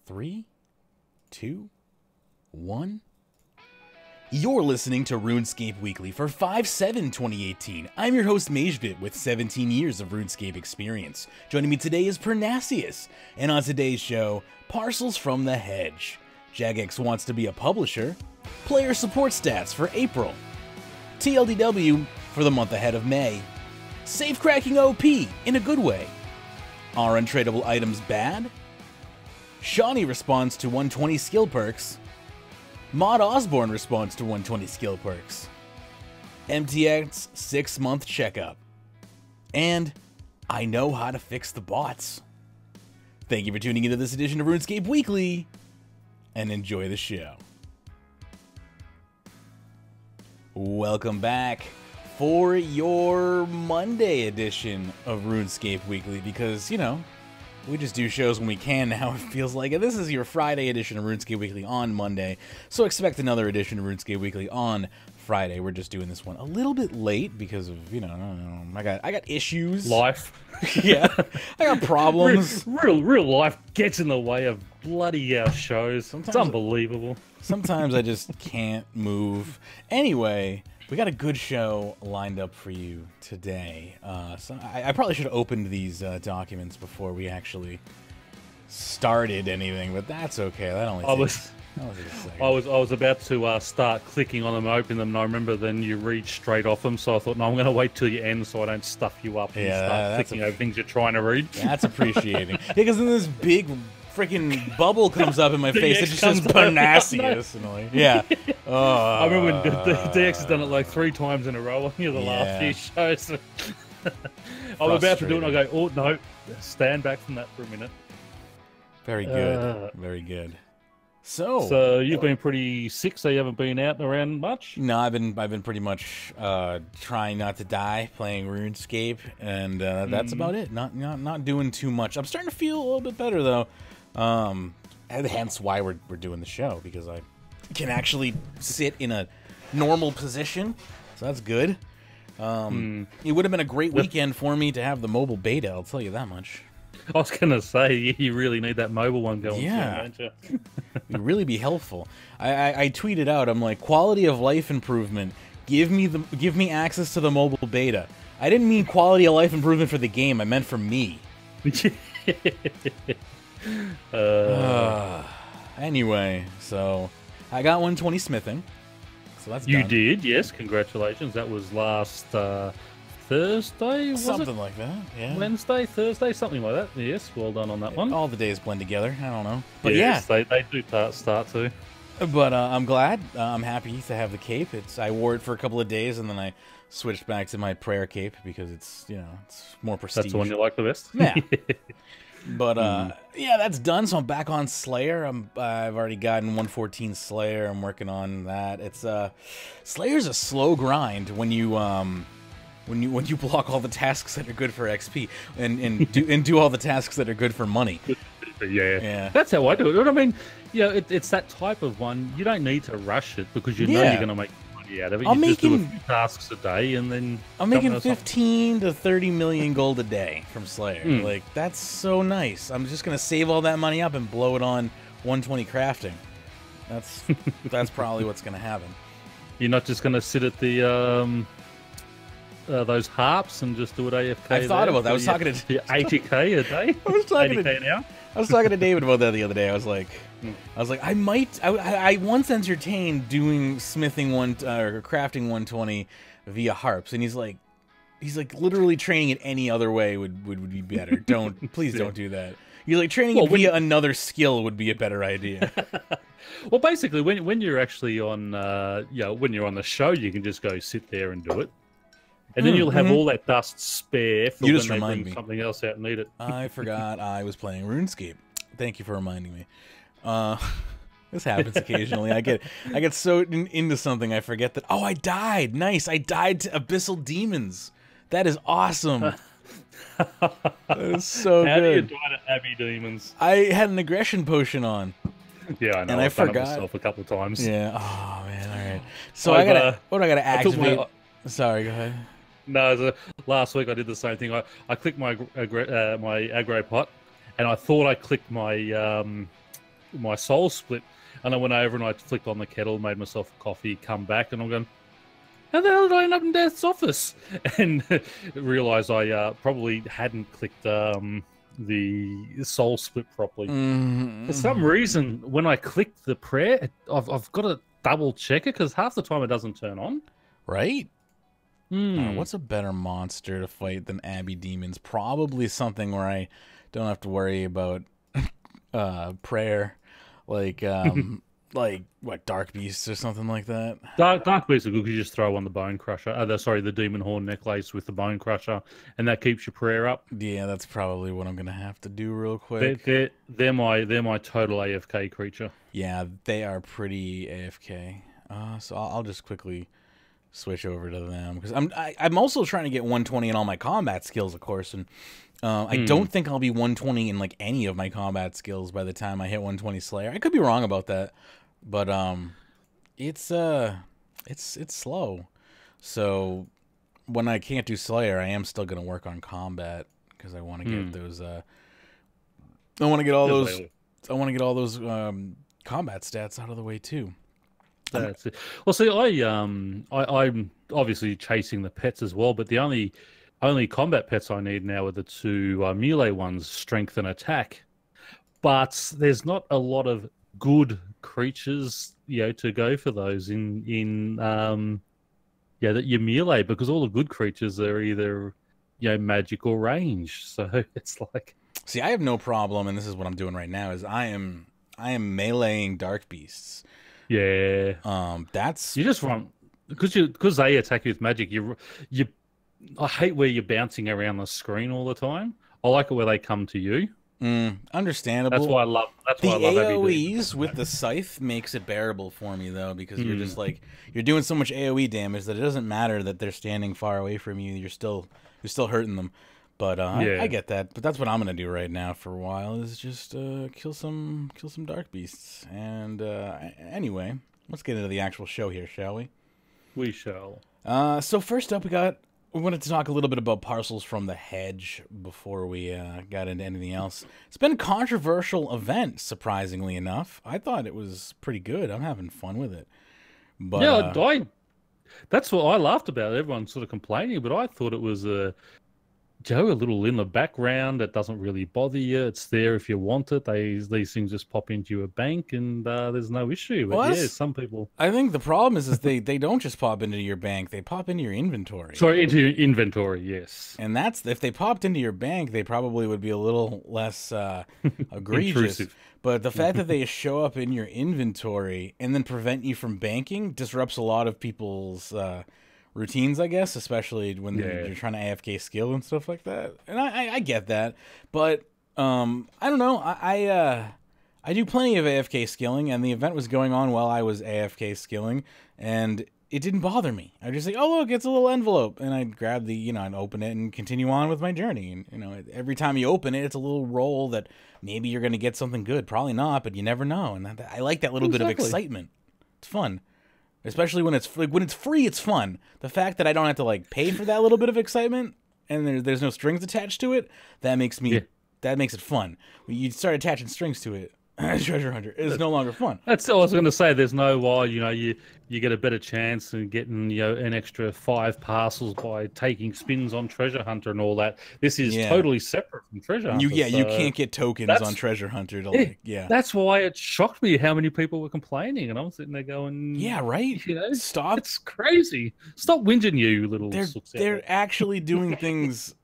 3, 2, 1. You're listening to Runescape Weekly for 5/7/2018. I'm your host Majebit with 17 years of RuneScape experience. Joining me today is Pernasius, and on today's show, Parcels from the Hedge. Jagex wants to be a publisher, player support stats for April, TLDW for the month ahead of May, safe cracking OP in a good way, are untradeable items bad? Shawnee responds to 120 skill perks. Mod Osborne responds to 120 skill perks. MTX 6-month checkup. And I know how to fix the bots. Thank you for tuning into this edition of RuneScape Weekly, and enjoy the show. Welcome back for your Monday edition of RuneScape Weekly, because, you know, we just do shows when we can now, it feels like. And this is your Friday edition of RuneScape Weekly on Monday, so expect another edition of RuneScape Weekly on Friday. We're just doing this one a little bit late because of, you know, I got issues. Life. Yeah, I got problems. Real life gets in the way of bloody shows. Sometimes, it's unbelievable. Sometimes I just can't move. Anyway, we got a good show lined up for you today. So I probably should have opened these documents before we actually started anything, but that's okay. That only takes a second. I was about to start clicking on them, open them, and I remember then you read straight off them, so I thought, no, I'm going to wait till you end so I don't stuff you up and start clicking over things you're trying to read. That's appreciating. Yeah, because then this big freaking bubble comes up in my face. It just says Pernasius. Yeah. I remember when DX has done it like 3 times in a row on the last few shows. I'm about to do it and I go, oh no, stand back from that for a minute. Very good. Very good. So you've been pretty sick, so you haven't been out and around much? No, I've been pretty much trying not to die, playing RuneScape, and that's about it. Not doing too much. I'm starting to feel a little bit better though. And hence why we're doing the show, because I can actually sit in a normal position, so that's good. It would have been a great weekend for me to have the mobile beta, I'll tell you that much. I was going to say, you really need that mobile one going soon, don't you? It'd really be helpful. I tweeted out, I'm like, quality of life improvement, give me access to the mobile beta. I didn't mean quality of life improvement for the game, I meant for me. Anyway, so I got 120 smithing, so that's you done. did, yes, congratulations. That was last Thursday, was something like that, yeah. Wednesday, Thursday, something like that. Yes, well done on that one. All the days blend together, I don't know. But yes, they do start to. But I'm glad, I'm happy to have the cape. I wore it for a couple of days, and then I switched back to my prayer cape, because it's, you know, it's more prestige. That's the one you like the best? Yeah. But yeah, that's done. So I'm back on Slayer. I've already gotten 114 Slayer. I'm working on that. It's Slayer's a slow grind when you block all the tasks that are good for XP and do all the tasks that are good for money. Yeah. That's how I do it. I mean, it's that type of one. You don't need to rush it because you know you're going to make money out of it. You just do a few tasks a day, and then I'm making 15 to 30 million gold a day from Slayer. Like, that's so nice. I'm just gonna save all that money up and blow it on 120 crafting. That's probably what's gonna happen. You're not just gonna sit at the those harps and just do it AFK. I thought about that. I was talking to 80k a day. I was talking 80k an hour. I was talking to David about that the other day. I was like, I once entertained doing smithing or crafting 120 via harps, and he's like literally training it any other way would be better. Please don't do that. You're like training it via another skill would be a better idea. Well, basically, when you're actually on, when you're on the show, you can just go sit there and do it. And then you'll have all that dust spare for when they bring something else out and need it. I forgot I was playing RuneScape. Thank you for reminding me. This happens occasionally. I get so into something I forget that, oh, I died. Nice. I died to Abyssal Demons. That is awesome. That is so good. How do you die to Abbey Demons? I had an aggression potion on. Yeah, I know. And I've forgot done it myself a couple of times. Yeah. Oh, man. All right. So I gotta activate. Sorry, go ahead. No, last week I did the same thing. I clicked my aggro pot, and I thought I clicked my my soul split, and I went over and I flicked on the kettle, made myself a coffee, come back, and I'm going, how the hell did I end up in Death's office? And realised I probably hadn't clicked the soul split properly. For some reason, when I clicked the prayer, I've got to double check it because half the time it doesn't turn on. Right? What's a better monster to fight than Abbey Demons? Probably something where I don't have to worry about prayer, like what, Dark Beasts or something like that. Dark Beasts are good because you just throw on the Bone Crusher. The Demon Horn necklace with the Bone Crusher, and that keeps your prayer up. Yeah, that's probably what I'm gonna have to do real quick. They're my total AFK creature. Yeah, they are pretty AFK. So I'll just quickly switch over to them because I'm also trying to get 120 in all my combat skills, of course, and I don't think I'll be 120 in like any of my combat skills by the time I hit 120 Slayer. I could be wrong about that, but it's slow. So when I can't do Slayer, I am still gonna work on combat because I want to get those. I want to get all those. I want to get all those combat stats out of the way too. That's it. Well, see, I'm obviously chasing the pets as well, but the only combat pets I need now are the two melee ones, strength and attack. But there's not a lot of good creatures, to go for those in that your melee, because all the good creatures are either magic or range. So it's like, see, I have no problem, and this is what I'm doing right now. Is I am meleeing Dark Beasts. Yeah. That's you just run because they attack you with magic. I hate where you're bouncing around the screen all the time. I like it where they come to you. Understandable. That's why I love. That's why I love AOEs with the scythe makes it bearable for me though, because you're just like you're doing so much AOE damage that it doesn't matter that they're standing far away from you. You're still hurting them. But I get that. But that's what I'm gonna do right now for a while is just kill some Dark Beasts. And anyway, let's get into the actual show here, shall we? We shall. So first up, we wanted to talk a little bit about Parcels from the Hedge before we got into anything else. It's been a controversial event, surprisingly enough. I thought it was pretty good. I'm having fun with it. But yeah, that's what I laughed about. Everyone's sort of complaining, but I thought it was a little in the background that doesn't really bother you. It's there if you want it. These things just pop into your bank, and there's no issue. But yeah, some people. I think the problem is they don't just pop into your bank; they pop into your inventory. Sorry, into your inventory, yes. And that's if they popped into your bank, they probably would be a little less egregious. Intrusive. But the fact that they show up in your inventory and then prevent you from banking disrupts a lot of people's routines, I guess, especially when you're trying to AFK skill and stuff like that. And I get that, but I don't know. I do plenty of AFK skilling, and the event was going on while I was AFK skilling, and it didn't bother me. I was just like, oh look, it's a little envelope, and I'd grab I'd open it and continue on with my journey. And every time you open it, it's a little roll that maybe you're gonna get something good, probably not, but you never know. And I like that little bit of excitement. It's fun. Especially when it's free, it's fun. The fact that I don't have to pay for that little bit of excitement, and there's no strings attached to it, that makes it fun. When you start attaching strings to it, Treasure Hunter is no longer fun. That's all I was going to say. There's no you get a better chance in getting an extra 5 parcels by taking spins on Treasure Hunter and all that. This is totally separate from Treasure Hunter. You can't get tokens on Treasure Hunter. That's why it shocked me how many people were complaining, and I'm sitting there going, yeah, right. Stop. It's crazy. Stop whinging, you little. They're actually doing things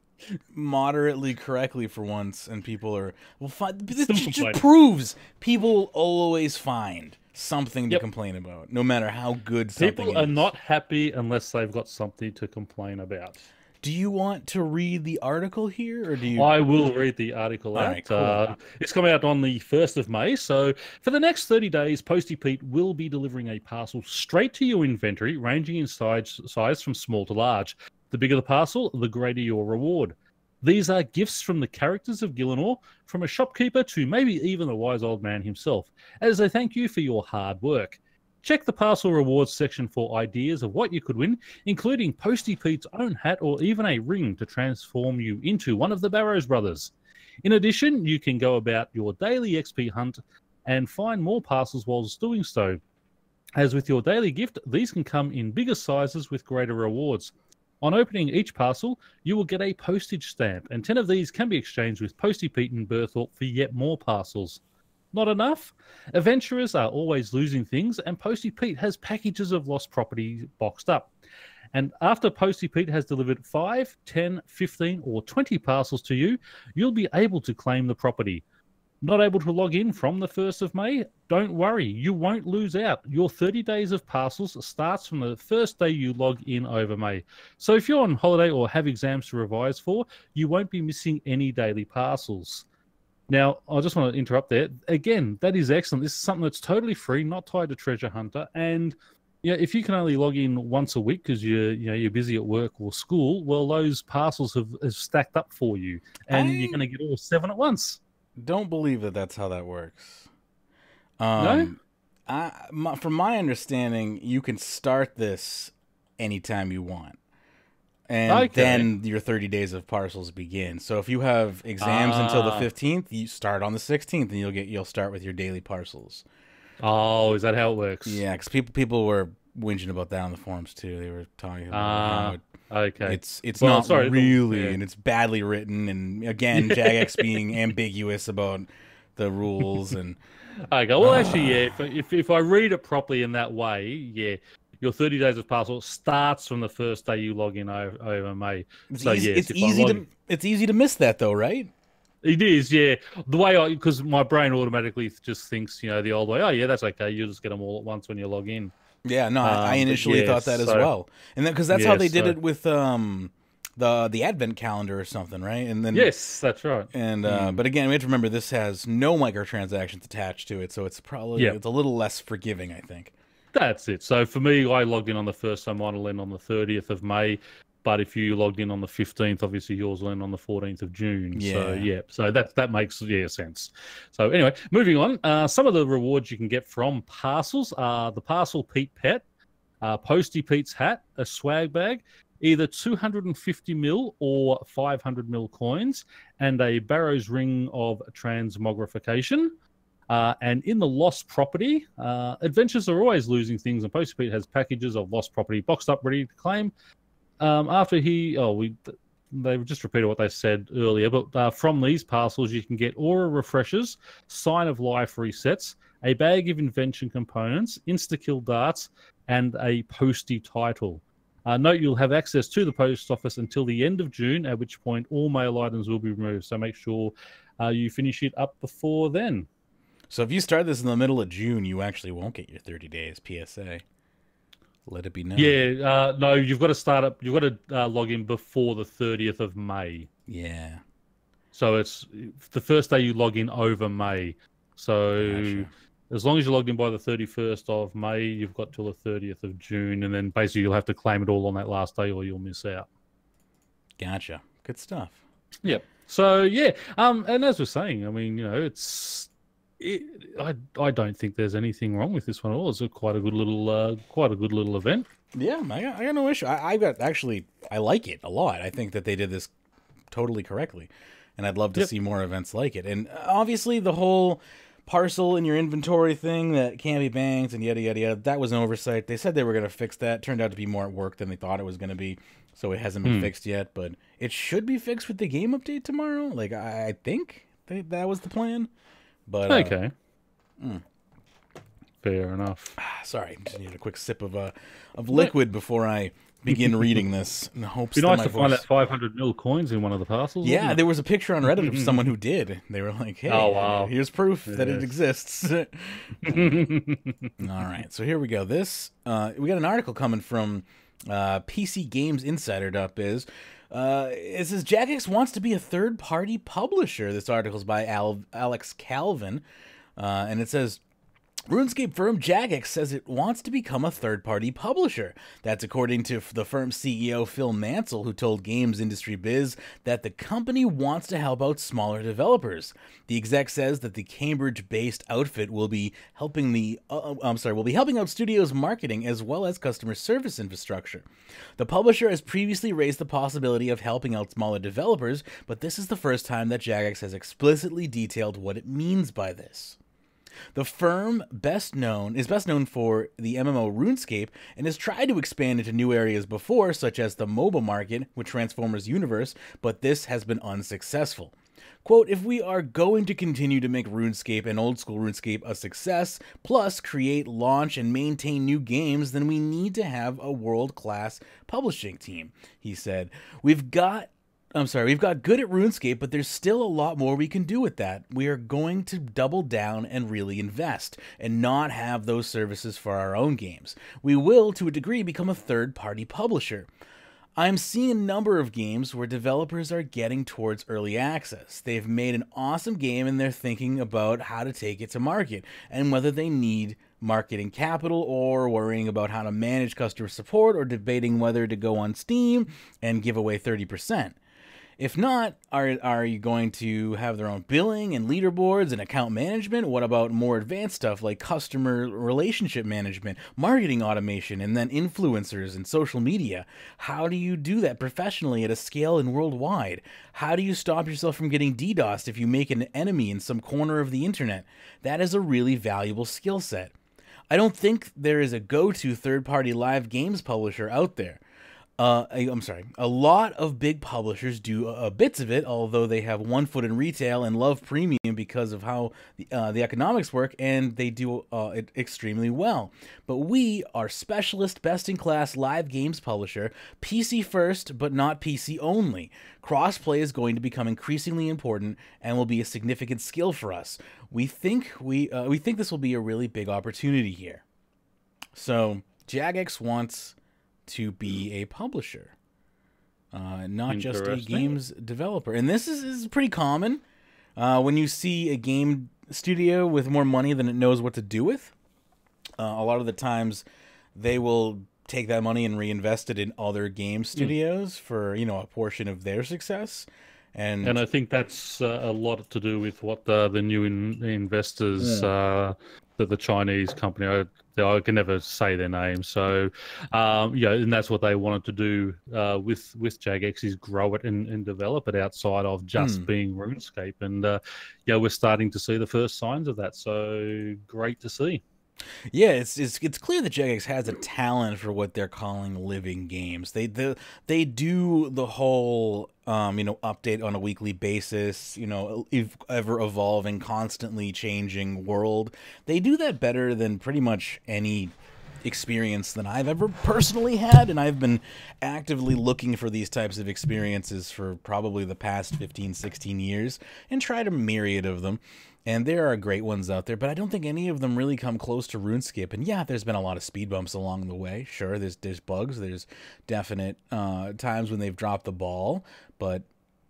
moderately correctly for once, and people are this just proves people always find something to complain about, no matter how good something is. People are not happy unless they've got something to complain about. Do you want to read the article here, or do you? I will read the article out. Right, cool. It's coming out on the 1st of May. So for the next 30 days, Posty Pete will be delivering a parcel straight to your inventory, ranging in size from small to large. The bigger the parcel, the greater your reward. These are gifts from the characters of Gillinor, from a shopkeeper to maybe even the wise old man himself, as a thank you for your hard work. Check the parcel rewards section for ideas of what you could win, including Posty Pete's own hat or even a ring to transform you into one of the Barrows brothers. In addition, you can go about your daily XP hunt and find more parcels whilst doing so. As with your daily gift, these can come in bigger sizes with greater rewards. On opening each parcel, you will get a postage stamp, and 10 of these can be exchanged with Posty Pete and Berthorpe for yet more parcels. Not enough? Adventurers are always losing things, and Posty Pete has packages of lost property boxed up. And after Posty Pete has delivered 5, 10, 15, or 20 parcels to you, you'll be able to claim the property. Not able to log in from the 1st of May? Don't worry, you won't lose out. Your 30 days of parcels starts from the first day you log in over May. So if you're on holiday or have exams to revise for, you won't be missing any daily parcels. Now, I just want to interrupt there. Again, that is excellent. This is something that's totally free, not tied to Treasure Hunter. And if you can only log in once a week because you're busy at work or school, well, those parcels have stacked up for you, and you're going to get all 7 at once. Don't believe that that's how that works. No? From my understanding, you can start this anytime you want. And then your 30 days of parcels begin. So if you have exams until the 15th, you start on the 16th, and you'll start with your daily parcels. Oh, is that how it works? Yeah, because people were whinging about that on the forums too. They were talking about how it's not really, and it's badly written, and again, Jagex being ambiguous about the rules. And okay, well, actually, if I read it properly in that way, your 30 days of parcel starts from the first day you log in over May. It's easy to miss that, though, right? It is, yeah. The way because my brain automatically just thinks, the old way. Oh, yeah, that's okay. You'll just get them all at once when you log in. Yeah, no, I initially thought that as well, and then because that's how they did it with the Advent calendar or something, right? And then yes, that's right. And but again, we have to remember this has no microtransactions attached to it, so it's probably it's a little less forgiving, I think. That's it. So for me, I logged in on the 1st, so mine will end on the 30th of May. But if you logged in on the 15th, obviously yours will end on the 14th of June. Yeah. So that makes sense. So anyway, moving on. Some of the rewards you can get from parcels are the Parcel Pete Pet, Posty Pete's hat, a swag bag, either 250 mil or 500 mil coins, and a Barrow's Ring of Transmogrification. And in the lost property, adventures are always losing things, and Posty Pete has packages of lost property boxed up, ready to claim. They just repeated what they said earlier, but from these parcels you can get aura refreshers, sign of life resets, a bag of invention components, insta-kill darts, and a posty title. Note you'll have access to the post office until the end of June, at which point all mail items will be removed, so make sure you finish it up before then. So if you start this in the middle of June, you actually won't get your 30 days PSA. Let it be known. Yeah, no, you've got to start up. You've got to log in before the 30th of May. Yeah. So it's the first day you log in over May. So as long as you're logged in by the 31st of May, you've got till the 30th of June, and then basically you'll have to claim it all on that last day, or you'll miss out. Gotcha. Good stuff. Yep. So and as we're saying, I mean, I don't think there's anything wrong with this one at all. It's quite a good little event. Yeah, I got no issue. I like it a lot. I think that they did this totally correctly, and I'd love to see more events like it. And obviously, the whole parcel in your inventory thing that can't be banked and yada yada yada, that was an oversight. They said they were going to fix that. Turned out to be more work than they thought it was going to be. So it hasn't been fixed yet, but it should be fixed with the game update tomorrow. Like I think that was the plan. But okay. Fair enough. Sorry, just need a quick sip of liquid before I begin reading this. In hopes It'd be nice to find that 500 mil coins in one of the parcels. Yeah, there was a picture on Reddit of someone who did. They were like, "Hey, here's proof that it exists." All right, so here we go. This we got an article coming from PC Games Insider.biz. It says Jagex wants to be a third-party publisher. This article is by Alex Calvin, and it says RuneScape firm Jagex says it wants to become a third-party publisher. That's according to the firm's CEO Phil Mansell, who told Games Industry Biz that the company wants to help out smaller developers. The exec says that the Cambridge-based outfit will be helping out studios' marketing as well as customer service infrastructure. The publisher has previously raised the possibility of helping out smaller developers, but this is the first time that Jagex has explicitly detailed what it means by this. The firm is best known for the MMO RuneScape and has tried to expand into new areas before, such as the MOBA market with Transformers Universe, but this has been unsuccessful. Quote, if we are going to continue to make RuneScape and old school RuneScape a success, plus create, launch, and maintain new games, then we need to have a world-class publishing team, he said. We've got good at RuneScape, but there's still a lot more we can do with that. We are going to double down and really invest and not have those services for our own games. We will, to a degree, become a third-party publisher. I'm seeing a number of games where developers are getting towards early access. They've made an awesome game and they're thinking about how to take it to market and whether they need marketing capital or worrying about how to manage customer support or debating whether to go on Steam and give away 30%. If not, are you going to have their own billing and leaderboards and account management? What about more advanced stuff like customer relationship management, marketing automation, and then influencers and social media? How do you do that professionally at a scale and worldwide? How do you stop yourself from getting DDoSed if you make an enemy in some corner of the internet? That is a really valuable skill set. I don't think there is a go-to third-party live games publisher out there. A lot of big publishers do bits of it, although they have one foot in retail and love premium because of how the economics work, and they do it extremely well. But we are specialist, best-in-class live games publisher, PC first, but not PC only. Crossplay is going to become increasingly important and will be a significant skill for us. We think this will be a really big opportunity here. So Jagex wants to be a publisher, not just a games developer. And this is pretty common when you see a game studio with more money than it knows what to do with. A lot of the times they will take that money and reinvest it in other game studios for, a portion of their success. And I think that's a lot to do with what the new investors, the Chinese company, I can never say their name. So, and that's what they wanted to do with Jagex, is grow it and develop it outside of just being RuneScape. And, we're starting to see the first signs of that. So great to see. Yeah, it's clear that Jagex has a talent for what they're calling living games. They do the whole update on a weekly basis, ever evolving, constantly changing world. They do that better than pretty much any experience than I've ever personally had, and I've been actively looking for these types of experiences for probably the past 15, 16 years and tried a myriad of them. And there are great ones out there, but I don't think any of them really come close to RuneScape. And yeah, there's been a lot of speed bumps along the way. Sure, there's bugs. There's definite times when they've dropped the ball. But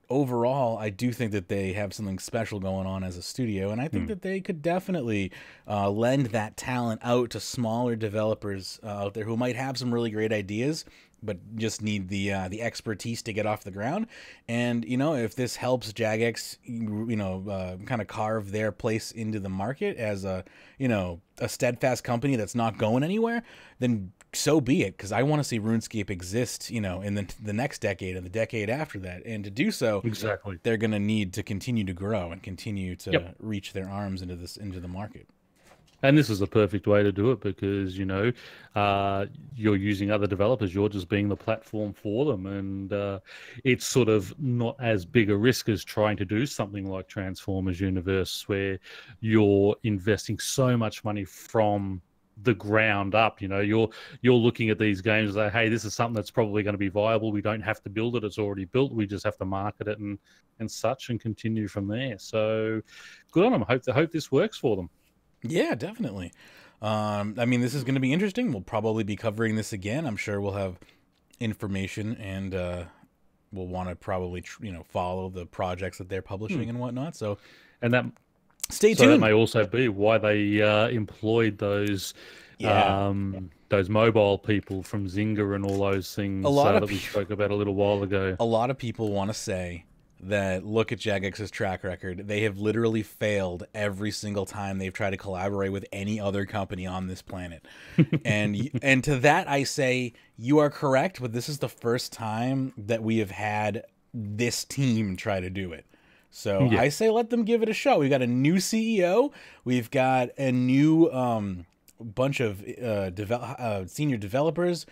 overall, I do think that they have something special going on as a studio. And I think that they could definitely lend that talent out to smaller developers out there who might have some really great ideas, but just need the expertise to get off the ground. And, if this helps Jagex, kind of carve their place into the market as a steadfast company that's not going anywhere, then so be it. Because I want to see RuneScape exist, in the next decade and the decade after that. And to do so, exactly, they're going to need to continue to grow and continue to reach their arms into the market. And this is a perfect way to do it because, you're using other developers. You're just being the platform for them. And it's sort of not as big a risk as trying to do something like Transformers Universe, where you're investing so much money from the ground up. You're looking at these games and say, hey, this is something that's probably going to be viable. We don't have to build it. It's already built. We just have to market it and such and continue from there. So good on them. I hope this works for them. Yeah, definitely. This is going to be interesting. We'll probably be covering this again. I'm sure we'll have information and we'll want to probably, follow the projects that they're publishing and whatnot. So, and that stay tuned. That may also be why they employed those mobile people from Zynga and all those things that we spoke about a little while ago. A lot of people want to say that look at Jagex's track record. They have literally failed every single time they've tried to collaborate with any other company on this planet. and to that I say, you are correct, but this is the first time that we have had this team try to do it. So Yeah. I say let them give it a shot. We've got a new CEO. We've got a new bunch of senior developers.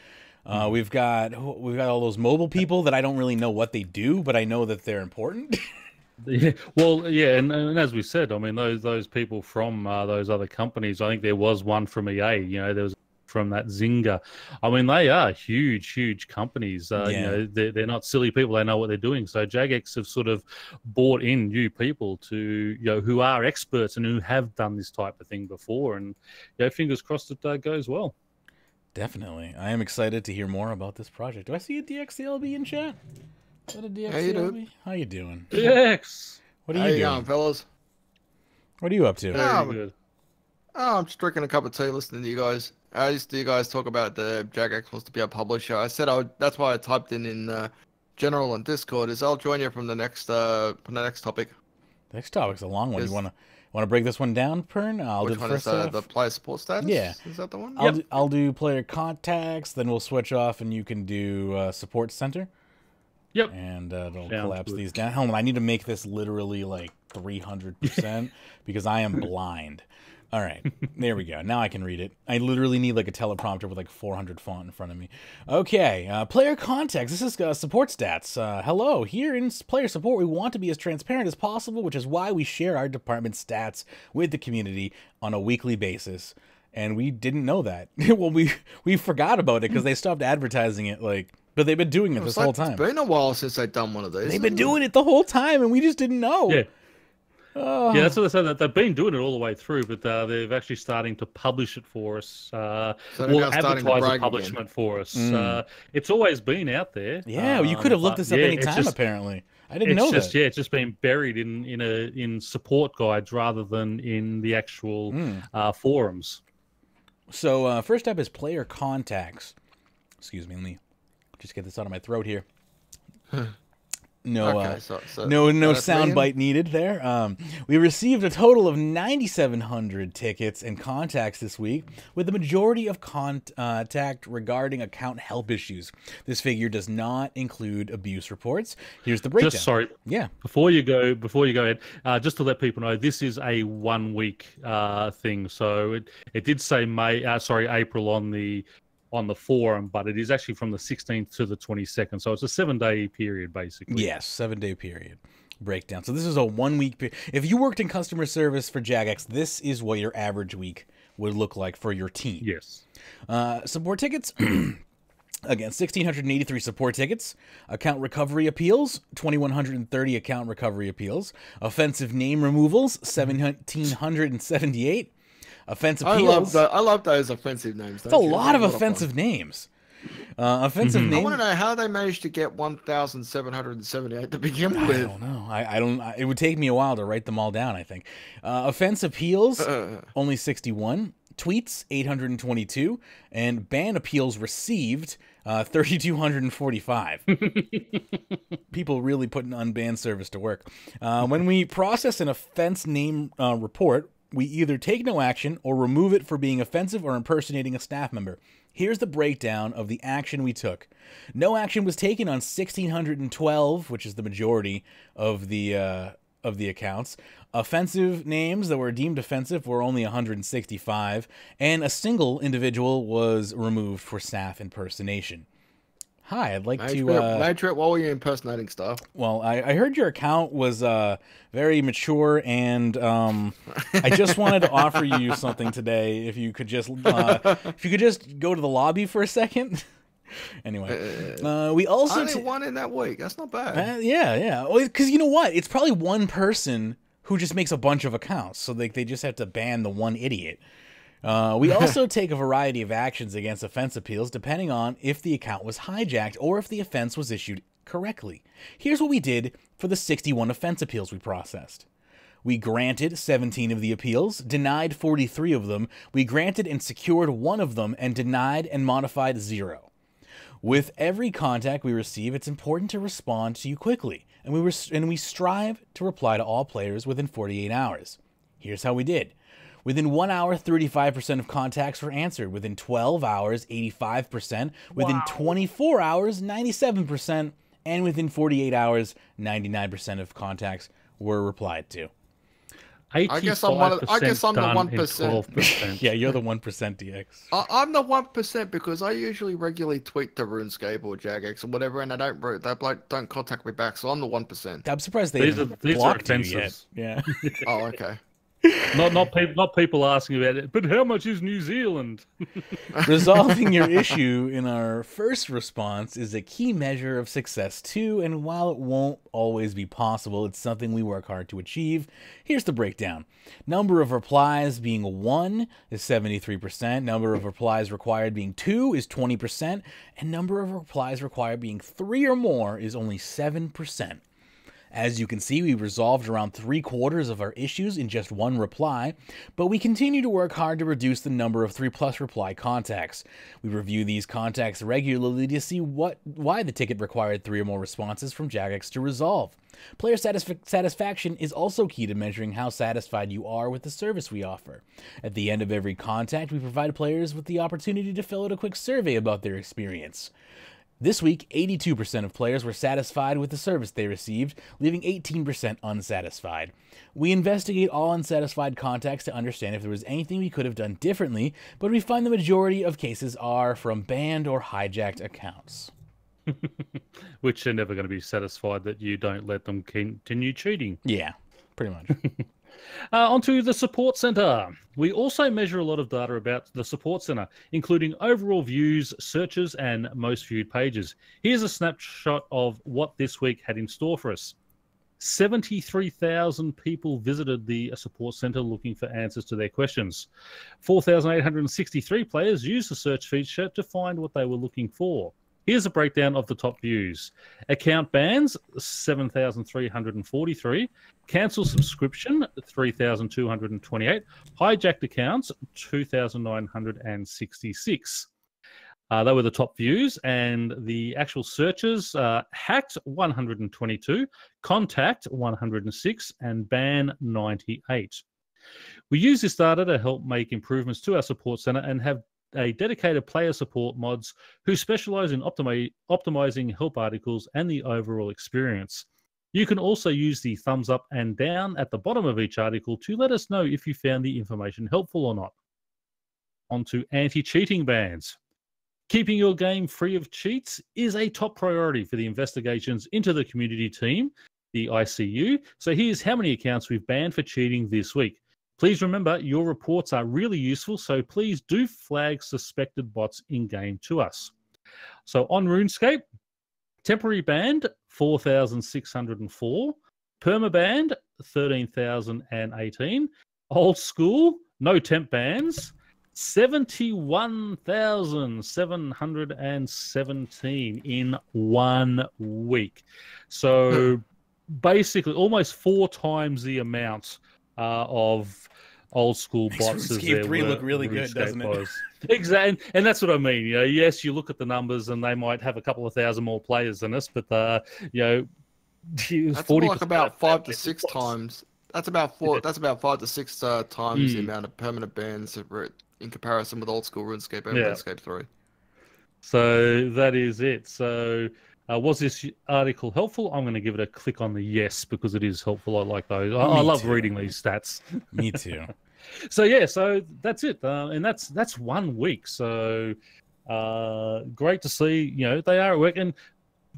We've got all those mobile people that I don't really know what they do, but I know that they're important. Yeah, well, yeah, and as we said, I mean, those people from those other companies, I think there was one from EA, there was from that Zynga. I mean, they are huge companies. Yeah. They're not silly people. They know what they're doing. So Jagex have sort of brought in new people to, who are experts and who have done this type of thing before. And, fingers crossed it goes well. Definitely. I am excited to hear more about this project. Do I see a DXLB in chat? Is that a DXLB? How you doing? DX! What are you doing? Fellas? What are you up to? Very good. I'm just drinking a cup of tea listening to you guys. I used to you guys talk about the Jagex wants to be a publisher. I said that's why I typed in general on Discord is I'll join you from the next topic. The next topic's a long one. You want to break this one down, Pern? I'll do the first half. The player support status? Yeah. Is that the one? I'll do player contacts, then we'll switch off and you can do support center. Yep. And it'll collapse these down. Hold on, I need to make this literally like 300% because I am blind. All right, there we go. Now I can read it. I literally need like a teleprompter with like 400 font in front of me. Okay, player context. This is support stats. Hello, here in player support, we want to be as transparent as possible, which is why we share our department stats with the community on a weekly basis. And we didn't know that. Well, we forgot about it because they stopped advertising it but they've been doing it this whole time. It's been a while since they've done one of these. They've been doing it the whole time, and we just didn't know. Yeah. Yeah, that's what they said. That they've been doing it all the way through, but they're actually starting to publish it for us. So advertise the publishment for us. It's always been out there. Yeah, you could have looked this up any time. Apparently, I didn't know that. Yeah, it's just been buried in support guides rather than in the actual forums. So first up is player contacts. Excuse me, let me just get this out of my throat here. No, no soundbite needed there. We received a total of 9,700 tickets and contacts this week, with the majority of contact regarding account help issues. This figure does not include abuse reports. Here's the breakdown. Before you go ahead, just to let people know, this is a 1 week thing. So it did say April on the forum, but it is actually from the 16th to the 22nd. So it's a 7-day period, basically. Yes, 7-day period breakdown. So this is a 1 week period. If you worked in customer service for Jagex, this is what your average week would look like for your team. Yes. Support tickets. Again, 1,683 support tickets. Account recovery appeals, 2,130 account recovery appeals. Offensive name removals, 1,778. Offensive appeals. I love those offensive names. It's a lot of offensive names. Offensive names. I want to know how they managed to get 1,778 to begin with. I don't know. I don't. It would take me a while to write them all down, I think. Offense appeals, only 61. Tweets, 822. And ban appeals received, 3,245. People really putting unbanned service to work. When we process an offense name report, we either take no action or remove it for being offensive or impersonating a staff member. Here's the breakdown of the action we took. No action was taken on 1,612, which is the majority of the accounts. Offensive names that were deemed offensive were only 165, and a single individual was removed for staff impersonation. Hi, I'd like to... Major, what were you impersonating stuff? Well, I heard your account was very mature, and I just wanted to offer you something today. If you could just go to the lobby for a second. Anyway, we also only one in that week. That's not bad. Yeah. Because you know what? It's probably one person who just makes a bunch of accounts, so they just have to ban the one idiot. We also take a variety of actions against offense appeals depending on if the account was hijacked or if the offense was issued correctly. Here's what we did for the 61 offense appeals we processed. We granted 17 of the appeals, denied 43 of them, we granted and secured 1 of them, and denied and modified 0. With every contact we receive, it's important to respond to you quickly, and we strive to reply to all players within 48 hours. Here's how we did. Within 1 hour, 35% of contacts were answered. Within 12 hours, 85%. Within 24 hours, 97%. And within 48 hours, 99% of contacts were replied to. I guess I'm the 1%. 12%. Yeah, you're the 1% DX. I'm the 1% because I usually regularly tweet to RuneScape or Jagex or whatever, and don't contact me back. So I'm the 1%. I'm surprised they haven't blocked you yet. Yeah. Oh, okay. Not people asking about it, but how much is New Zealand? Resolving your issue in our first response is a key measure of success too, and while it won't always be possible, it's something we work hard to achieve. Here's the breakdown. Number of replies being 1 is 73%, number of replies required being 2 is 20%, and number of replies required being 3 or more is only 7%. As you can see, we resolved around 3/4 of our issues in just one reply, but we continue to work hard to reduce the number of 3+ reply contacts. We review these contacts regularly to see why the ticket required 3 or more responses from Jagex to resolve. Player satisfaction is also key to measuring how satisfied you are with the service we offer. At the end of every contact, we provide players with the opportunity to fill out a quick survey about their experience. This week, 82% of players were satisfied with the service they received, leaving 18% unsatisfied. We investigate all unsatisfied contacts to understand if there was anything we could have done differently, but we find the majority of cases are from banned or hijacked accounts. Which are never going to be satisfied that you don't let them continue cheating. Yeah, pretty much. Onto the support center. We also measure a lot of data about the support center, including overall views, searches, and most viewed pages. Here's a snapshot of what this week had in store for us. 73,000 people visited the support center looking for answers to their questions. 4,863 players used the search feature to find what they were looking for. Here's a breakdown of the top views. Account bans, 7,343. Cancel subscription, 3,228. Hijacked accounts, 2,966. They were the top views, and the actual searches, hacked, 122. Contact, 106. And ban, 98. We use this data to help make improvements to our support center and have a dedicated player support mods who specialize in optimizing help articles and the overall experience. You can also use the thumbs up and down at the bottom of each article to let us know if you found the information helpful or not. On to anti-cheating bans. Keeping your game free of cheats is a top priority for the investigations into the community team, the ICU. So here's how many accounts we've banned for cheating this week. Please remember, your reports are really useful, so please do flag suspected bots in-game to us. So on RuneScape, temporary banned, 4,604. Permabanned, 13,018. Old school, no temp bans, 71,717 in 1 week. So basically almost 4 times the amount of old school bots. RuneScape 3 look really good, doesn't it? Exactly, and that's what I mean. You know, yes, you look at the numbers, and they might have a couple of thousand more players than us, but you know, that's like about 5 to 6 times. That's about 5 to 6 times the amount of permanent bans in comparison with old school RuneScape and RuneScape 3. So that is it. So. Was this article helpful? I'm going to give it a click on the yes because it is helpful. I like those. I love reading these stats. Me too. So yeah, so that's it, and that's 1 week. So great to see. You know, they are at work, and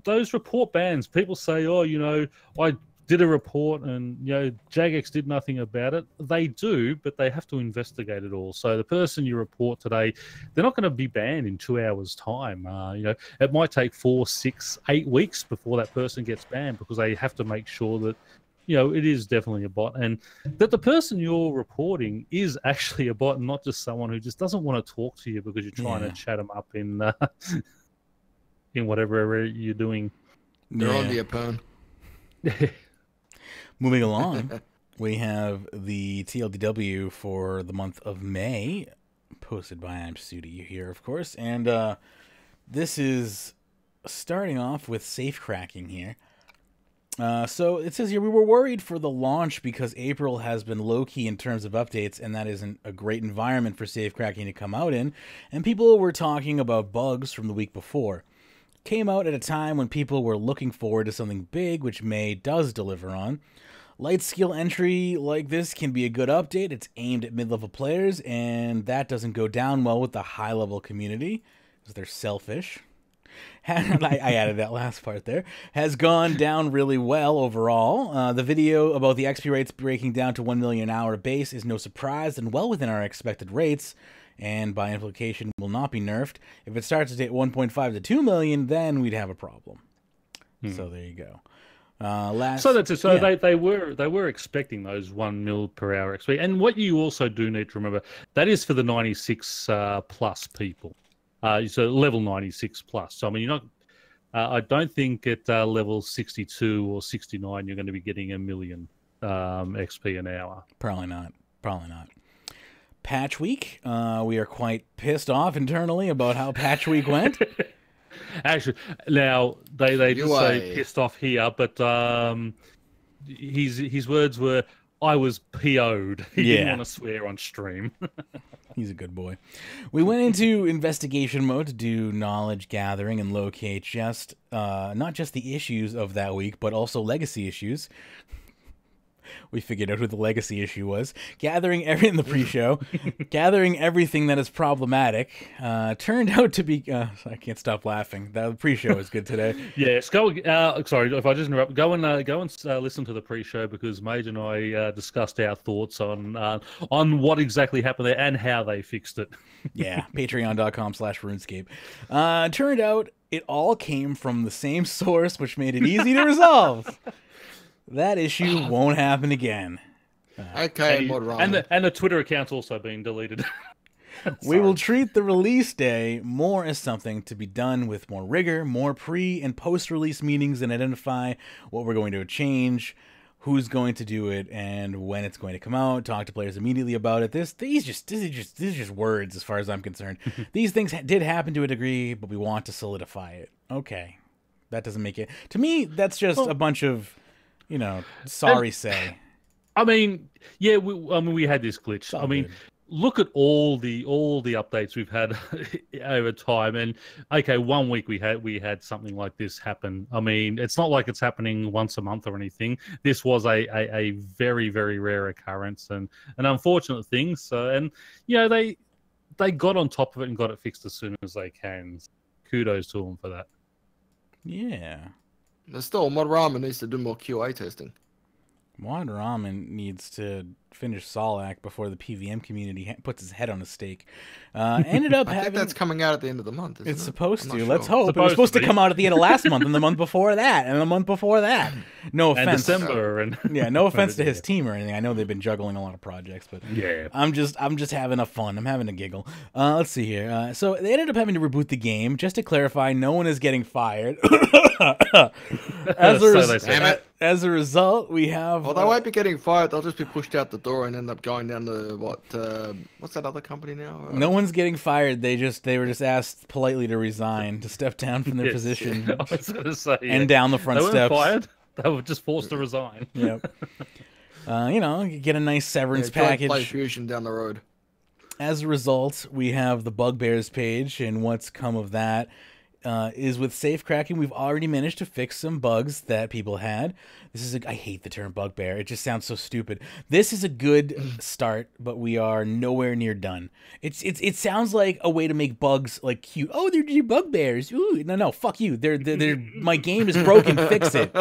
those report bans. People say, oh, you know, I did a report and, you know, Jagex did nothing about it. They do, but they have to investigate it all. So the person you report today, they're not going to be banned in 2 hours' time. You know, it might take 4, 6, 8 weeks before that person gets banned because they have to make sure that, you know, it is definitely a bot and that the person you're reporting is actually a bot and not just someone who just doesn't want to talk to you because you're trying to chat them up in whatever area you're doing. They're on the opponent. Moving along, we have the TLDW for the month of May, posted by I'm Sudi here, of course. And this is starting off with safe cracking here. So it says here, we were worried for the launch because April has been low-key in terms of updates, and that isn't a great environment for safe cracking to come out in. And people were talking about bugs from the week before. Came out at a time when people were looking forward to something big, which May does deliver on. Light skill entry like this can be a good update. It's aimed at mid-level players, and that doesn't go down well with the high-level community because they're selfish. I added that last part there. Has gone down really well overall. The video about the XP rates breaking down to 1 million an hour base is no surprise and well within our expected rates, and by implication will not be nerfed. If it starts at 1.5 to 2 million, then we'd have a problem. So there you go. So that's it. So yeah. they were expecting those 1 mil per hour XP, and what you also do need to remember, that is for the 96 plus people. So level 96 plus. So I mean, you're not. I don't think at level 62 or 69 you're going to be getting 1 million XP an hour. Probably not. Probably not. Patch week. We are quite pissed off internally about how patch week went. Actually, now they just say pissed off here, but his words were, "I was PO'd." He didn't want to swear on stream. He's a good boy. We went into investigation mode to do knowledge gathering and locate just not just the issues of that week, but also legacy issues. We figured out who the legacy issue was. Gathering in the pre-show, gathering everything that is problematic. Turned out to be. I can't stop laughing. The pre-show is good today. Yes, go. Sorry if I just interrupt. Go and listen to the pre-show because Mage and I discussed our thoughts on what exactly happened there and how they fixed it. Yeah, patreon.com/RuneScape. Turned out it all came from the same source, which made it easy to resolve. That issue won't happen again. Okay, and the Twitter account's also been deleted. We will treat the release day more as something to be done with more rigor, more pre- and post-release meetings, and identify what we're going to change, who's going to do it, and when it's going to come out. Talk to players immediately about it. These are just words as far as I'm concerned. These things did happen to a degree, but we want to solidify it. Okay, that doesn't make it. To me, that's just a bunch of, sorry say. I mean, yeah, we had this glitch. I mean, look at all the updates we've had over time, and okay, 1 week we had something like this happen. I mean, it's not like it's happening once a month or anything. This was a very, very rare occurrence and an unfortunate thing. So, and they got on top of it and got it fixed as soon as they can. Kudos to them for that. Yeah. There's still, Mod Ramen needs to do more QA testing. Mod Ramen needs to finish Solak before the PVM community puts his head on a stake. Ended up I think that's coming out at the end of the month. It's supposed to. Let's hope. It was supposed to come out at the end of last month, and the month before that, and the month before that. No offense. And December, and yeah, no offense to his team or anything. I know they've been juggling a lot of projects, but yeah, I'm just having a fun. I'm having a giggle. Let's see here. So they ended up having to reboot the game. Just to clarify, no one is getting fired. As a result, we have. Well, they won't be getting fired. They'll just be pushed out the door and end up going down to what's that other company now? No one's getting fired. They were just asked politely to resign, to step down from their position. I was going to say, and down the front steps. They weren't fired. They were just forced to resign. Yep. Get a nice severance package. Play Fusion down the road. As a result, we have the Bugbears page, and what's come of that. Is with safe cracking, we've already managed to fix some bugs that people had. I hate the term bugbear. It just sounds so stupid. This is a good start, but we are nowhere near done. It sounds like a way to make bugs like cute. Oh, they're bugbears. Ooh, no, fuck you. They're my game is broken. Fix it.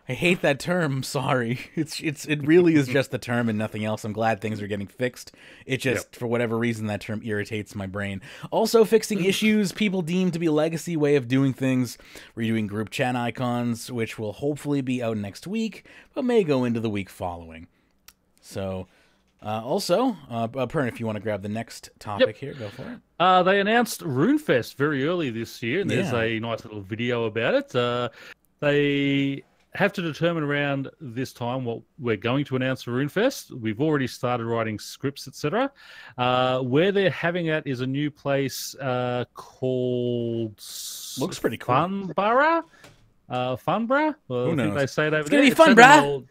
I hate that term. I'm sorry. It really is just the term and nothing else. I'm glad things are getting fixed. It just, for whatever reason, that term irritates my brain. Also, fixing issues people deem to be a legacy way of doing things. Redoing group chat icons, which will hopefully be out next week, but may go into the week following. So, also, Pern, if you want to grab the next topic here, go for it. They announced RuneFest very early this year, and there's a nice little video about it. They have to determine around this time what we're going to announce for RuneFest. We've already started writing scripts, etc. Where they're having it is a new place called... Looks pretty cool. Funborough? Funborough? Who knows? I think they say it over it's going to be fun, brah!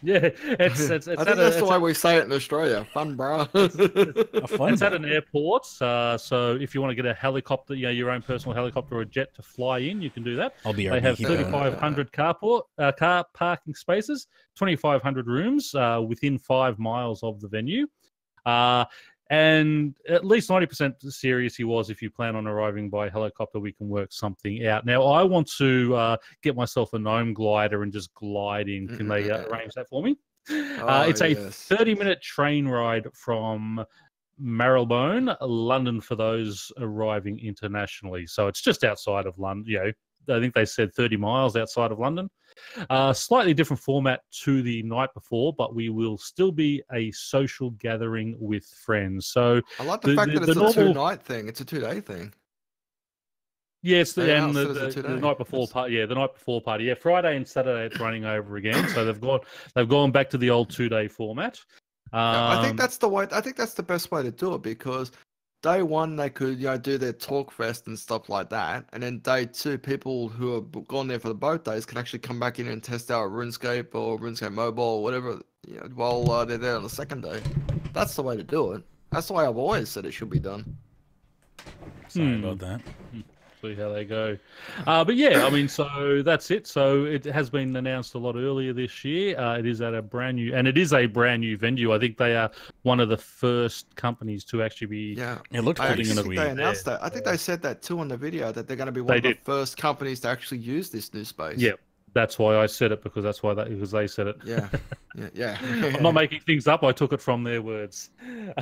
Yeah, it's I at think that's the way we say it in Australia. Fun, bro. A fun it's at one. an airport. So if you want to get a helicopter, your own personal helicopter or a jet to fly in, you can do that. I'll be They have keep going. 3,500 car parking spaces, 2,500 rooms within 5 miles of the venue. And at least 90% serious he was. If you plan on arriving by helicopter, we can work something out. Now, I want to get myself a gnome glider and just glide in. Can they arrange that for me? It's a 30-minute train ride from Marylebone, London, for those arriving internationally. So it's just outside of London. I think they said 30 miles outside of London. Slightly different format to the night before, but we will still be a social gathering with friends. So I like the fact that it's a 2-night thing. It's a 2-day thing. Yeah, it's the the night before party. Yeah, the night before party. Yeah, Friday and Saturday it's running over again. So they've gone back to the old 2-day format. I think that's the way. I think that's the best way to do it, because day one they could do their talk fest and stuff like that, and then day two people who have gone there for the both days can actually come back in and test out RuneScape or RuneScape Mobile or whatever while they're there on the second day. That's the way to do it. That's the way I've always said it should be done. Sorry about that. See how they go. But yeah, I mean, so that's it. So it has been announced a lot earlier this year. It is at a brand new venue. I think they are one of the first companies to actually be. Yeah, it looks pretty sweet. They announced that. I think they said that too on the video, that they're going to be one of the first companies to actually use this new space. Yeah. That's why I said it, because they said it. Yeah. I'm not making things up. I took it from their words.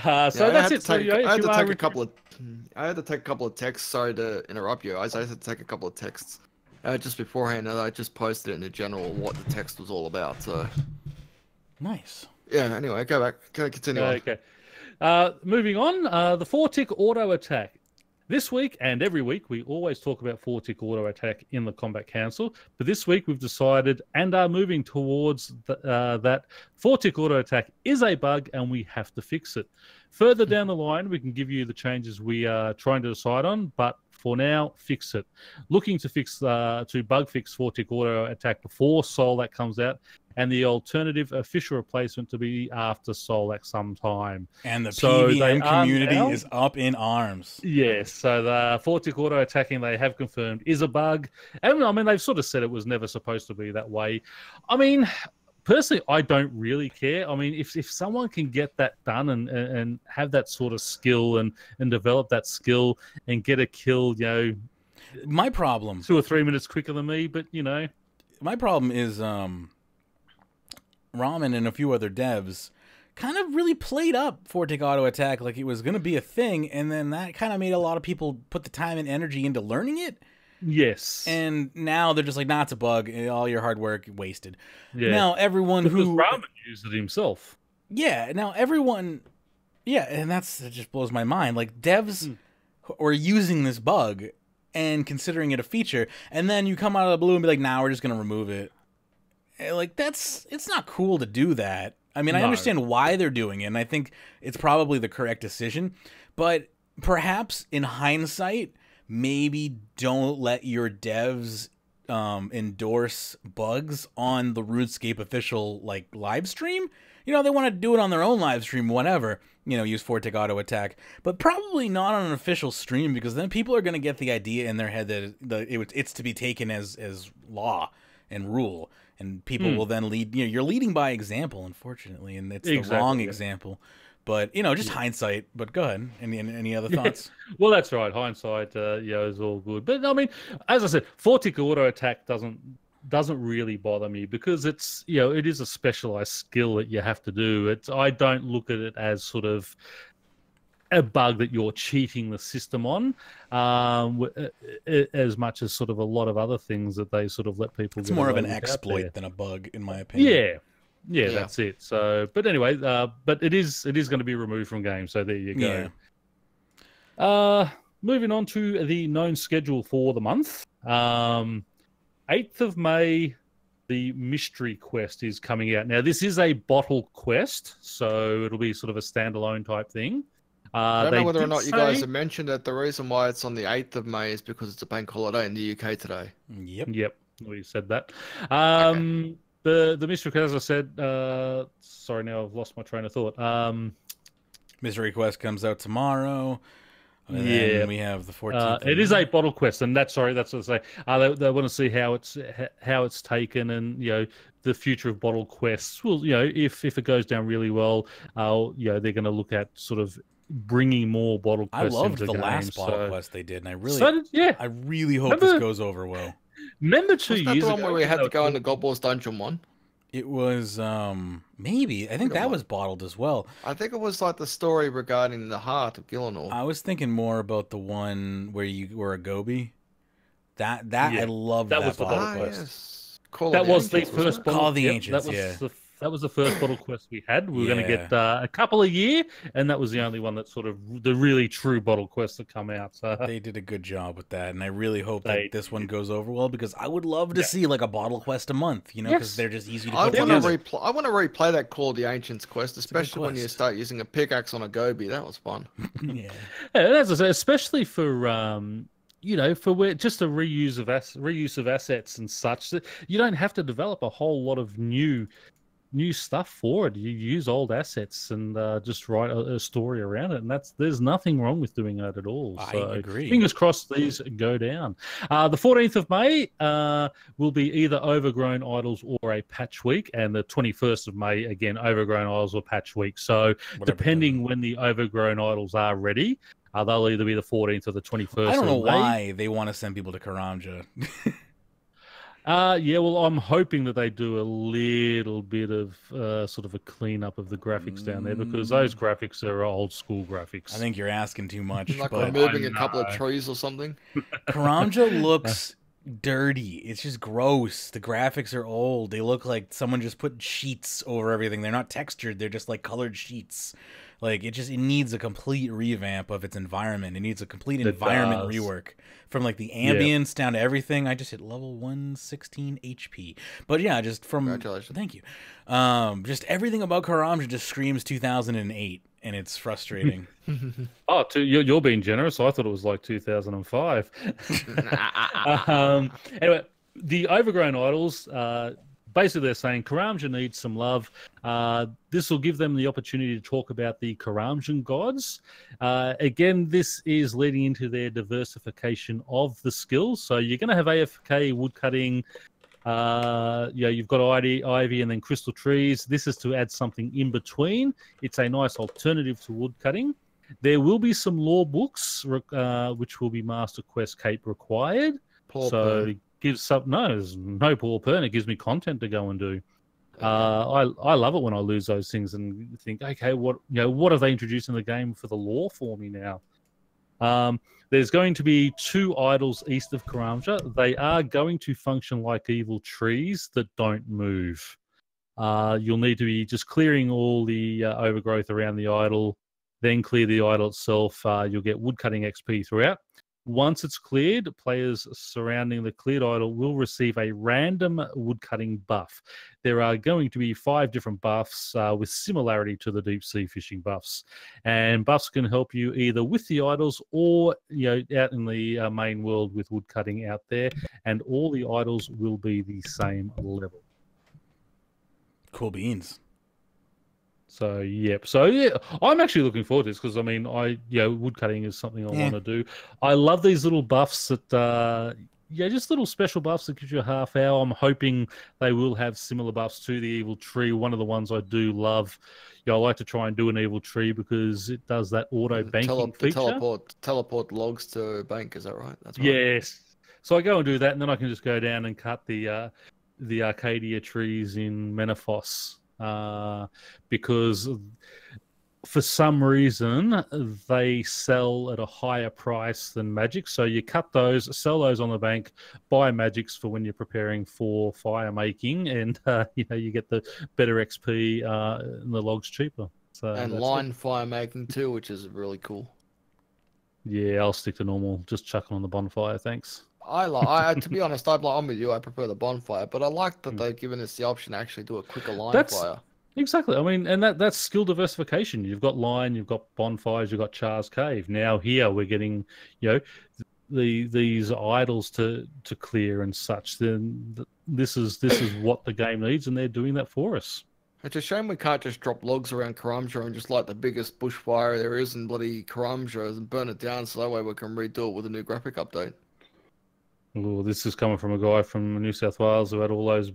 That's it. I had to take a couple of texts. Sorry to interrupt you. I had to take a couple of texts just beforehand, and I just posted it in the general what the text was all about. So nice. Yeah. Anyway, go back. Continue. Okay. Moving on. The 4-tick auto attack. This week and every week, we always talk about 4-tick auto attack in the Combat Council. But this week, we've decided and are moving towards that 4-tick auto attack is a bug and we have to fix it. Further down the line, we can give you the changes we are trying to decide on. But for now, fix it. Looking to bug fix 4-tick auto attack before Solak comes out, and the alternative official replacement to be after Solak sometime. And the PVM community is up in arms. Yes, so the 4-tick auto attacking, they have confirmed, is a bug. And I mean, they've sort of said it was never supposed to be that way. I mean, personally, I don't really care. I mean, if someone can get that done and have that sort of skill and develop that skill and get a kill, my problem 2 or 3 minutes quicker than me, but my problem is Ramen and a few other devs kind of really played up 4-tick auto attack like it was going to be a thing, and then that kind of made a lot of people put the time and energy into learning it. Yes. And now they're just like, nah, it's a bug. All your hard work wasted. Yeah. Now everyone because Ramen used it himself. Yeah. Now everyone. Yeah, and that just blows my mind. Like, devs are using this bug and considering it a feature, and then you come out of the blue and be like, nah, we're just going to remove it. Like, it's not cool to do that. I mean, I understand why they're doing it, and I think it's probably the correct decision, but perhaps in hindsight, maybe don't let your devs endorse bugs on the RuneScape official live stream. They want to do it on their own live stream, whatever. Use 4-tick auto attack, but probably not on an official stream, because then people are going to get the idea in their head that it's to be taken as law and rule. And people will then lead. You're leading by example, unfortunately, and it's the wrong example. But just hindsight. But go ahead. Any other thoughts? Well, that's right. Hindsight, is all good. But I mean, as I said, 4-tick auto attack doesn't really bother me, because it's it is a specialized skill that you have to do. I don't look at it as sort of a bug that you're cheating the system on, as much as sort of a lot of other things that they sort of let people. It's more of an exploit than a bug, in my opinion. Yeah, that's it. So, but anyway, but it is going to be removed from games. So there you go. Yeah. Moving on to the known schedule for the month. 8th of May, the mystery quest is coming out. Now, this is a bottle quest, so it'll be sort of a standalone type thing. I don't know whether or not you guys have mentioned that the reason why it's on the 8th of May is because it's a bank holiday in the UK today. Yep. We said that. Okay. the mystery quest, as I said, sorry, now I've lost my train of thought. Mystery quest comes out tomorrow. And Yeah, then we have the 14th. it is a bottle quest, and that's what I say. They want to see how it's taken, and the future of bottle quests. Well, if it goes down really well, they're going to look at sort of bringing more bottle quests. I loved into the game, last bottle quest they did, and I really hope Remember, this goes over well. Remember 2 Wasn't that years the one ago where we had to go in into Gobble's Dungeon 1? It was maybe. I think that was bottled as well. I think it was like the story regarding the heart of Gillinor. I was thinking more about the one where you were a Gobi. That I loved that was the bottle bottle quest. Yes. That was the first bottle. Call of the Ancients. That was the first bottle quest we had. We were going to get a couple a year, and that was the only one that sort of the really true bottle quest that come out. So they did a good job with that, and I really hope that this one goes over well, because I would love to see like a bottle quest a month, because they're just easy to put together. I want to replay that Call of the Ancients quest, especially when you start using a pickaxe on a Gobi. That was fun. Yeah, as I say, especially for for just a reuse of assets and such. You don't have to develop a whole lot of new stuff for it. You use old assets and just write a story around it, and there's nothing wrong with doing that at all. So I agree. Fingers crossed these go down. The 14th of May will be either Overgrown Idols or a patch week, and the 21st of May again Overgrown Idols or patch week. So depending when the Overgrown Idols are ready, they'll either be the 14th or the 21st. I don't know why they want to send people to Karamja. Well, I'm hoping that they do a little bit of sort of a cleanup of the graphics down there, because those graphics are old school graphics. I think you're asking too much. Like removing a couple of trees or something. Karamja looks dirty. It's just gross. The graphics are old. They look like someone just put sheets over everything. They're not textured. They're just like colored sheets. Like it needs a complete revamp of its environment. It needs a complete environment rework, from like the ambience down to everything. I just hit level 116 HP. But yeah, just from congratulations. Thank you. Just everything about Karamja just screams 2008, and it's frustrating. You're being generous. I thought it was like 2005. Anyway, the Overgrown Idols. Basically, they're saying Karamja needs some love. This will give them the opportunity to talk about the Karamjan gods. Again, this is leading into their diversification of the skills. So you're going to have AFK, woodcutting. You've got ivy and then crystal trees. This is to add something in between. It's a nice alternative to woodcutting. There will be some lore books, which will be Master Quest Cape required. There's no poor pern. It gives me content to go and do. I love it when I lose those things and think, okay, what have they introduced in the game for the lore for me now? There's going to be 2 idols east of Karamja. They are going to function like evil trees that don't move. You'll need to be just clearing all the overgrowth around the idol, then clear the idol itself. You'll get woodcutting XP throughout. Once it's cleared, players surrounding the cleared idol will receive a random woodcutting buff. There are going to be 5 different buffs with similarity to the deep sea fishing buffs. And buffs can help you either with the idols or out in the main world with woodcutting out there. And all the idols will be the same level. Cool beans. So, I'm actually looking forward to this, because, woodcutting is something I want to do. I love these little buffs that, just little special buffs that gives you a half hour. I'm hoping they will have similar buffs to the evil tree. One of the ones I do love, I like to try and do an evil tree because it does that auto banking feature. Teleport logs to bank, is that right? That's right. Yes. So I go and do that, and then I can just go down and cut the Arcadia trees in Menethos. Because for some reason they sell at a higher price than magic, so you cut those, sell those on the bank, buy magics for when you're preparing for fire making, and you get the better XP and the logs cheaper. So and line fire making too, which is really cool. Yeah, I'll stick to normal, just chucking on the bonfire, thanks. To be honest, I'm with you. I prefer the bonfire, but I like that they've given us the option to actually do a quicker fire. Exactly. I mean, and that's skill diversification. You've got line, you've got bonfires, you've got Char's Cave. Now here we're getting, these idols to clear and such, then this is what the game needs, and they're doing that for us. It's a shame we can't just drop logs around Karamja and just light the biggest bushfire there is in bloody Karamja and burn it down, so that way we can redo it with a new graphic update. Well, this is coming from a guy from New South Wales who had all those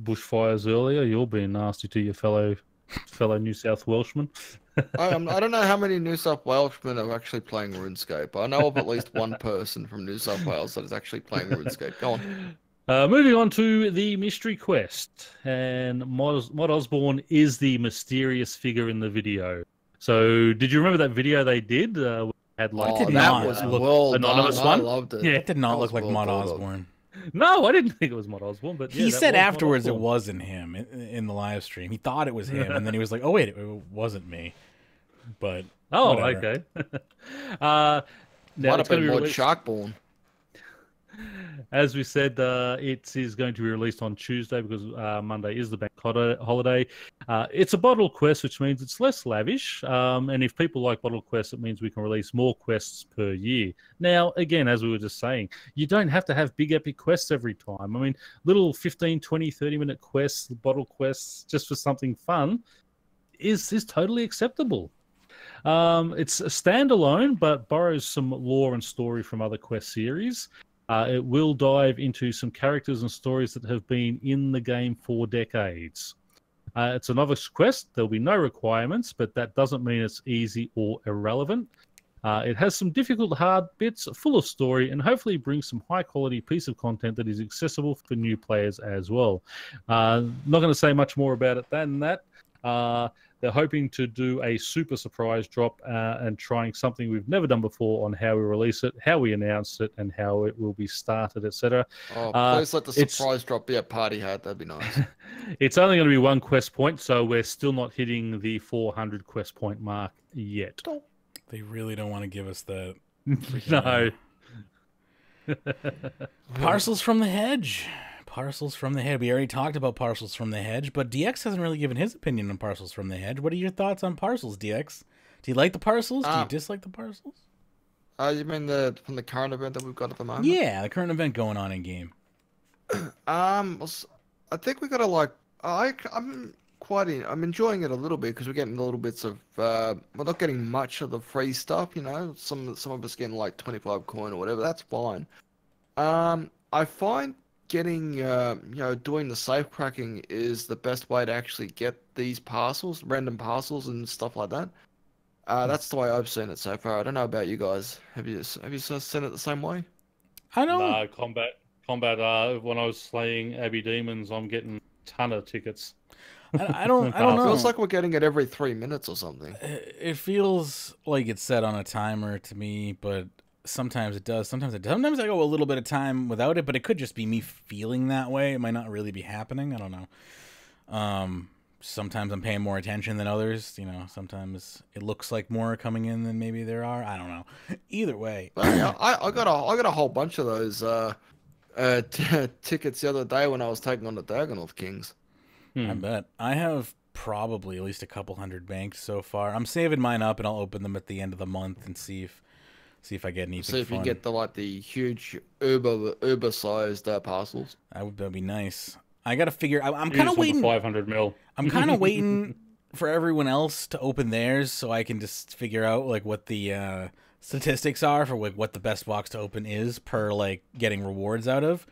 bushfires earlier. You're being nasty to your fellow New South Welshman. I don't know how many New South Welshmen are actually playing RuneScape. I know of at least one person from New South Wales that is actually playing RuneScape. Go on. Moving on to the mystery quest, and Mod Osborne is the mysterious figure in the video. So, did you remember that video they did? Had like that was well anonymous done. one. I loved it. Yeah, It did not look like Mod Osborne. no, I didn't think it was Mod Osborne, but yeah, He said was afterwards Mod it Osborne. wasn't him in the live stream. He thought it was him, and then he was like, "Oh wait, it wasn't me." But Oh, whatever. okay. Now Might it's have going been to be more released. Sharkborn. As we said, it is going to be released on Tuesday because Monday is the bank holiday. It's a bottle quest, which means it's less lavish. And if people like bottle quests, it means we can release more quests per year. Now, again, as we were just saying, you don't have to have big epic quests every time. I mean, little 15, 20, 30-minute quests, bottle quests, just for something fun is totally acceptable. It's a standalone, but borrows some lore and story from other quest series. It will dive into some characters and stories that have been in the game for decades. It's a novice quest. There'll be no requirements, but that doesn't mean it's easy or irrelevant. It has some difficult, hard bits, full of story, and hopefully brings some high-quality piece of content that is accessible for new players as well. Not going to say much more about it than that. They're hoping to do a super surprise drop and trying something we've never done before on how we release it, how we announce it, and how it will be started, etc. Oh, please let the surprise drop be a party hat. That'd be nice. It's only going to be one quest point, so we're still not hitting the 400 quest point mark yet. They really don't want to give us that. No. Parcels from the Hedge. Parcels from the Hedge. We already talked about Parcels from the Hedge, but DX hasn't really given his opinion on Parcels from the Hedge. What are your thoughts on Parcels, DX? Do you like the parcels? Do you dislike the parcels? You mean from the current event that we've got at the moment? Yeah, the current event going on in game. I think we gotta like. I'm enjoying it a little bit because we're getting little bits of. We're not getting much of the free stuff, you know. Some of us getting like 25 coin or whatever. That's fine. I find getting doing the safe cracking is the best way to actually get these parcels, random parcels and stuff like that. That's the way I've seen it so far. I don't know about you guys. Have you seen it the same way? I don't. No, combat. When I was slaying Abbey demons, I'm getting a ton of tickets. I don't It know. feels like we're getting it every 3 minutes or something. It feels like it's set on a timer to me, but sometimes it does. Sometimes it does. Sometimes I go a little bit of time without it, but it could just be me feeling that way. It might not really be happening. I don't know. Sometimes I'm paying more attention than others. You know, sometimes it looks like more are coming in than maybe there are. I don't know. Either way, But, yeah, I got a whole bunch of those tickets the other day when I was taking on the Dagoneth Kings. I bet I have probably at least a couple hundred banked so far. I'm saving mine up, and I'll open them at the end of the month and see if I get anything. See if fun. you get the huge uber sized parcels. That'd be nice. I gotta figure. I'm kind of waiting. 500 mil. I'm kind of waiting for everyone else to open theirs so I can just figure out like what the statistics are for like what the best box to open is per like getting rewards out of.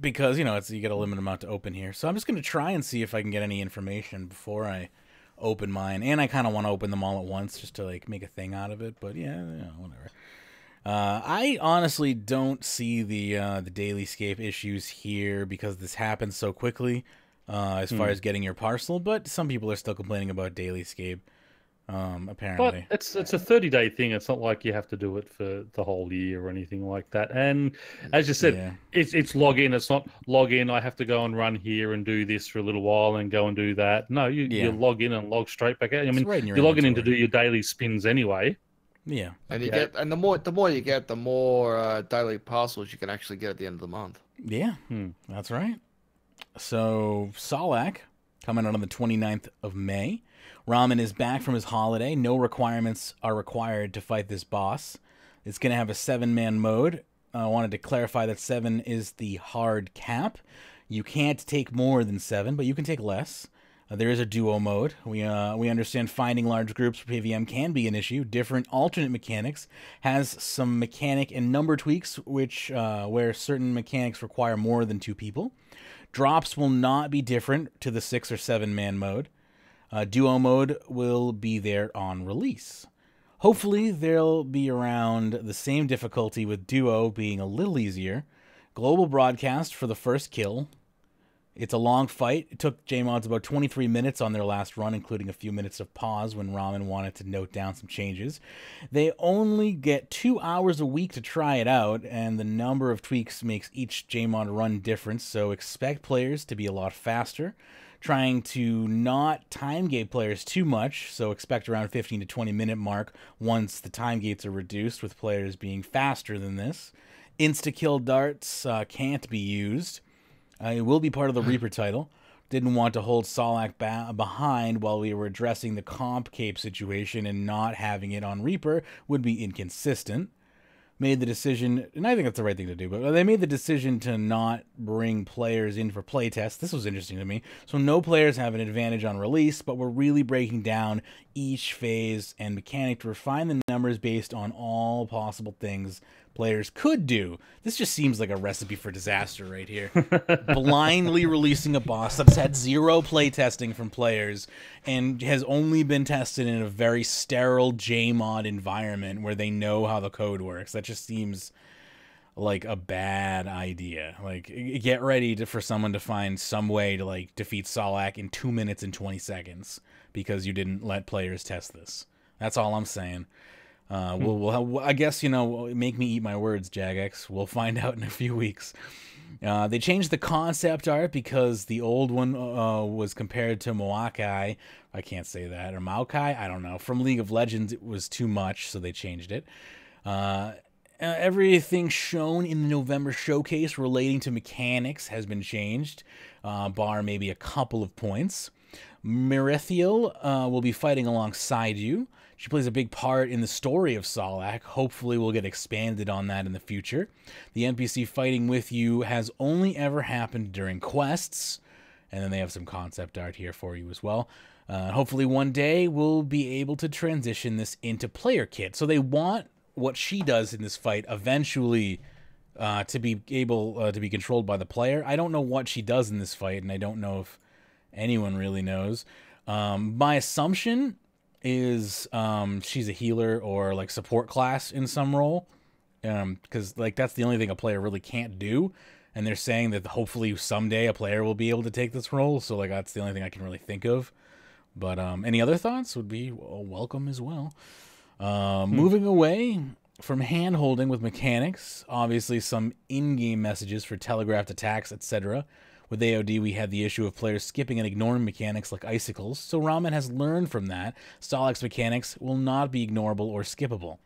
Because you know you get a limited amount to open here, so I'm just gonna try and see if I can get any information before I open mine, and I kind of want to open them all at once just to like make a thing out of it. But yeah, whatever. I honestly don't see the dailyscape issues here because this happens so quickly as far as getting your parcel. But some people are still complaining about dailyscape. Apparently, but it's a 30-day thing. It's not like you have to do it for the whole year or anything like that. And as you said, it's log in. It's not log in. I have to go and run here and do this for a little while and go and do that. No, you log in and log straight back out. I mean, you're logging in to do your daily spins anyway. Yeah, and the more you get, the more daily parcels you can actually get at the end of the month. Yeah, that's right. So Solak coming out on the 29th of May. Ramen is back from his holiday. No requirements are required to fight this boss. It's going to have a 7-man mode. I wanted to clarify that 7 is the hard cap. You can't take more than 7, but you can take less. There is a duo mode. We understand finding large groups for PVM can be an issue. Different alternate mechanics has some mechanic and number tweaks, which where certain mechanics require more than 2 people. Drops will not be different to the 6 or 7-man mode. Duo mode will be there on release. Hopefully, they'll be around the same difficulty, with duo being a little easier. Global broadcast for the first kill. It's a long fight. It took JMods about 23 minutes on their last run, including a few minutes of pause when Ramen wanted to note down some changes. They only get 2 hours a week to try it out, and the number of tweaks makes each JMod run different, so expect players to be a lot faster. Trying to not time gate players too much, so expect around 15 to 20 minute mark once the time gates are reduced, with players being faster than this. Insta-kill darts can't be used. It will be part of the Reaper title. Didn't want to hold Solak behind while we were addressing the comp cape situation, and not having it on Reaper would be inconsistent. Made the decision, and I think that's the right thing to do, but they made the decision to not bring players in for playtests. This was interesting to me. So no players have an advantage on release, but we're really breaking down each phase and mechanic to refine the numbers based on all possible things players could do. This just seems like a recipe for disaster right here. Blindly releasing a boss that's had 0 playtesting from players and has only been tested in a very sterile JMod environment where they know how the code works. That just seems like a bad idea. Like, get ready for someone to find some way to like defeat Solak in 2 minutes and 20 seconds because you didn't let players test this. That's all I'm saying. I guess, make me eat my words, Jagex. We'll find out in a few weeks. They changed the concept art because the old one was compared to Maokai. I can't say that. Or Maokai? I don't know. From League of Legends, it was too much, so they changed it. Everything shown in the November showcase relating to mechanics has been changed, bar maybe a couple of points. Merethiel will be fighting alongside you. She plays a big part in the story of Solak. Hopefully we'll get expanded on that in the future. The NPC fighting with you has only ever happened during quests. And then they have some concept art here for you as well. Hopefully one day we'll be able to transition this into player kit. So they want what she does in this fight eventually to be able to be controlled by the player. I don't know what she does in this fight, and I don't know if anyone really knows. My assumption is she's a healer or like support class in some role, because like that's the only thing a player really can't do, and they're saying that hopefully someday a player will be able to take this role, so like that's the only thing I can really think of. But any other thoughts would be welcome as well. Moving away from hand-holding with mechanics, obviously some in-game messages for telegraphed attacks, etc. With AOD, we had the issue of players skipping and ignoring mechanics like icicles, so Ramen has learned from that. Solak's mechanics will not be ignorable or skippable.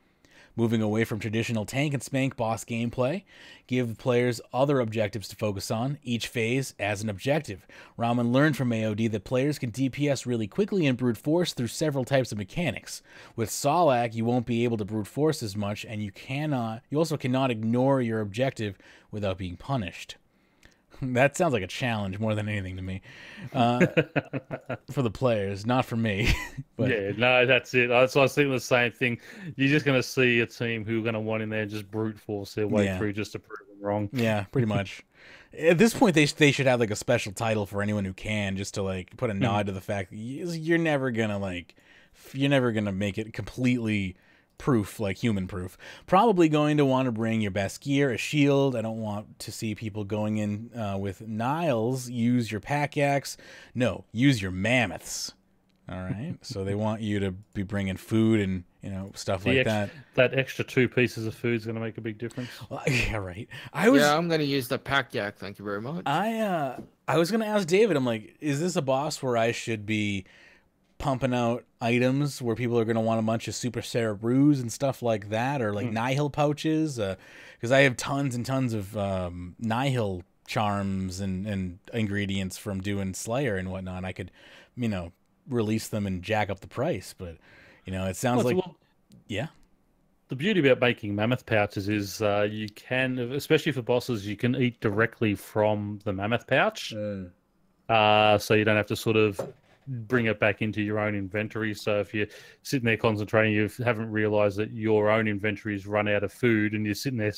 Moving away from traditional tank and spank boss gameplay, give players other objectives to focus on, each phase as an objective. Ramen learned from AOD that players can DPS really quickly and brute force through several types of mechanics. With Solak, you won't be able to brute force as much, and you also cannot ignore your objective without being punished. That sounds like a challenge more than anything to me. For the players, not for me. But yeah, no, that's it. So I was thinking the same thing. You're just going to see a team who are going to want in there and just brute force their way through just to prove them wrong. Yeah, pretty much. At this point, they should have like a special title for anyone who can, just to like put a nod to the fact that you're never gonna make it completely proof, like human proof. Probably going to want to bring your best gear, a shield. I don't want to see people going in with Niles. Use your pack axe. No, use your mammoths. All right. So they want you to be bringing food and stuff like that. That extra 2 pieces of food is going to make a big difference. Well, yeah, right. I'm going to use the pack yak. Thank you very much. I was going to ask David. I'm like, is this a boss where I should be pumping out items where people are going to want a bunch of Super Sarah brews and stuff like that, or like Nihil pouches? Because I have tons and tons of Nihil charms and ingredients from doing Slayer and whatnot. I could, release them and jack up the price, but it sounds yeah. The beauty about making mammoth pouches is you can, especially for bosses, you can eat directly from the mammoth pouch. So you don't have to sort of bring it back into your own inventory. So if you're sitting there concentrating, you haven't realized that your own inventory's run out of food and you're sitting there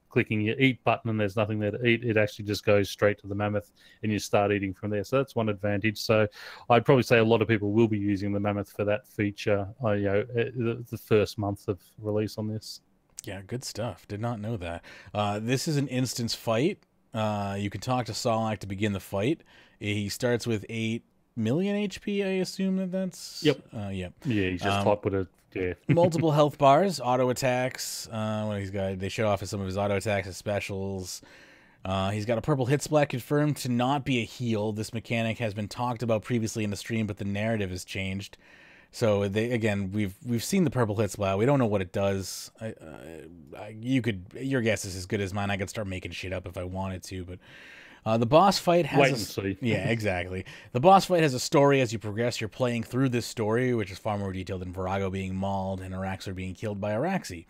clicking your eat button and there's nothing there to eat, it actually just goes straight to the mammoth and you start eating from there. So that's one advantage. So I'd probably say a lot of people will be using the mammoth for that feature, the first month of release on this. Yeah, good stuff. Did not know that. This is an instance fight. You can talk to Solak to begin the fight. He starts with 8 million HP, I assume that's... Yep. Yep. Yeah, he's just type with a... Yeah. Multiple health bars, auto attacks. What he's got, they show off some of his auto attacks and specials. He's got a purple hit splat confirmed to not be a heal. This mechanic has been talked about previously in the stream, but the narrative has changed. So we've seen the purple hit splat. We don't know what it does. Your guess is as good as mine. I could start making shit up if I wanted to, but the boss fight has wait and see. Yeah, exactly. The boss fight has a story. As you progress, you're playing through this story, which is far more detailed than Virago being mauled and Araxor being killed by Araxi.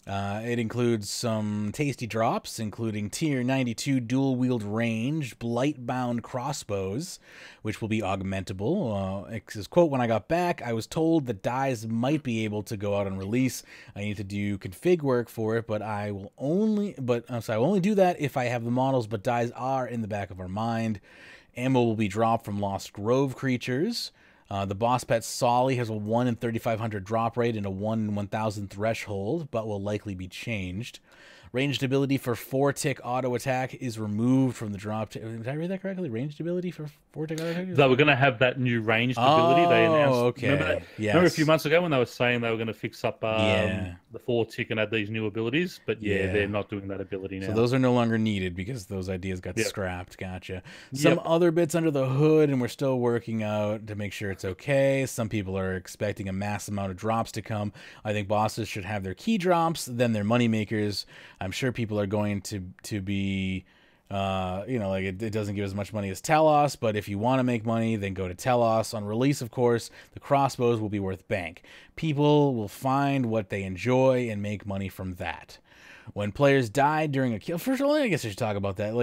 It includes some tasty drops, including tier 92 dual-wield range, blight-bound crossbows, which will be augmentable. It says, quote, when I got back, I was told that dyes might be able to go out on release. I need to do config work for it, but I will only do that if I have the models, but dyes are in the back of our mind. Ammo will be dropped from Lost Grove creatures. The boss pet Solly has a 1 in 3,500 drop rate and a 1 in 1,000 threshold, but will likely be changed. Ranged ability for 4-tick auto attack is removed from the drop. Did I read that correctly? Ranged ability for 4-tick auto attack? They were going to have that new ranged ability. They announced. Okay. Remember that? Yes. Remember a few months ago when they were saying they were going to fix up the 4-tick and add these new abilities? But they're not doing that ability now. So those are no longer needed because those ideas got scrapped. Gotcha. Some other bits under the hood, and we're still working out to make sure it's okay. Some people are expecting a mass amount of drops to come. I think bosses should have their key drops, then their money makers. I'm sure people are going to be, it doesn't give as much money as Telos, but if you want to make money, then go to Telos. On release, of course, the crossbows will be worth bank. People will find what they enjoy and make money from that. When players die during a kill, first of all, I guess I should talk about that.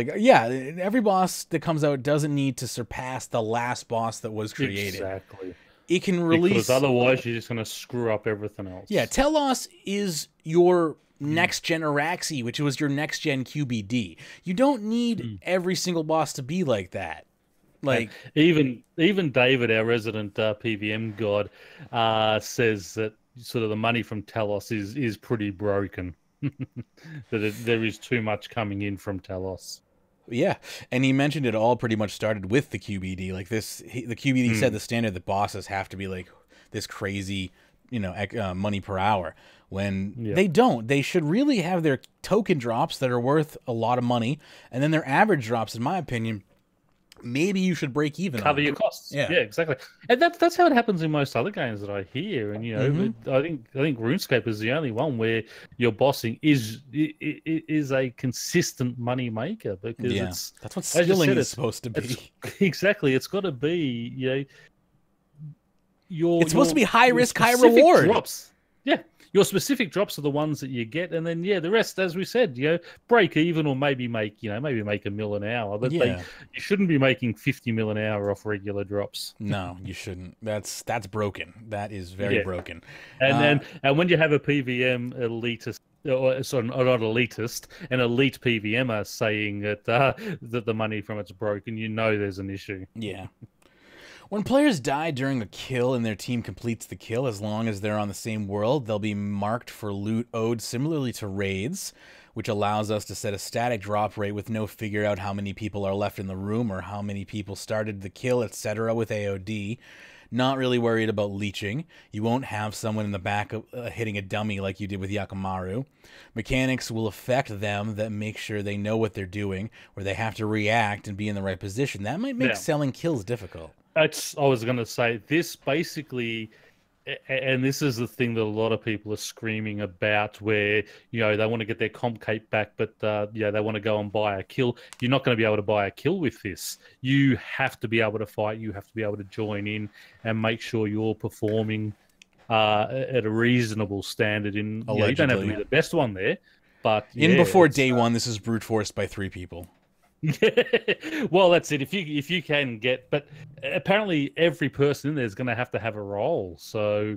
Every boss that comes out doesn't need to surpass the last boss that was created. Exactly. It can release... Because otherwise, you're just going to screw up everything else. Yeah, Telos is your next-gen Araxi, which was your next-gen QBD. You don't need every single boss to be like that. Even David, our resident PVM god, says that sort of the money from Telos is pretty broken. That there is too much coming in from Telos. Yeah, and he mentioned it all pretty much started with the QBD. The QBD said the standard that bosses have to be like this crazy, money per hour. When they don't, they should really have their token drops that are worth a lot of money, and then their average drops, in my opinion, maybe you should break even. Cover your costs. Yeah, exactly. And that's how it happens in most other games that I hear. And I think RuneScape is the only one where your bossing is a consistent money maker, because that's what skilling is supposed to be. Exactly, it's got to be it's supposed to be high risk, high reward. Drops. Yeah. Your specific drops are the ones that you get, and then the rest, as we said, break even or maybe make $1 million an hour. But you shouldn't be making 50 mil an hour off regular drops. No, you shouldn't. That's broken. That is very broken. And when you have a PVM elitist, not elitist, an elite PVMer saying that the money from it's broken, there's an issue. Yeah. When players die during a kill and their team completes the kill, as long as they're on the same world, they'll be marked for loot owed similarly to raids, which allows us to set a static drop rate with no figure out how many people are left in the room or how many people started the kill, etc. with AOD. Not really worried about leeching. You won't have someone in the back hitting a dummy like you did with Yakimaru. Mechanics will affect them that make sure they know what they're doing, where they have to react and be in the right position. That might make selling kills difficult. I was going to say, this basically, and this is the thing that a lot of people are screaming about, where, they want to get their comp cape back, but, they want to go and buy a kill. You're not going to be able to buy a kill with this. You have to be able to fight. You have to be able to join in and make sure you're performing at a reasonable standard. You don't have to be Allegedly. the best one there, but In yeah, before it's, day one, this is brute forced by 3 people. well, that's it. If you can get, but apparently every person in there is going to have a role. So,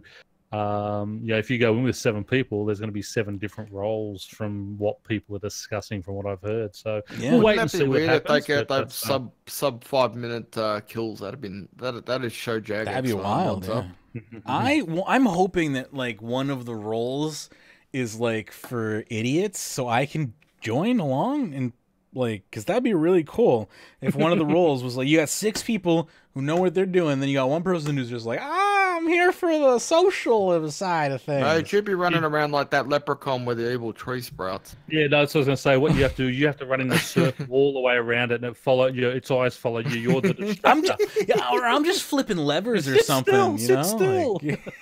if you go in with 7 people, there's going to be 7 different roles from what people are discussing, from what I've heard. So Yeah. we'll wait Wouldn't and that see be what weird if they happens. get but those that's, sub 5-minute kills? That'd show Jagex. That'd be wild. Up. Yeah. I'm hoping that like one of the roles is like for idiots, so I can join along and like, because that'd be really cool if one of the roles was like you got 6 people who know what they're doing, then you got one person who's just like, I'm here for the social side of things. No, it should be running around like that leprechaun with the evil tree sprouts. Yeah, no, that's what I was going to say. What you have to run in the circle all the way around it, and its eyes follow you. You're the distractor. I'm just flipping levers or Sit something. still, you sit know? still. Like,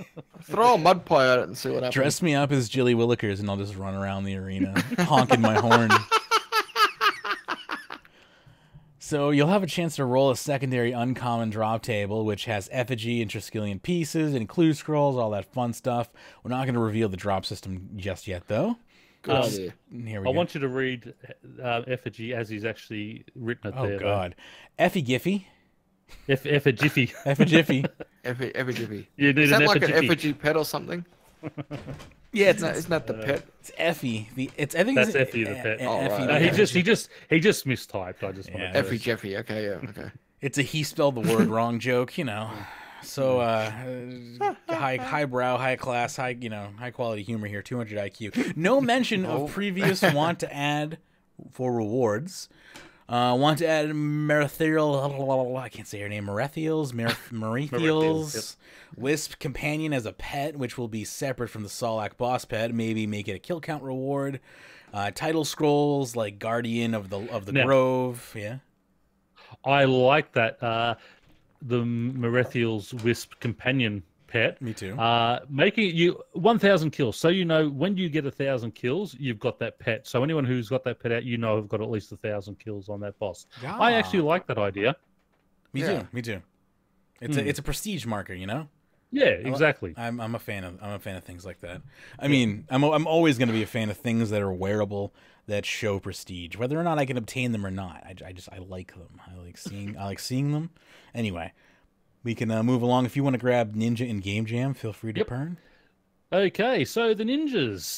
Throw a mud pie at it and see what happens. dress me up as Jilly Willikers, and I'll just run around the arena honking my horn. So you'll have a chance to roll a secondary uncommon drop table, which has effigy and Triskelion pieces and clue scrolls, all that fun stuff. We're not going to reveal the drop system just yet, though. Good idea. Here we I go. want you to read effigy as he's actually written it there. Oh, God. Effie Giffy. Effigy. Effigiffy. Effigy. You need Is that an like an effigy. effigy pet or something? Yeah, Isn't that the pet? it's Effie. I think That's it's Effie the pet. Oh, Effie right. the No, he pet. just mistyped. I just wanted Yeah. to Effie Jeffy. Okay, yeah, okay. It's a he spelled the word wrong joke, you know. So highbrow, high class, high quality humor here. 200 IQ. No mention of previous want to add for rewards. Want to add Merethiel, I can't say her name, Merethiels, Merethiels, Wisp companion as a pet, which will be separate from the Solak boss pet. Maybe make it a kill count reward. Title scrolls like Guardian of the Now- Grove. Yeah. I like that. The Merethiel's Wisp companion pet. Me too. Making it you 1,000 kills. So when you get 1,000 kills, you've got that pet. So anyone who's got that pet out, have got at least 1,000 kills on that boss. Yeah. I actually like that idea. Me Yeah. too. Me too. It's a prestige marker, you know. Yeah, exactly. I'm a fan of things like that. I mean, I'm always going to be a fan of things that are wearable that show prestige, whether or not I can obtain them or not. I like them. I like seeing them. Anyway, we can move along. If you want to grab Ninja and Game Jam, feel free to Yep. turn. Okay, so the ninjas,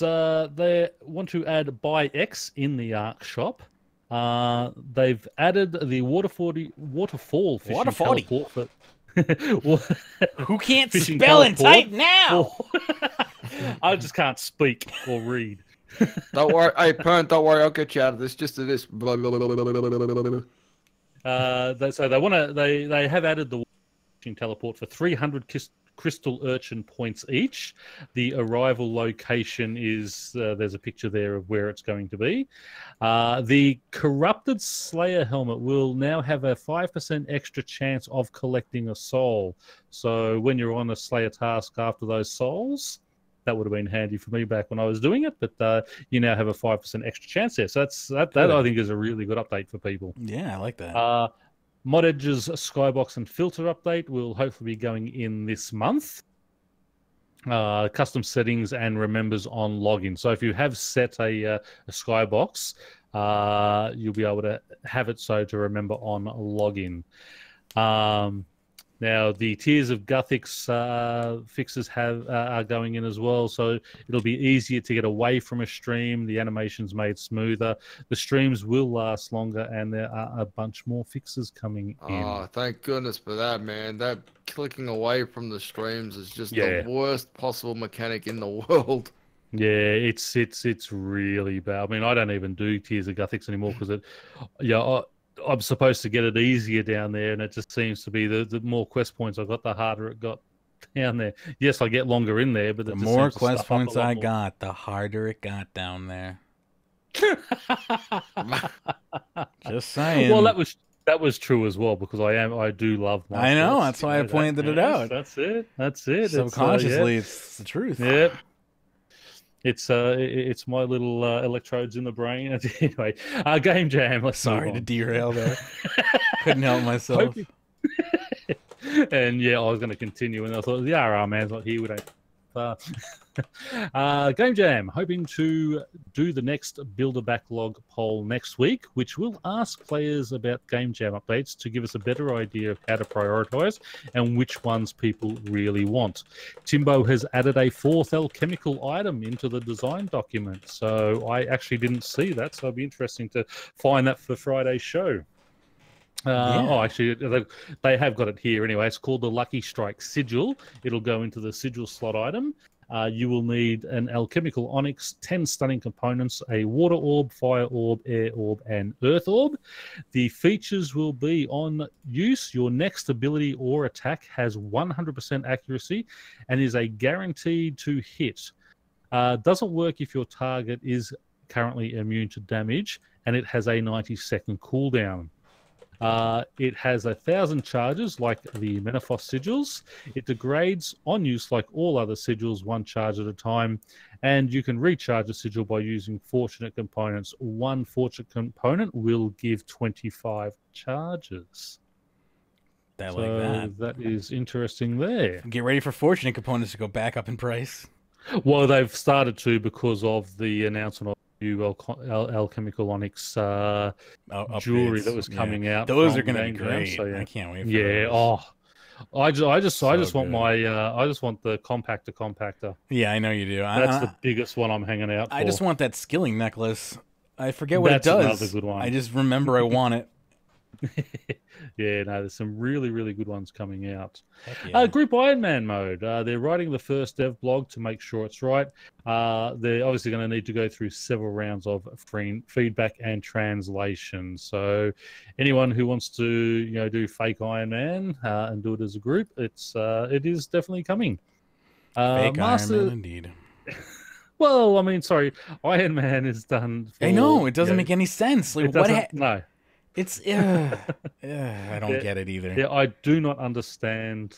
they want to add buy X in the Arc shop. They've added the waterfall fishing Waterfally. teleport for. Who can't Fishing spell and teleport type now? I just can't speak or read. Don't worry, hey Pern, don't worry, I'll get you out of this. Just to this. So they have added the fishing teleport for 300 crystal urchin points each. The arrival location is there's a picture there of where it's going to be. The corrupted Slayer helmet will now have a 5% extra chance of collecting a soul. So when you're on a Slayer task after those souls, that would have been handy for me back when I was doing it, but you now have a 5% extra chance there. So that I think is a really good update for people. Yeah, I like that. Mod Edge's Skybox and Filter update will hopefully be going in this month. Custom settings and remembers on login. So if you have set a Skybox, you'll be able to have it so to remember on login. Now, the Tears of Guthix fixes are going in as well, so it'll be easier to get away from a stream. The animation's made smoother. The streams will last longer, and there are a bunch more fixes coming in. Oh, thank goodness for that, man. That clicking away from the streams is just the worst possible mechanic in the world. Yeah, it's really bad. I mean, I don't even do Tears of Guthix anymore because I'm supposed to get it easier down there, and it just seems to be the more quest points I got, the harder it got down there. Yes, I get longer in there, but The more quest points I got, the harder it got down there. Just saying. Well, that was true as well because I do love my. I know, quests, that's why I pointed it out. That's it. Subconsciously, it's the truth. Yep. It's my little electrodes in the brain. Anyway, Game Jam. Let's Sorry move to on. derail there. Couldn't help myself. And yeah, I was going to continue, and I thought the RR man's not here. We don't Game Jam, hoping to do the next Builder Backlog poll next week, which will ask players about Game Jam updates to give us a better idea of how to prioritize and which ones people really want. Timbo has added a 4th alchemical item into the design document, so I actually didn't see that, so it'll be interesting to find that for Friday's show. Oh, actually, they have got it here anyway. It's called the Lucky Strike Sigil. It'll go into the Sigil slot item. You will need an alchemical onyx, 10 stunning components, a water orb, fire orb, air orb, and earth orb. The features will be on use. Your next ability or attack has 100% accuracy and is a guaranteed to hit. Doesn't work if your target is currently immune to damage, and it has a 90-second cooldown. It has 1,000 charges like the Menaphos sigils. It degrades on use like all other sigils, 1 charge at a time, and you can recharge a sigil by using fortunate components. 1 fortunate component will give 25 charges. I like that. That is interesting there. Get ready for fortunate components to go back up in price. Well, they've started to because of the announcement of alchemical onyx jewelry that was coming out. Those are going to be great. So, I can't wait for those. I just want I just want the compactor. Yeah, I know you do. That's the biggest one I'm hanging out for. I just want that skilling necklace. I forget what it does. Another good one. I just remember I want it. Yeah, no, there's some really, really good ones coming out. Yeah. Group Iron Man mode. They're writing the first dev blog to make sure it's right. They're obviously going to need to go through several rounds of feedback and translation. So anyone who wants to, do fake Iron Man and do it as a group, it is definitely coming. Fake Iron Man, indeed. Well, I mean, sorry, Iron Man is done. I know it doesn't make any sense. Like, no. It's I don't get it either. Yeah, I do not understand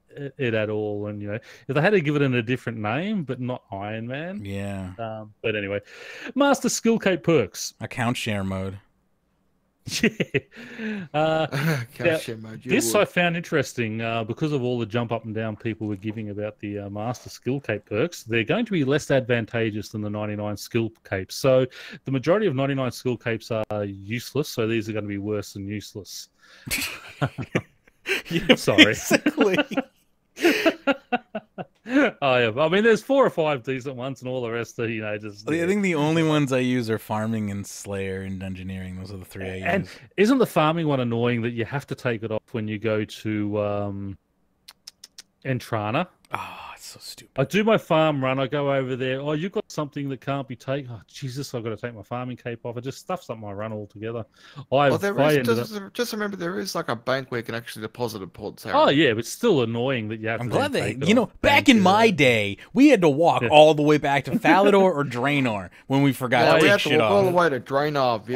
it at all. And if they had to give it a different name, but not Iron Man. Yeah. But anyway, Master Skill Cape perks. Account share mode. This I found interesting because of all the jump up and down people were giving about the Master Skill Cape perks. They're going to be less advantageous than the 99 skill capes. So the majority of 99 skill capes are useless. So these are going to be worse than useless. Yeah, sorry. Basically. I mean, there's 4 or 5 decent ones, and all the rest are, just. I think the only ones I use are farming and Slayer and Dungeoneering. Those are the 3 I use. And isn't the farming one annoying that you have to take it off when you go to Entrana? Oh, it's so stupid. I do my farm run. I go over there. Oh, you've got something that can't be taken. Oh, Jesus, I've got to take my farming cape off. It just stuffs up my run altogether. Just remember, there is like a bank where you can actually deposit a port. Oh, yeah, but it's still annoying that you have to. I'm glad that, back in my day, we had to walk all the way back to Falador or Draenor when we forgot to take shit off. All the way to Draenor.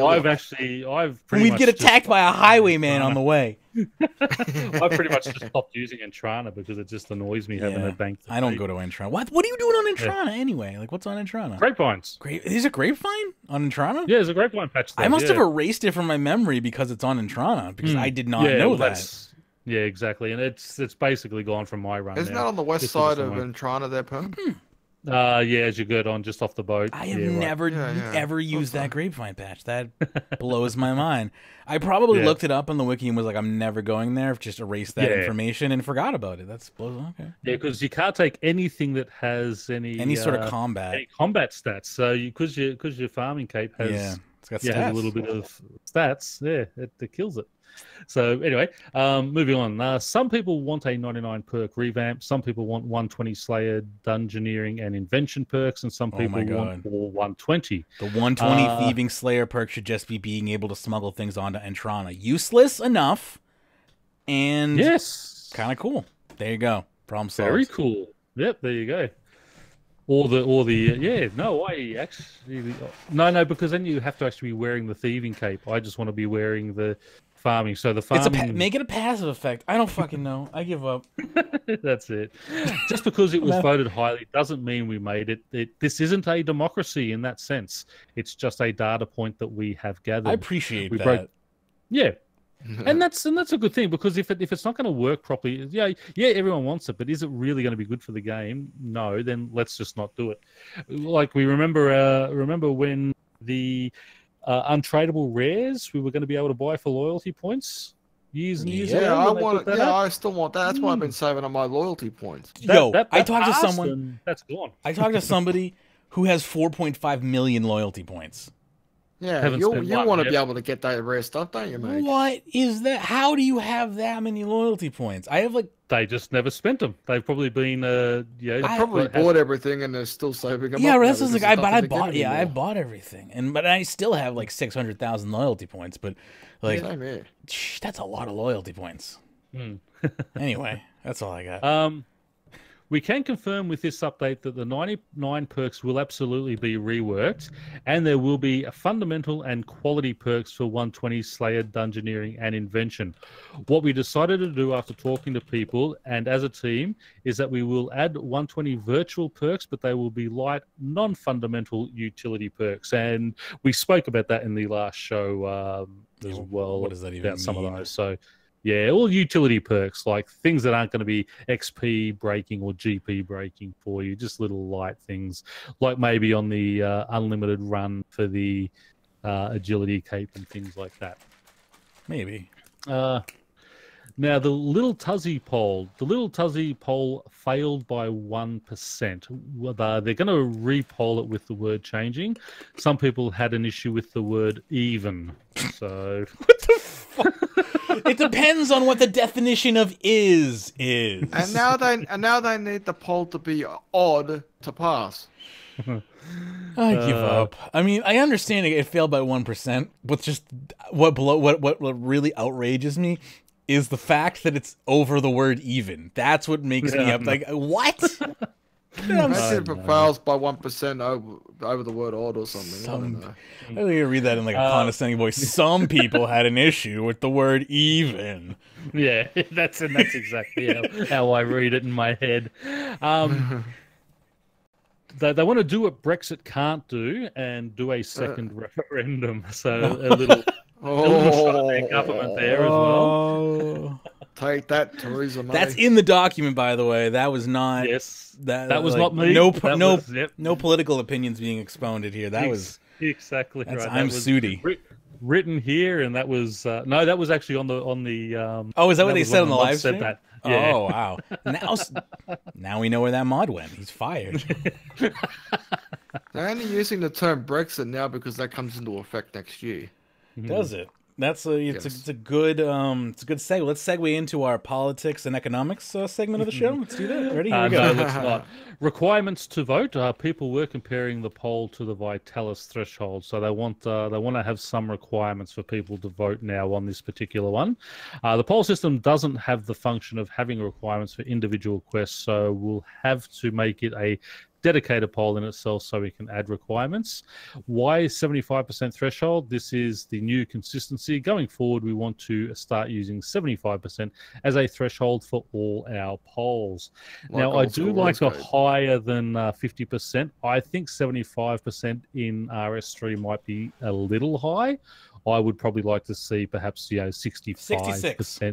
When we'd get attacked by a highwayman on the way. I pretty much just stopped using Entrana because it just annoys me having a bank. I don't go to Entrana. What are you doing on Entrana anyway? Like, what's on Entrana? Grapevines. Is it Grapevine on Entrana? Yeah, there's a Grapevine patch there. I must have erased it from my memory because it's on Entrana because I did not know that. Yeah, exactly, and it's basically gone from my run. Isn't that on the west side of Entrana there, Perm? Yeah, as you go on just off the boat. I have never ever used that Grapevine patch. That blows my mind. I probably looked it up on the wiki and was like, I'm never going there. Just erased that information and forgot about it. That's okay. Yeah, because you can't take anything that has any sort of combat. Any combat stats. So because your farming cape has it's got has a little bit of stats. Yeah, it kills it. So anyway, moving on. Some people want a 99 perk revamp. Some people want 120 Slayer, Dungeoneering, and Invention perks, and some people want all 120. The 120 Thieving Slayer perk should just be being able to smuggle things onto Entrana. Useless enough, and kind of cool. There you go. Problem solved. Very cool. Yep, there you go. No, because then you have to actually be wearing the thieving cape. I just want to be wearing the farming. So the farming, make it a passive effect. I don't fucking know. I give up. That's it. Just because it was voted highly doesn't mean we made it. This isn't a democracy in that sense. It's just a data point that we have gathered. I appreciate that. Yeah. And that's a good thing, because if it's not going to work properly, yeah, everyone wants it, but is it really going to be good for the game? No, then let's just not do it. Like we remember when the untradeable rares we were going to be able to buy for loyalty points years and years ago. I still want that. That's why I've been saving on my loyalty points. I talked to someone. That's gone. I talked to somebody who has 4.5 million loyalty points. Yeah, you want to be able to get that rare stuff, don't you, mate? What is that? How do you have that many loyalty points? I have They just never spent them. They've probably been I probably bought everything and they're still saving them. Yeah, that's like I bought everything, but I still have like 600,000 loyalty points. But like, that's a lot of loyalty points. Anyway, that's all I got. We can confirm with this update that the 99 perks will absolutely be reworked, and there will be a fundamental and quality perks for 120 Slayer, Dungeoneering, and Invention. What we decided to do after talking to people and as a team is that we will add 120 virtual perks, but they will be light, non-fundamental utility perks. And we spoke about that in the last show as well. What does that even mean? Some of those. So, yeah, all utility perks, like things that aren't going to be XP breaking or GP breaking for you, just little light things, like maybe on the unlimited run for the agility cape and things like that. Maybe. Now, the Little Tuzzy poll failed by 1%. They're going to re-poll it with the word changing. Some people had an issue with the word even. So what the fuck? It depends on what the definition of is. And now they need the poll to be odd to pass. I give up. I mean, I understand it failed by 1%, but just what really outrages me is the fact that it's over the word even. That's what makes me up. Like, what? Imagine if it fails by 1% over the word odd or something. I don't know. I don't even read that in like a condescending voice. Some people had an issue with the word even. Yeah, that's exactly how I read it in my head. They want to do what Brexit can't do and do a second referendum. So a little shot at their government there as well. Take that, Theresa May. That's in the document, by the way. That was not. Yes, that was not me. No political opinions being expounded here. That was exactly right. I'm Sudi. Written here, and that was no, that was actually on the. Oh, is that what they said on the live stream? That. Yeah. Oh wow! Now we know where that mod went. He's fired. They're only using the term Brexit now because that comes into effect next year. Does it? It's a good segue. Let's segue into our politics and economics segment of the show. Let's do that. Ready? Here we go. No, let's not. Requirements to vote. People were comparing the poll to the Vitalis threshold, so they want to have some requirements for people to vote now on this particular one. The poll system doesn't have the function of having requirements for individual quests, so we'll have to make it a dedicated poll in itself so we can add requirements. Why 75% threshold? This is the new consistency. Going forward, we want to start using 75% as a threshold for all our polls. Now, I do like a higher than 50%. I think 75% in RS3 might be a little high. I would probably like to see perhaps 65%,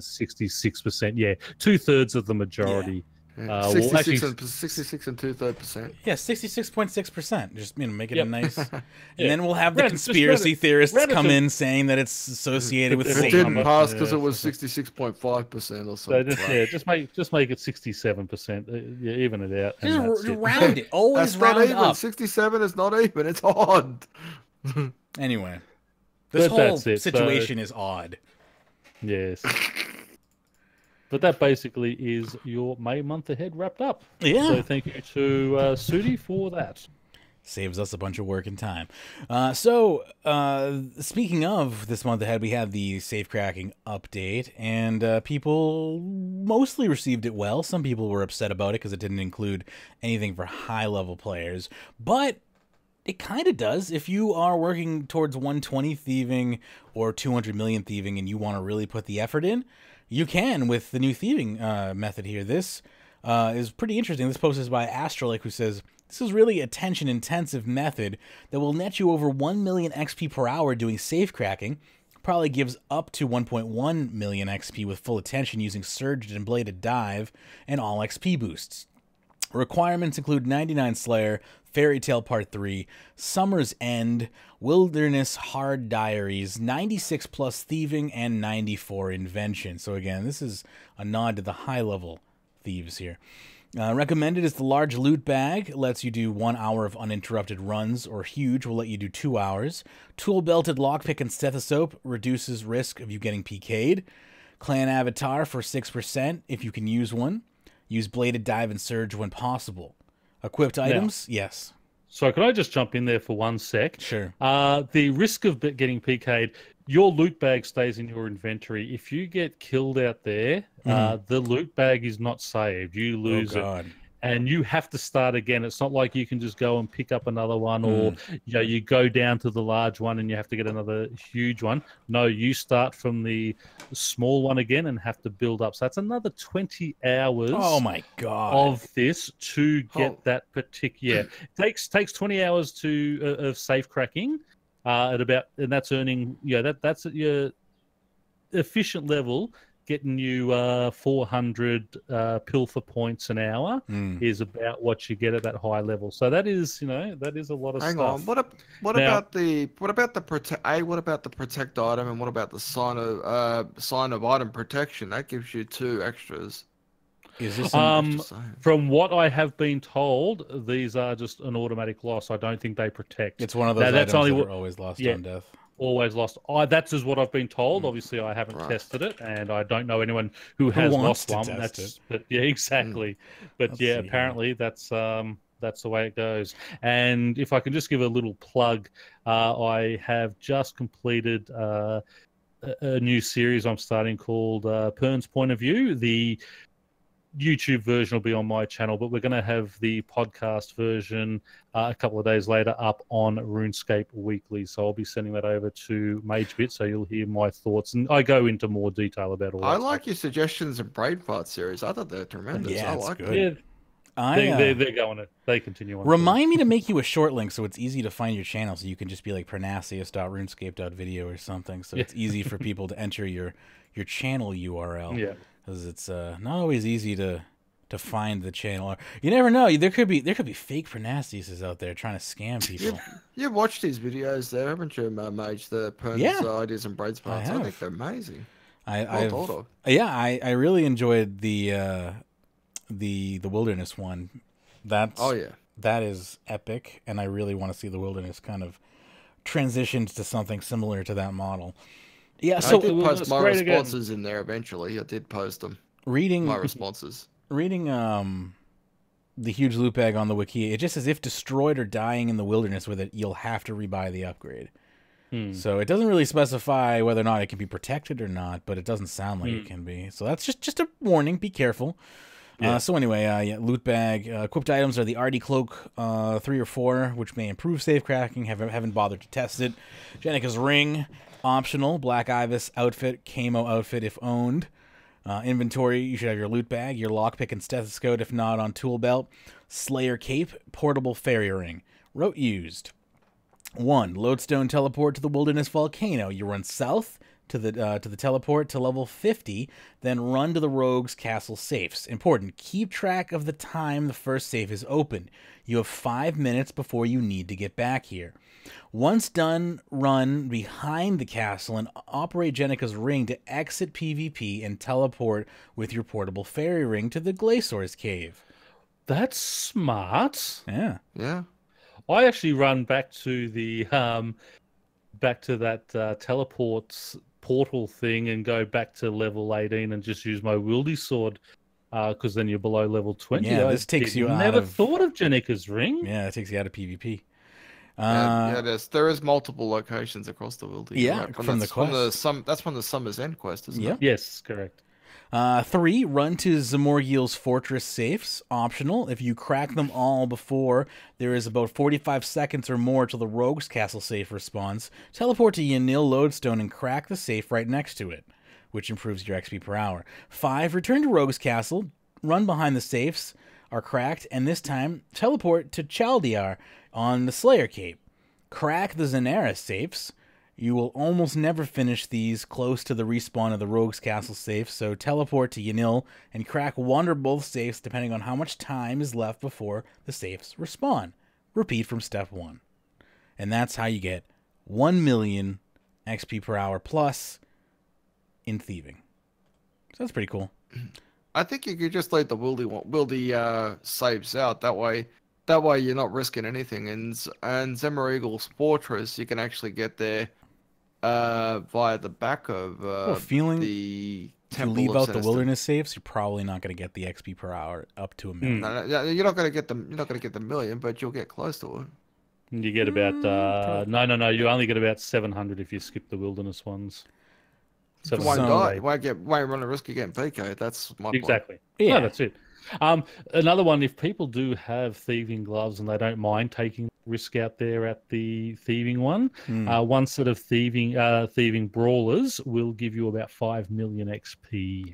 66%. Yeah, 2/3 of the majority. Yeah. 66 and 2/3%. Yeah, 66.6%. Just make it a nice. And then we'll have the conspiracy theorists come in saying that it's associated with Satan. It didn't pass because it was 66.5% or something. So just make it 67%. Even it out. Just round it. Always round round up. 67 is not even. It's odd. Anyway, this whole situation is odd. Yes. But that basically is your May month ahead wrapped up. Yeah. So thank you to Sudi for that. Saves us a bunch of work and time. Speaking of this month ahead, we had the safe cracking update, and people mostly received it well. Some people were upset about it because it didn't include anything for high-level players, but it kind of does. If you are working towards 120 thieving or 200 million thieving and you want to really put the effort in, you can with the new thieving method here. This is pretty interesting. This post is by Astrolike, who says, this is really a tension-intensive method that will net you over 1 million XP per hour doing safe cracking. probably gives up to 1.1 million XP with full attention using Surged and Bladed Dive and all XP boosts. Requirements include 99 Slayer, Fairy Tale Part 3, Summer's End, Wilderness Hard Diaries, 96 plus Thieving, and 94 Invention. So again, this is a nod to the high-level thieves here. Recommended is the large loot bag. Lets you do 1 hour of uninterrupted runs, or huge will let you do 2 hours. Tool belted lockpick and stethoscope reduces risk of you getting PK'd. Clan avatar for 6% if you can use one. Use bladed dive and surge when possible. Equipped items, yes. So could I just jump in there for 1 sec? Sure. The risk of getting PK'd, your loot bag stays in your inventory. If you get killed out there, the loot bag is not saved. You lose it. And you have to start again. It's not like you can just go and pick up another one, or you go down to the large one and you have to get another huge one. No, you start from the small one again and have to build up. So that's another 20 hours. Oh my god! Of this to get that particular. Takes 20 hours of safe cracking. At about, and that's earning. That's at your efficient level. Getting you 400 pilfer points an hour is about what you get at that high level. So that is, that is a lot of stuff. Hang on, what about the protect item, and what about the sign of item protection? That gives you 2 extras. Is this from what I have been told, these are just an automatic loss. I don't think they protect. It's one of those items that are always lost on death. Always lost. That's just what I've been told. Obviously, I haven't tested it, and I don't know anyone who has lost one. But yeah, exactly. But yeah, apparently that's the way it goes. And if I can just give a little plug, I have just completed a new series I'm starting called Pern's Point of View. The YouTube version will be on my channel, but we're going to have the podcast version a couple of days later up on RuneScape Weekly. So I'll be sending that over to MageBit, so you'll hear my thoughts. And I go into more detail about all that. I like your suggestions of Brainfart series. I thought they're tremendous. Yeah, I like good. Yeah, they're going. They continue on. Remind me to make you a short link so it's easy to find your channel, so you can just be like pernasius.runescape.video or something, so it's easy for people to enter your channel URL. Yeah. Because it's not always easy to find the channel. You never know. There could be fake Pernasiuses out there trying to scam people. You've watched these videos there, haven't you, Mage? The Pern's ideas and braids parts. I think they're amazing. I really enjoyed the wilderness one. That is epic, and I really want to see the wilderness kind of transitioned to something similar to that model. Yeah, so I did post my responses in there eventually. I did post them. Reading my responses. Reading the huge loot bag on the wiki, it just says if destroyed or dying in the wilderness with it, you'll have to rebuy the upgrade. So it doesn't really specify whether or not it can be protected or not, but it doesn't sound like it can be. So that's just a warning. Be careful. Yeah. So anyway, loot bag. Equipped items are the Artie Cloak 3 or 4, which may improve safe cracking. Haven't bothered to test it. Jenica's Ring. Optional, Black Ibis outfit, Camo outfit if owned. Inventory, you should have your loot bag, your lockpick and stethoscope if not on tool belt. Slayer cape, portable fairy ring. Route used. 1. Lodestone teleport to the Wilderness Volcano. You run south to the teleport to level 50, then run to the Rogue's Castle safes. Important, keep track of the time the first safe is open. You have 5 minutes before you need to get back here. Once done, run behind the castle and operate Jenica's Ring to exit PvP and teleport with your portable fairy ring to the Glacior's Cave. That's smart. Yeah. Yeah. I actually run back to the that teleports portal thing and go back to level 18 and just use my wildy sword because then you're below level 20. Yeah, this takes you out never thought of Jenica's Ring. Yeah, it takes you out of PvP. There is multiple locations across the world. Yeah, right? From the quest. That's from the Summer's End quest, isn't it? Yes, correct. 3, run to Zamorgil's Fortress safes. Optional. If you crack them all before there is about 45 seconds or more till the Rogue's Castle safe responds, teleport to Yanil Lodestone and crack the safe right next to it, which improves your XP per hour. 5, return to Rogue's Castle. Run behind the safes are cracked, and this time teleport to Chaldear on the Slayer Cape. Crack the Zanara safes. You will almost never finish these close to the respawn of the Rogue's Castle safe, so teleport to Yanil and crack one or both safes depending on how much time is left before the safes respawn. Repeat from step 1. And that's how you get 1 million XP per hour plus in thieving. So that's pretty cool. I think you could just leave the wildy saves out. That way you're not risking anything. And Zemmer Fortress, you can actually get there via the back of the Temple. If you leave out the Sinister. wilderness saves, you're probably not going to get the XP per hour up to 1 million. No, you're not going to get the million, but you'll get close to it. You get about no. You only get about 700 if you skip the wilderness ones. You won't die. You won't run the risk of getting PK. That's my exactly. point. Yeah, no, that's it. Another one, if people do have thieving gloves and they don't mind taking risk out there at the thieving one, one set of thieving brawlers will give you about 5 million XP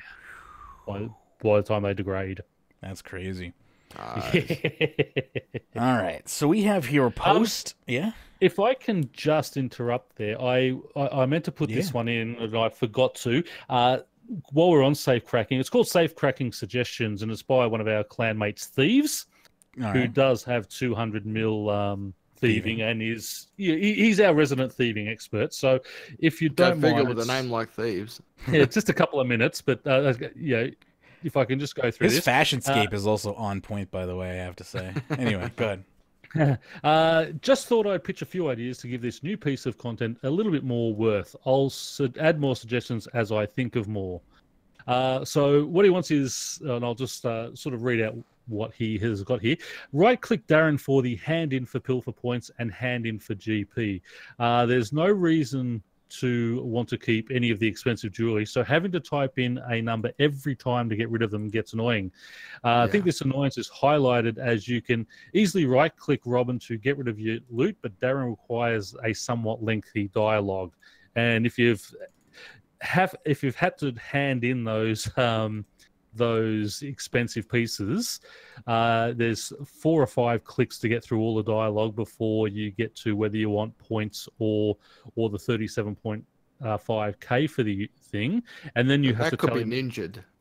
by the time they degrade. That's crazy. Nice. All right, so we have here a post. Yeah. If I can just interrupt there, I meant to put this one in and I forgot to. While we're on safe cracking, it's called Safe Cracking Suggestions, and it's by one of our clan mates, Thieves, who does have 200 mil thieving, and he's our resident thieving expert. So if you don't mind, with a name like Thieves, it's just a couple of minutes, but if I can just go through his this. fashionscape is also on point, by the way, I have to say. Anyway, go ahead. Just thought I'd pitch a few ideas to give this new piece of content a little bit more worth. I'll add more suggestions as I think of more. So what he wants is, and I'll just sort of read out what he has got here. Right-click Darren for the hand in for pilfer points and hand in for GP. There's no reason to want to keep any of the expensive jewelry, so having to type in a number every time to get rid of them gets annoying. I think this annoyance is highlighted as you can easily right-click Robin to get rid of your loot, but Darren requires a somewhat lengthy dialogue. And if you've had to hand in those expensive pieces, there's 4 or 5 clicks to get through all the dialogue before you get to whether you want points or the 37.5k for the thing, and then you have to tell him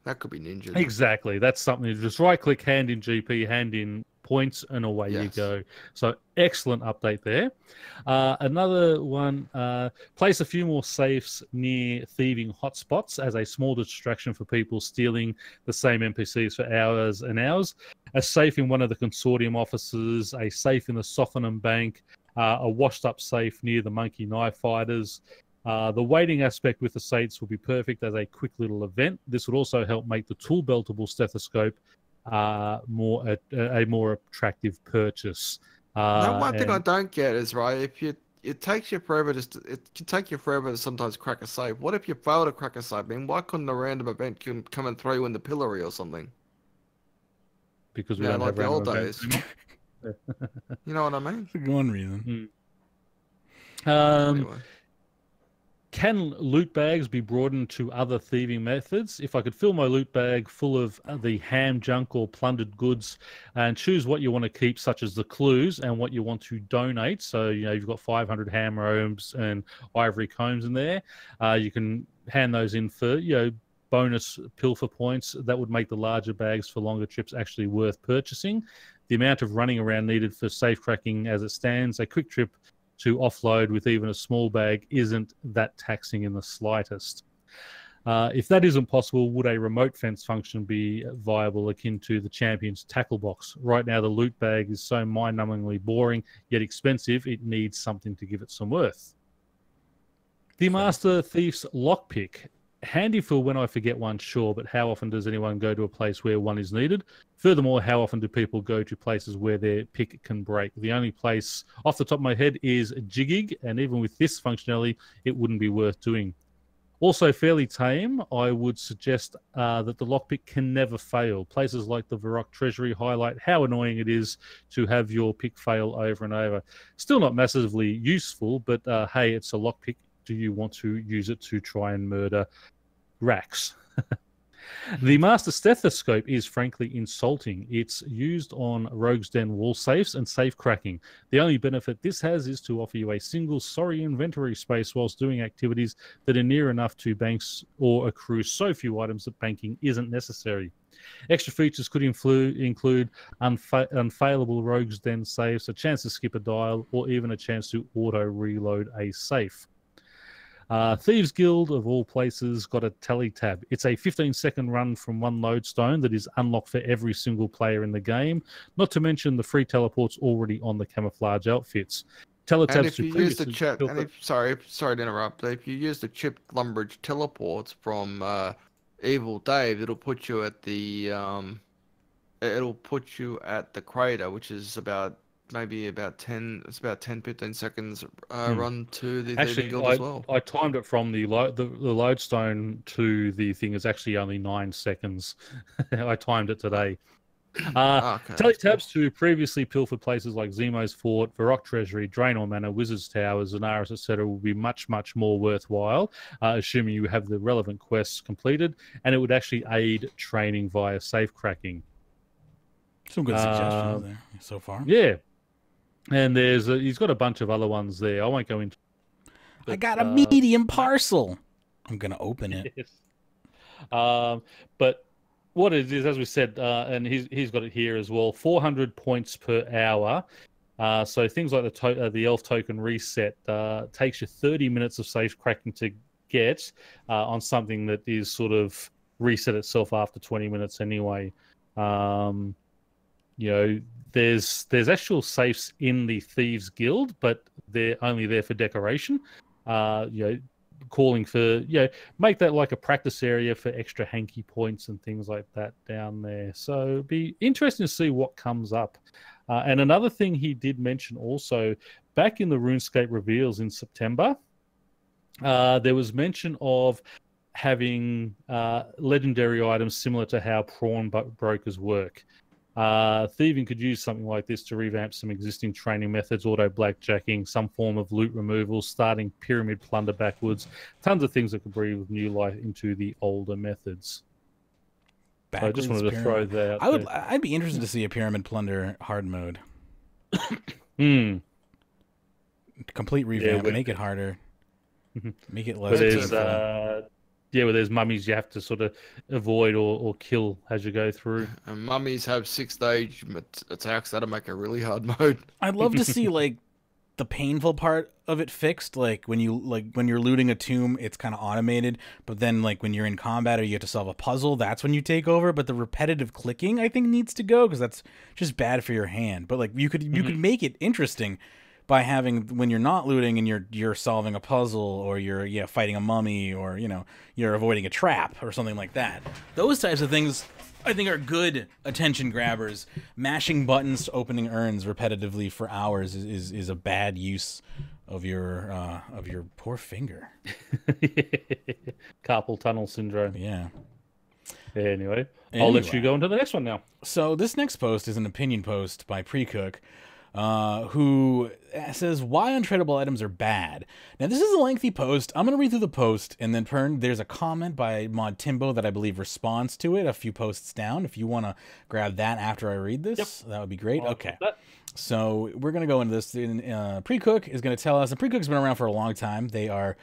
that could be ninja. Exactly, that's something to just right click, hand in GP, hand in points, and away you go. So excellent update there. Another one, place a few more safes near thieving hotspots as a small distraction for people stealing the same NPCs for hours and hours. A safe in one of the consortium offices, a safe in the Sophanum Bank, a washed up safe near the Monkey Knife Fighters. The waiting aspect with the safes will be perfect as a quick little event. This would also help make the tool beltable stethoscope a more attractive purchase. One thing I don't get is, right, if it takes you forever to sometimes crack a safe. What if you fail to crack a safe? I mean, why couldn't a random event come and throw you in the pillory or something? Because we don't have the old days. You know what I mean? That's one reason. Anyway. Can loot bags be broadened to other thieving methods? If I could fill my loot bag full of the ham junk or plundered goods and choose what you want to keep, such as the clues, and what you want to donate. So, you've got 500 ham robes and ivory combs in there. You can hand those in for, bonus pilfer points. That would make the larger bags for longer trips actually worth purchasing. The amount of running around needed for safe cracking as it stands, a quick trip to offload with even a small bag isn't that taxing in the slightest. If that isn't possible, would a remote fence function be viable akin to the Champion's tackle box? Right now, the loot bag is so mind-numbingly boring, yet expensive, it needs something to give it some worth. The Master Thief's lockpick. Handy for when I forget one, sure, but how often does anyone go to a place where one is needed? Furthermore, how often do people go to places where their pick can break? The only place off the top of my head is Jiggig, and even with this functionality, it wouldn't be worth doing. Also fairly tame, I would suggest that the lockpick can never fail. Places like the Varrock Treasury highlight how annoying it is to have your pick fail over and over. Still not massively useful, but hey, it's a lockpick. Do you want to use it to try and murder racks? The Master Stethoscope is frankly insulting. It's used on Rogue's Den wall safes and safe cracking. The only benefit this has is to offer you a single sorry inventory space whilst doing activities that are near enough to banks or accrue so few items that banking isn't necessary. Extra features could include unfailable Rogue's Den safes, a chance to skip a dial, or even a chance to auto-reload a safe. Thieves Guild, of all places, got a tally tab. It's a 15-second run from one lodestone that is unlocked for every single player in the game, not to mention the free teleports already on the camouflage outfits. And if you use the chip, sorry to interrupt, but if you use the chipped Lumbridge teleports from Evil Dave, it'll put you at the crater, which is about 10-15 seconds run to the Thieving Guild as well. I timed it from the lodestone to the thing is actually only 9 seconds. I timed it today. Tally tabs to previously pilfered places like Zemo's Fort, Varrock Treasury, Draenor Manor, Wizard's Towers, Zanaris, etc. will be much, much more worthwhile, assuming you have the relevant quests completed, and it would actually aid training via safe cracking. Some good suggestions there so far. Yeah. And he's got a bunch of other ones there. I won't go into. But, I got a medium parcel. I'm gonna open it. Yes. But what it is, as we said, and he's got it here as well. 400 points per hour. So things like the elf token reset takes you 30 minutes of safe cracking to get on something that is sort of reset itself after 20 minutes anyway. There's actual safes in the Thieves Guild, but they're only there for decoration. Calling for, make that like a practice area for extra hanky points and things like that down there. So it'd be interesting to see what comes up. And another thing he did mention also, back in the RuneScape reveals in September, there was mention of having legendary items similar to how prawn brokers work. Thieving could use something like this to revamp some existing training methods, auto blackjacking, some form of loot removal, starting pyramid plunder backwards, tons of things that could breathe new life into the older methods. So I just wanted to throw that out there. I'd be interested to see a pyramid plunder hard mode. Complete revamp, make it harder, make it less painful. Where there's mummies you have to sort of avoid or kill as you go through. And mummies have 6-stage attacks. That'll make a really hard mode. I'd love to see like the painful part of it fixed. Like when you're looting a tomb, it's kind of automated. But then like when you're in combat or you have to solve a puzzle, that's when you take over. But the repetitive clicking, I think, needs to go because that's just bad for your hand. But like you could make it interesting by having, when you're not looting and you're solving a puzzle or you're fighting a mummy or you're avoiding a trap or something like that. Those types of things I think are good attention grabbers. Mashing buttons to opening urns repetitively for hours is a bad use of your poor finger. Carpal tunnel syndrome. Yeah. Anyway, I'll let you go into the next one now. So this next post is an opinion post by Precook, who says why untradeable items are bad. Now this is a lengthy post. I'm going to read through the post, and then there's a comment by Mod Timbo that I believe responds to it a few posts down. If you want to grab that after I read this, that would be great. Okay. So we're going to go into this. Precook is going to tell us, and Precook's been around for a long time. They are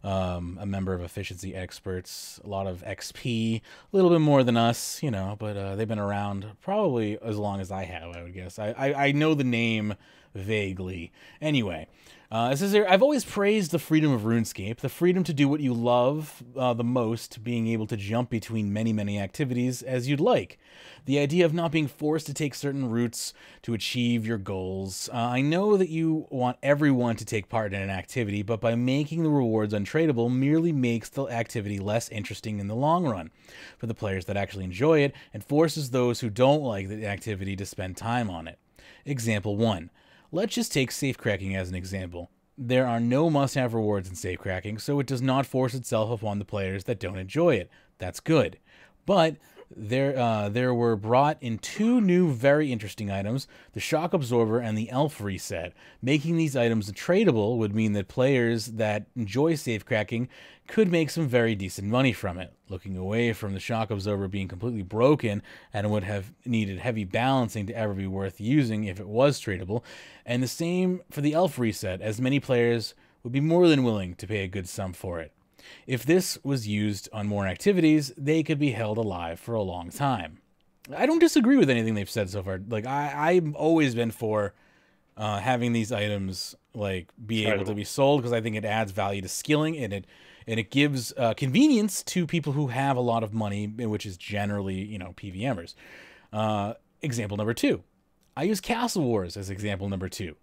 a member of Efficiency Experts, a lot of XP, a little bit more than us, but they've been around probably as long as I have, I would guess. I know the name vaguely. Anyway, it says here, I've always praised the freedom of RuneScape, the freedom to do what you love the most, being able to jump between many, many activities as you'd like. The idea of not being forced to take certain routes to achieve your goals. I know that you want everyone to take part in an activity, but by making the rewards untradeable merely makes the activity less interesting in the long run for the players that actually enjoy it and forces those who don't like the activity to spend time on it. Example 1. Let's just take safecracking as an example. There are no must-have rewards in safecracking, so it does not force itself upon the players that don't enjoy it. That's good. But there were brought in 2 new very interesting items, the Shock Absorber and the Elf Reset. Making these items tradable would mean that players that enjoy safecracking could make some very decent money from it. Looking away from the Shock Absorber being completely broken and would have needed heavy balancing to ever be worth using if it was tradable, and the same for the Elf Reset, as many players would be more than willing to pay a good sum for it. If this was used on more activities, they could be held alive for a long time. I don't disagree with anything they've said so far. Like, I've always been for having these items like be able to be sold, because I think it adds value to skilling, and it gives convenience to people who have a lot of money, which is generally, you know, PVMers. Example number 2. I use Castle Wars as example number 2.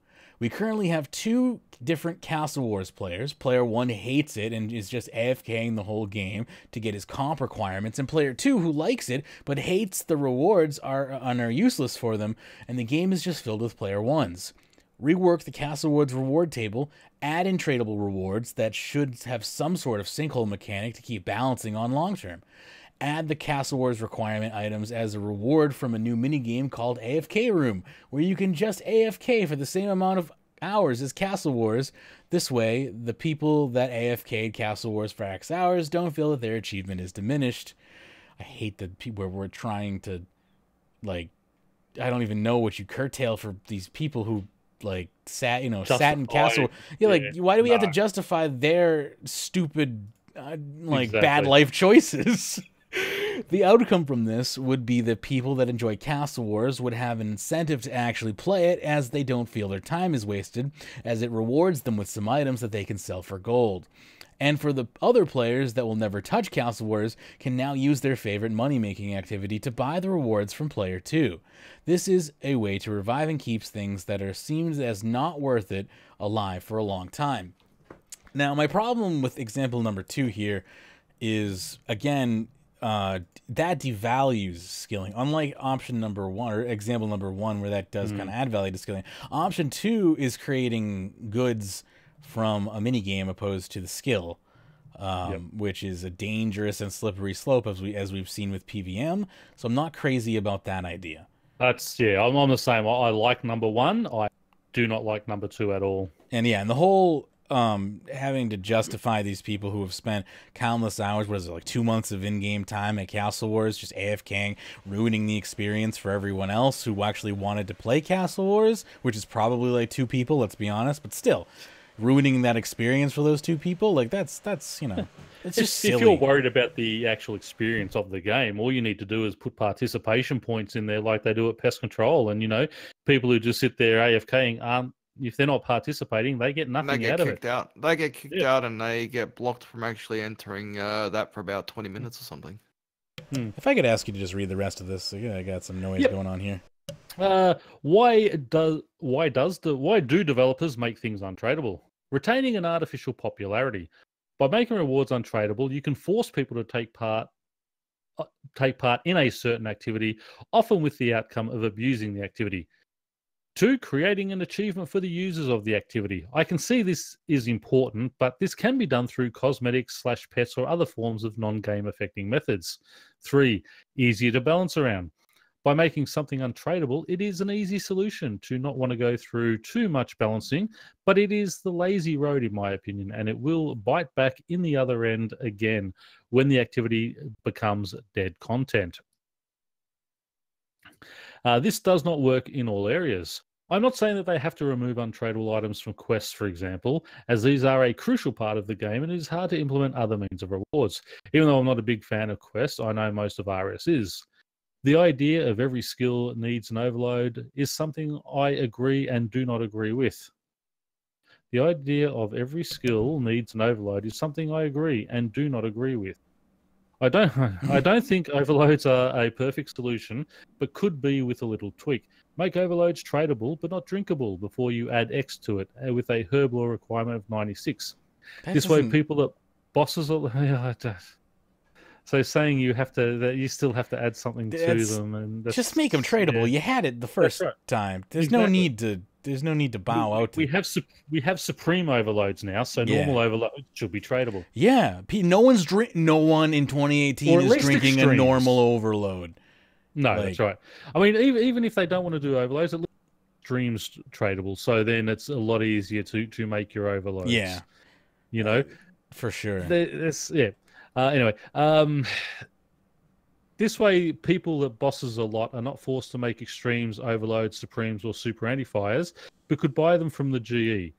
We currently have 2 different Castle Wars players. Player 1 hates it and is just AFKing the whole game to get his comp requirements, and player 2 who likes it but hates the rewards are useless for them, and the game is just filled with player 1s. Rework the Castle Wars reward table, add in tradable rewards that should have some sort of sinkhole mechanic to keep balancing on long term. Add the Castle Wars requirement items as a reward from a new minigame called AFK Room, where you can just AFK for the same amount of hours as Castle Wars. This way, the people that AFK'd Castle Wars for X hours don't feel that their achievement is diminished. I hate that people where we're trying to, like, I don't even know what you curtail for these people who, like, sat in Castle. Yeah, like, why do we have to justify their stupid, bad life choices? The outcome from this would be that people that enjoy Castle Wars would have an incentive to actually play it, as they don't feel their time is wasted, as it rewards them with some items that they can sell for gold. And for the other players that will never touch Castle Wars, can now use their favorite money-making activity to buy the rewards from player 2. This is a way to revive and keep things that are seen as not worth it alive for a long time. Now, my problem with example number 2 here is, again, that devalues skilling. Unlike option number 1 or example number 1, where that does kind of add value to skilling, option 2 is creating goods from a mini game opposed to the skill, which is a dangerous and slippery slope, as we've seen with PVM. So I'm not crazy about that idea. I'm on the same. I like number 1. I do not like number 2 at all. And the whole having to justify these people who have spent countless hours, what is it, like 2 months of in-game time at Castle Wars, just AFKing, ruining the experience for everyone else who actually wanted to play Castle Wars, which is probably like 2 people, let's be honest, but still, ruining that experience for those 2 people, like that's you know, it's just silly. If you're worried about the actual experience of the game, all you need to do is put participation points in there like they do at Pest Control, and, you know, people who just sit there AFKing aren't, if they're not participating, they get nothing out of it. They get kicked out, and they get blocked from actually entering that for about 20 minutes or something. If I could ask you to just read the rest of this, I got some noise going on here. Why do developers make things untradeable? Retaining an artificial popularity. By making rewards untradeable, you can force people to take part in a certain activity, often with the outcome of abusing the activity. 2, creating an achievement for the users of the activity. I can see this is important, but this can be done through cosmetics / pets or other forms of non-game affecting methods. 3, easier to balance around. By making something untradeable, it is an easy solution to not want to go through too much balancing, but it is the lazy road, in my opinion, and it will bite back in the other end again when the activity becomes dead content. This does not work in all areas. I'm not saying that they have to remove untradeable items from quests, for example, as these are a crucial part of the game and it is hard to implement other means of rewards. Even though I'm not a big fan of quests, I know most of RS is. The idea of every skill needs an overload is something I agree and do not agree with. The idea of every skill needs an overload is something I agree and do not agree with. I don't think overloads are a perfect solution, but could be with a little tweak. Make overloads tradable, but not drinkable before you add X to it, with a herb law requirement of 96. This way, people that bosses are... So saying that you still have to add something to them, and just make them tradable. You had it the first time. There's no need to. there's no need to bow out. We have supreme overloads now, so normal overloads should be tradable. Yeah, no one in 2018 is drinking extremes. a normal overload. No, that's right. I mean, even if they don't want to do overloads, at least streams tradable. So then it's a lot easier to make your overloads. Yeah, you know, for sure. Anyway, this way, people that bosses a lot are not forced to make extremes, overloads, supremes, or super anti-fires, but could buy them from the GE.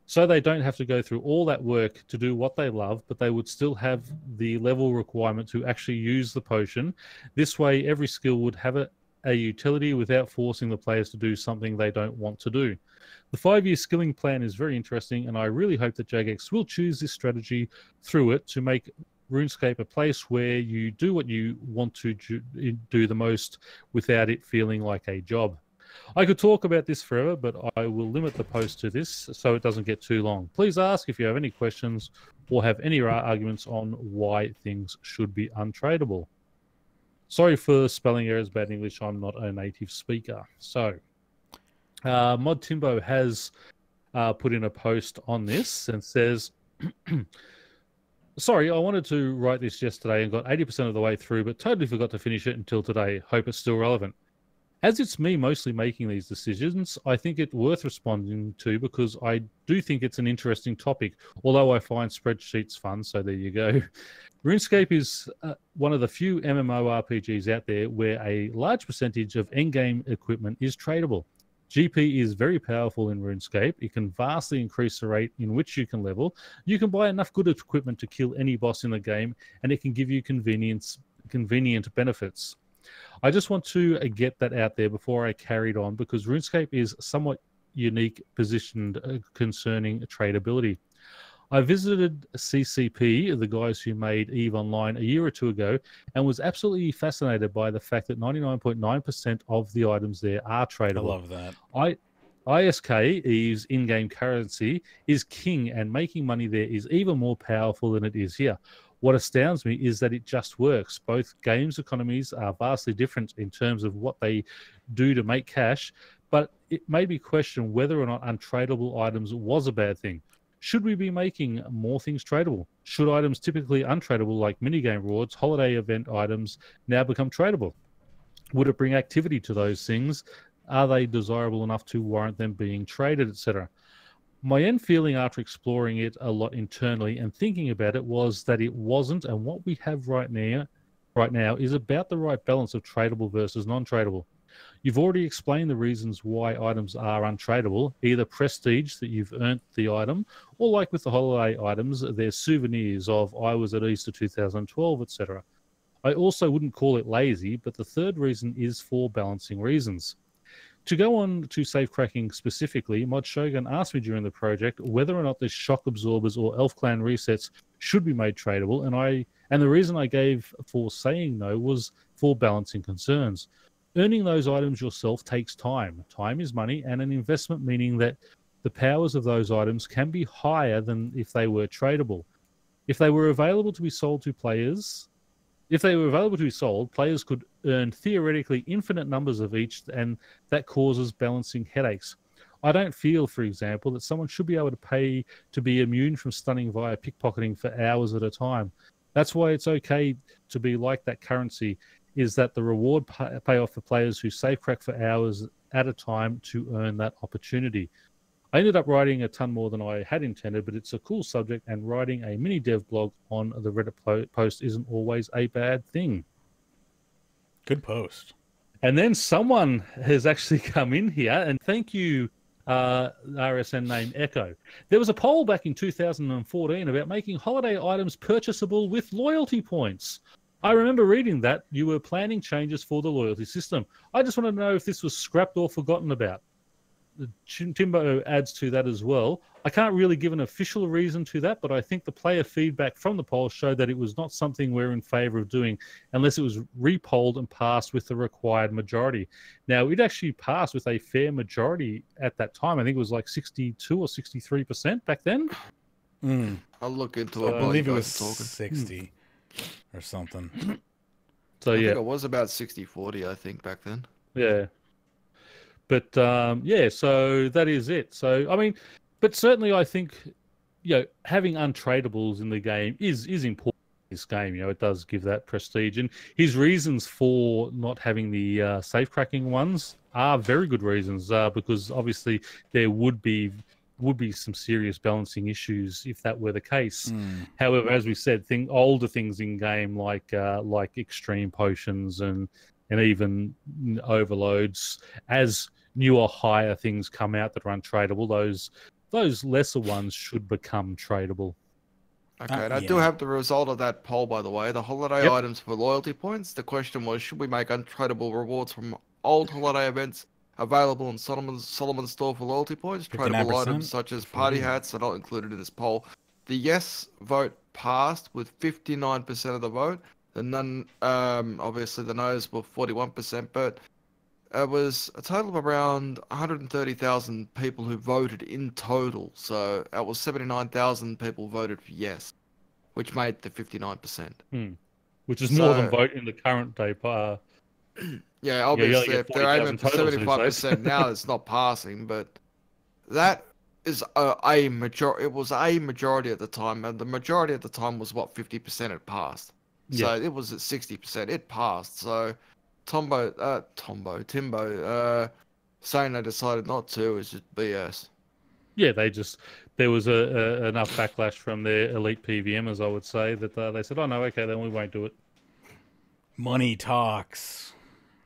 So they don't have to go through all that work to do what they love, but they would still have the level requirement to actually use the potion. This way, every skill would have a utility without forcing the players to do something they don't want to do. The 5-year skilling plan is very interesting, and I really hope that Jagex will choose this strategy through it to make RuneScape a place where you do what you want to do the most without it feeling like a job. I could talk about this forever, but I will limit the post to this so it doesn't get too long. Please ask if you have any questions or have any arguments on why things should be untradeable. Sorry for spelling errors, bad English. I'm not a native speaker. So, Mod Timbo has put in a post on this and says, sorry, I wanted to write this yesterday and got 80% of the way through, but totally forgot to finish it until today. Hope it's still relevant. As it's me mostly making these decisions, I think it's worth responding to because I do think it's an interesting topic, although I find spreadsheets fun, so there you go. RuneScape is one of the few MMORPGs out there where a large percentage of endgame equipment is tradable. GP is very powerful in RuneScape. It can vastly increase the rate in which you can level. You can buy enough good equipment to kill any boss in the game, and it can give you convenient benefits. I just want to get that out there before I carried on because RuneScape is somewhat unique positioned concerning tradability. I visited CCP, the guys who made EVE Online, a year or two ago, and was absolutely fascinated by the fact that 99.9% of the items there are tradable. I love that. ISK, EVE's in-game currency, is king, and making money there is even more powerful than it is here. What astounds me is that it just works. Both games' economies are vastly different in terms of what they do to make cash, but it made me question whether or not untradeable items was a bad thing. Should we be making more things tradable? Should items typically untradeable like minigame rewards, holiday event items now become tradable? Would it bring activity to those things? Are they desirable enough to warrant them being traded, etc.? My end feeling after exploring it a lot internally and thinking about it was that it wasn't, and what we have right now is about the right balance of tradable versus non-tradable. You've already explained the reasons why items are untradeable, either prestige that you've earned the item, or like with the holiday items, they're souvenirs of I was at Easter 2012, etc. I also wouldn't call it lazy, but the third reason is for balancing reasons. To go on to safe cracking specifically, Mod Shogun asked me during the project whether or not the shock absorbers or Elf Clan resets should be made tradable, and the reason I gave for saying no was for balancing concerns. Earning those items yourself takes time. Time is money, and an investment meaning that the powers of those items can be higher than if they were tradable. If they were available to be sold to players, players could earn theoretically infinite numbers of each, and that causes balancing headaches. I don't feel, for example, that someone should be able to pay to be immune from stunning via pickpocketing for hours at a time. That's why it's okay to be like that currency, is that the reward payoff for players who safe crack for hours at a time to earn that opportunity. I ended up writing a ton more than I had intended, but it's a cool subject, and writing a mini dev blog on the Reddit post isn't always a bad thing. Good post. And then someone has actually come in here, and thank you, RSN name Echo. There was a poll back in 2014 about making holiday items purchasable with loyalty points. I remember reading that you were planning changes for the loyalty system. I just want to know if this was scrapped or forgotten about. Timbo adds to that as well. I can't really give an official reason to that, but I think the player feedback from the poll showed that it was not something we're in favor of doing unless it was repolled and passed with the required majority. Now, it actually passed with a fair majority at that time. I think it was like 62 or 63% back then. I'll look into it. I believe it was 60 or something. So I yeah, think it was about 60-40, I think, back then. Yeah. But yeah, so that is it. So I mean, but certainly I think, having untradables in the game is important in this game. It does give that prestige, and his reasons for not having the safe cracking ones are very good reasons, because obviously there would be some serious balancing issues if that were the case. However, as we said, older things in game like extreme potions and even overloads, as newer, higher things come out that are untradable, those lesser ones should become tradable. Okay, and I do have the result of that poll, by the way. The holiday items for loyalty points. The question was, should we make untradable rewards from old holiday events available in Solomon's store for loyalty points? Tradable items such as party hats are not included in this poll. The yes vote passed with 59% of the vote. The none, obviously the no's were 41%, but it was a total of around 130,000 people who voted in total. So that was 79,000 people voted for yes, which made the 59%. Which is more than vote in the current day. Yeah, obviously, if they're aiming for 75% now, it's not passing. But that is a majority. It was a majority at the time, and the majority at the time was what, 50% had passed. So it was at 60%. It passed. So Timbo, saying they decided not to is just BS. Yeah, there was enough backlash from their elite PVMers, I would say, that they said, oh no, okay, then we won't do it. Money talks.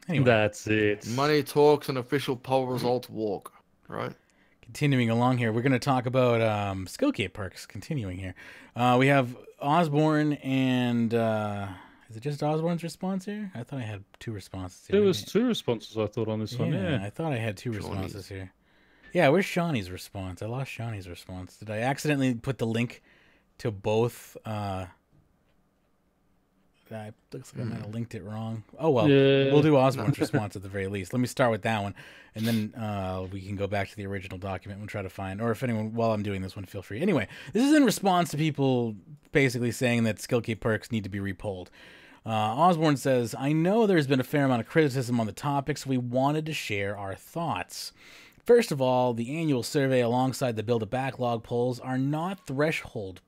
Anyway. That's it. Money talks and official poll results walk, right? Continuing along here, we're going to talk about skill cape perks. Continuing here. We have Osborne and... is it just Osborne's response here? I thought I had two responses here. There was two responses, I thought, on this one. Yeah, I thought I had two responses here. Yeah, where's Shawnee's response? I lost Shawnee's response. Did I accidentally put the link to both? Looks like I might have linked it wrong. Oh, well, we'll do Osborne's response at the very least. Let me start with that one, and then we can go back to the original document and try to find, or if anyone, while I'm doing this one, feel free. Anyway, this is in response to people basically saying that skill cape perks need to be repolled. Osborne says, I know there's been a fair amount of criticism on the topic, so we wanted to share our thoughts. First of all, the annual survey alongside the Build a Backlog polls are not threshold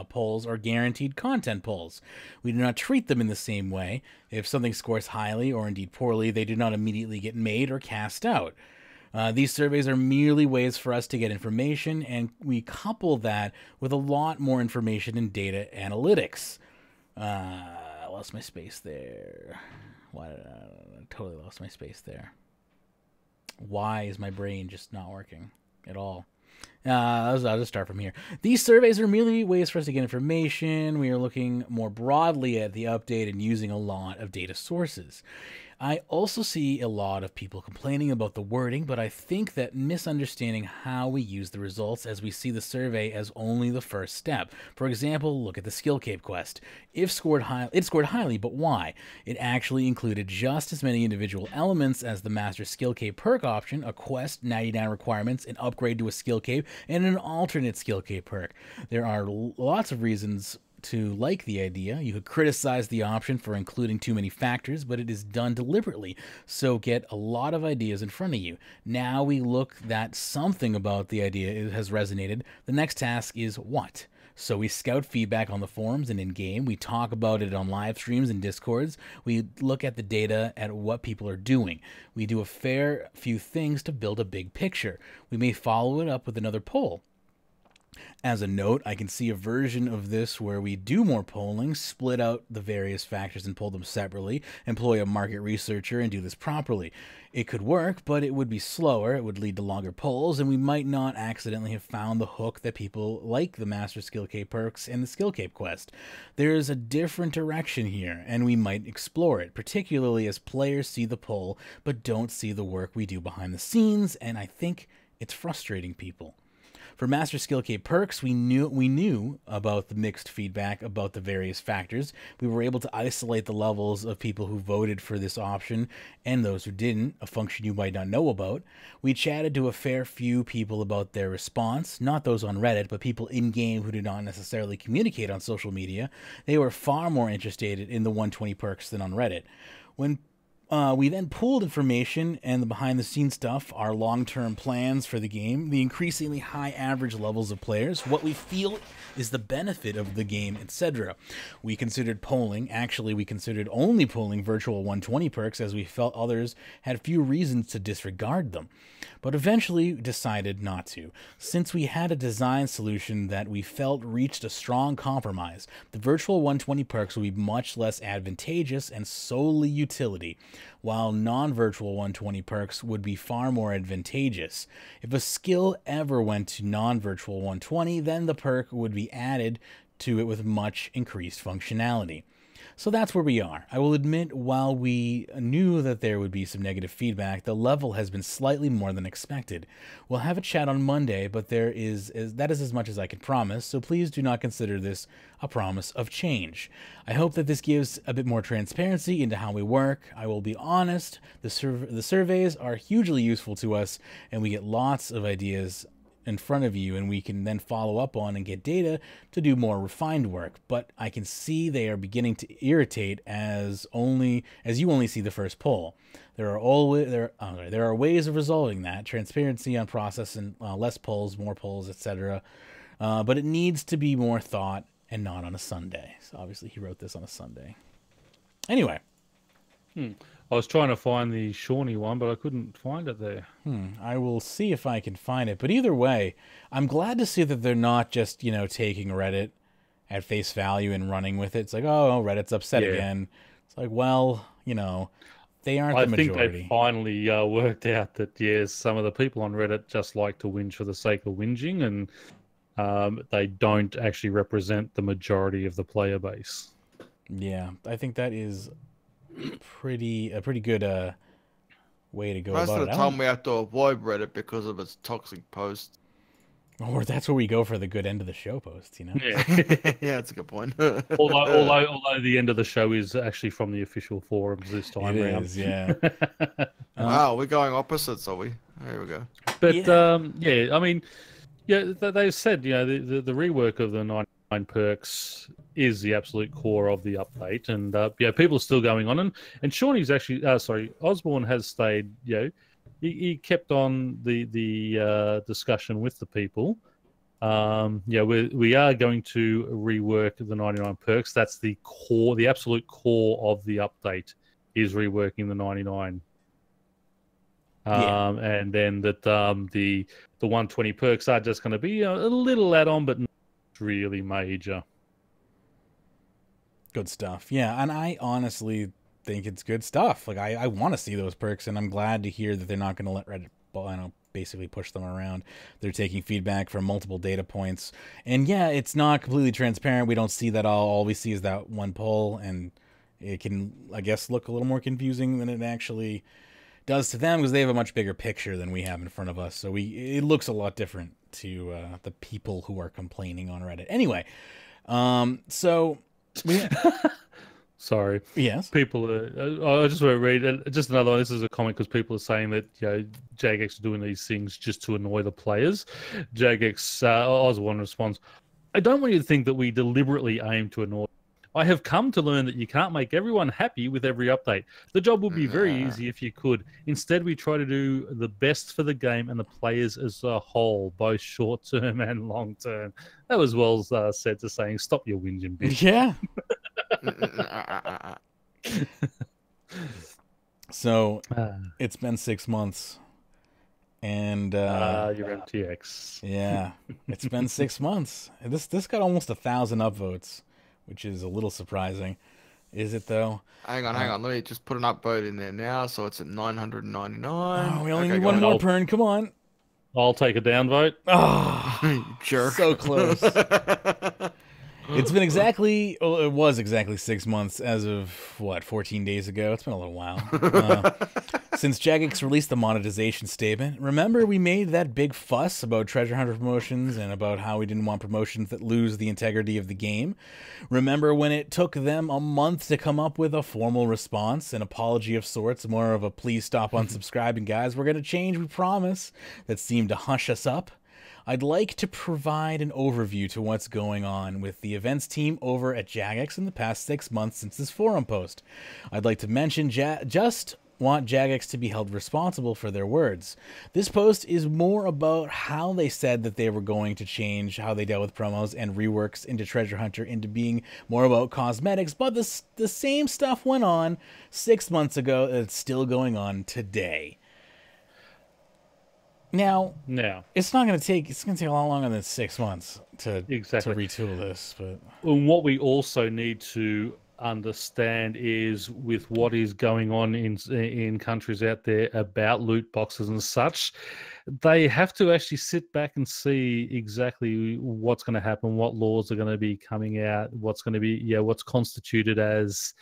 polls or guaranteed content polls. We do not treat them in the same way. If something scores highly or indeed poorly, they do not immediately get made or cast out. These surveys are merely ways for us to get information, and we couple that with a lot more information in data analytics. I lost my space there. Why did I totally lost my space there? Why is my brain just not working at all? I'll just start from here. These surveys are merely ways for us to get information. We are looking more broadly at the update and using a lot of data sources. I also see a lot of people complaining about the wording, but I think that misunderstanding how we use the results as we see the survey as only the first step. For example, look at the skill cape quest. It scored highly, but why? It actually included just as many individual elements as the master skill cape perk option, a quest, 99 requirements, an upgrade to a skill cape, and an alternate skill cape perk. There are lots of reasons to like the idea. You could criticize the option for including too many factors, but it is done deliberately, so get a lot of ideas in front of you. Now we look that something about the idea has resonated. The next task is what? So we scout feedback on the forums and in-game. We talk about it on live streams and Discords. We look at the data at what people are doing. We do a fair few things to build a big picture. We may follow it up with another poll. As a note, I can see a version of this where we do more polling, split out the various factors and pull them separately, employ a market researcher and do this properly. It could work, but it would be slower, it would lead to longer polls, and we might not accidentally have found the hook that people like the Master Skill Cape perks and the Skill Cape quest. There's a different direction here, and we might explore it, particularly as players see the poll, but don't see the work we do behind the scenes, and I think it's frustrating people. For Master Skill Cape perks, we knew about the mixed feedback about the various factors. We were able to isolate the levels of people who voted for this option and those who didn't, a function you might not know about. We chatted to a fair few people about their response, not those on Reddit, but people in-game who did not necessarily communicate on social media. They were far more interested in the 120 perks than on Reddit. When We then pulled information and the behind-the-scenes stuff, our long-term plans for the game, the increasingly high average levels of players, what we feel is the benefit of the game, etc. We considered polling. Actually, we considered only polling virtual 120 perks as we felt others had few reasons to disregard them, but eventually decided not to. Since we had a design solution that we felt reached a strong compromise, the virtual 120 perks would be much less advantageous and solely utility, while non-virtual 120 perks would be far more advantageous. If a skill ever went to non-virtual 120, then the perk would be added to it with much increased functionality. So that's where we are. I will admit, while we knew that there would be some negative feedback, the level has been slightly more than expected. We'll have a chat on Monday, but that is as much as I can promise, so please do not consider this a promise of change. I hope that this gives a bit more transparency into how we work. I will be honest, the surveys are hugely useful to us, and we get lots of ideas in front of you, and we can then follow up on and get data to do more refined work. But I can see they are beginning to irritate as you only see the first poll. There are ways of resolving that: transparency on process and less polls, more polls, etc. But it needs to be more thought and not on a Sunday. So obviously he wrote this on a Sunday. Anyway. I was trying to find the Shawnee one, but I couldn't find it there. I will see if I can find it. But either way, I'm glad to see that they're not just, taking Reddit at face value and running with it. It's like, oh, Reddit's upset again. It's like, well, they aren't the majority. I think they finally worked out that, some of the people on Reddit just like to whinge for the sake of whinging, and they don't actually represent the majority of the player base. Yeah, I think that is a pretty good way to go Most about it. of the time we have to avoid Reddit because of its toxic posts. Or that's where we go for the good end of the show posts, Yeah, yeah, that's a good point. although the end of the show is actually from the official forums this time it around. is, yeah. Wow, we're going opposites, are we? There we go. But I mean, they said the rework of the 99 perks is the absolute core of the update, and people are still going on, and Shawnee's actually Osborne has stayed. He kept on the discussion with the people. We are going to rework the 99 perks. That's the core, the absolute core of the update is reworking the 99. And then that the 120 perks are just going to be a little add-on, but not really major. Good stuff. Yeah, and I honestly think it's good stuff. Like, I want to see those perks, and I'm glad to hear that they're not going to let Reddit basically push them around. They're taking feedback from multiple data points. And yeah, it's not completely transparent. We don't see that all. All we see is that one poll, and it can, I guess, look a little more confusing than it actually does to them because they have a much bigger picture than we have in front of us. So it looks a lot different to the people who are complaining on Reddit. Anyway, so... Sorry. Yes. People I just want to read just another one. This is a comment because people are saying that Jagex are doing these things just to annoy the players. Jagex Osborne responds, "I don't want you to think that we deliberately aim to annoy. I have come to learn that you can't make everyone happy with every update. The job would be very easy if you could. Instead, we try to do the best for the game and the players as a whole, both short-term and long-term." That was well said to saying, "Stop your whinging, bitch." Yeah. So, it's been 6 months. And your MTX. Yeah, it's been 6 months. This got almost 1,000 upvotes, which is a little surprising. Is it though? Hang on. Let me just put an upvote in there now, so it's at 999. Oh, we only need one more turn. Come on. I'll take a downvote. Oh, jerk. So close. It's been exactly, well, it was exactly 6 months as of, 14 days ago? It's been a little while. Since Jagex released the monetization statement. Remember we made that big fuss about treasure hunter promotions and about how we didn't want promotions that lose the integrity of the game? Remember when it took them a month to come up with a formal response, an apology of sorts, more of a please stop unsubscribing, guys, we're going to change, we promise, that seemed to hush us up? I'd like to provide an overview to what's going on with the events team over at Jagex in the past 6 months since this forum post. I'd like to mention just want Jagex to be held responsible for their words. This post is more about how they said that they were going to change how they dealt with promos and reworks into Treasure Hunter into being more about cosmetics, but the same stuff went on 6 months ago and it's still going on today. Now, it's going to take a lot longer than 6 months to retool this. But what we also need to understand is with what is going on in countries out there about loot boxes and such, they have to actually sit back and see exactly what's going to happen, what laws are going to be coming out, what's going to be what's constituted as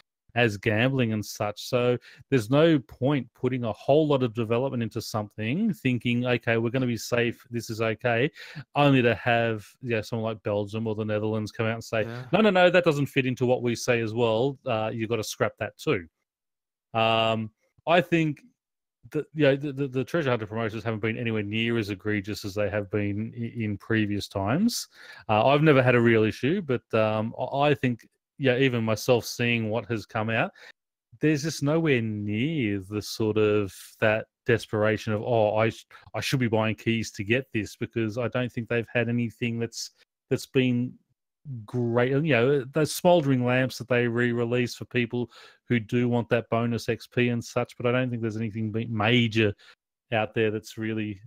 gambling and such. So there's no point putting a whole lot of development into something thinking, okay, we're going to be safe, this is okay, only to have someone like Belgium or the Netherlands come out and say, no, that doesn't fit into what we say as well. You've got to scrap that too. I think that the Treasure Hunter promotions haven't been anywhere near as egregious as they have been in previous times. I've never had a real issue, but I think even myself seeing what has come out, there's just nowhere near the sort of that desperation of, I should be buying keys to get this, because I don't think they've had anything that's been great. Those smoldering lamps that they re-release for people who do want that bonus XP and such, but I don't think there's anything major out there that's really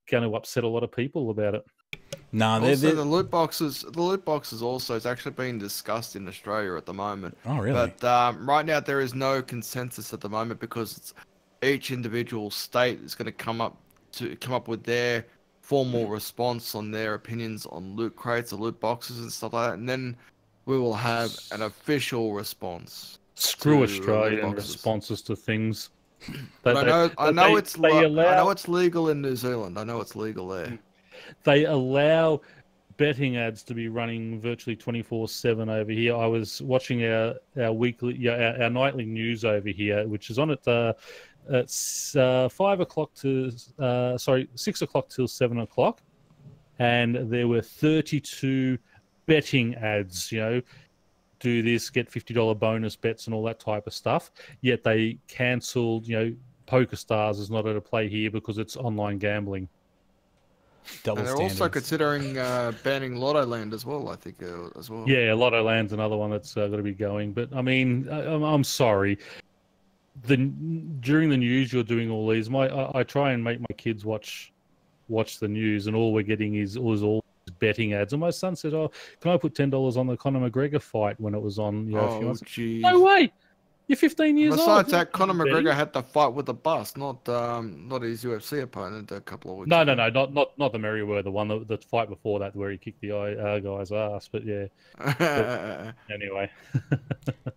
going to upset a lot of people about it. No, also the loot boxes also is actually being discussed in Australia at the moment. Oh, really? But right now there is no consensus at the moment because each individual state is going to come up with their formal response on their opinions on loot crates or loot boxes and stuff like that, and then we will have an official response. Screw Australian responses to things. I know it's legal in New Zealand. I know it's legal there. They allow betting ads to be running virtually 24/7 over here. I was watching our weekly, our nightly news over here, which is on at 6 o'clock till 7 o'clock, and there were 32 betting ads. Do this, get $50 bonus bets and all that type of stuff. Yet they cancelled. Poker Stars is not at a play here because it's online gambling. Double and they're standards. also considering banning Lotto Land as well, I think, as well. Yeah, Lotto Land's another one that's going to be going. But, I mean, I'm sorry. During the news, you're doing all these. I try and make my kids watch the news, and all we're getting is all betting ads. And my son said, can I put $10 on the Conor McGregor fight when it was on a few months? Geez. No way! You're 15 years old. Besides that, Conor McGregor had to fight with the bus, not his UFC opponent a couple of weeks ago. No, not the Merriweather one. The fight before that where he kicked the guy's ass. But yeah. Anyway.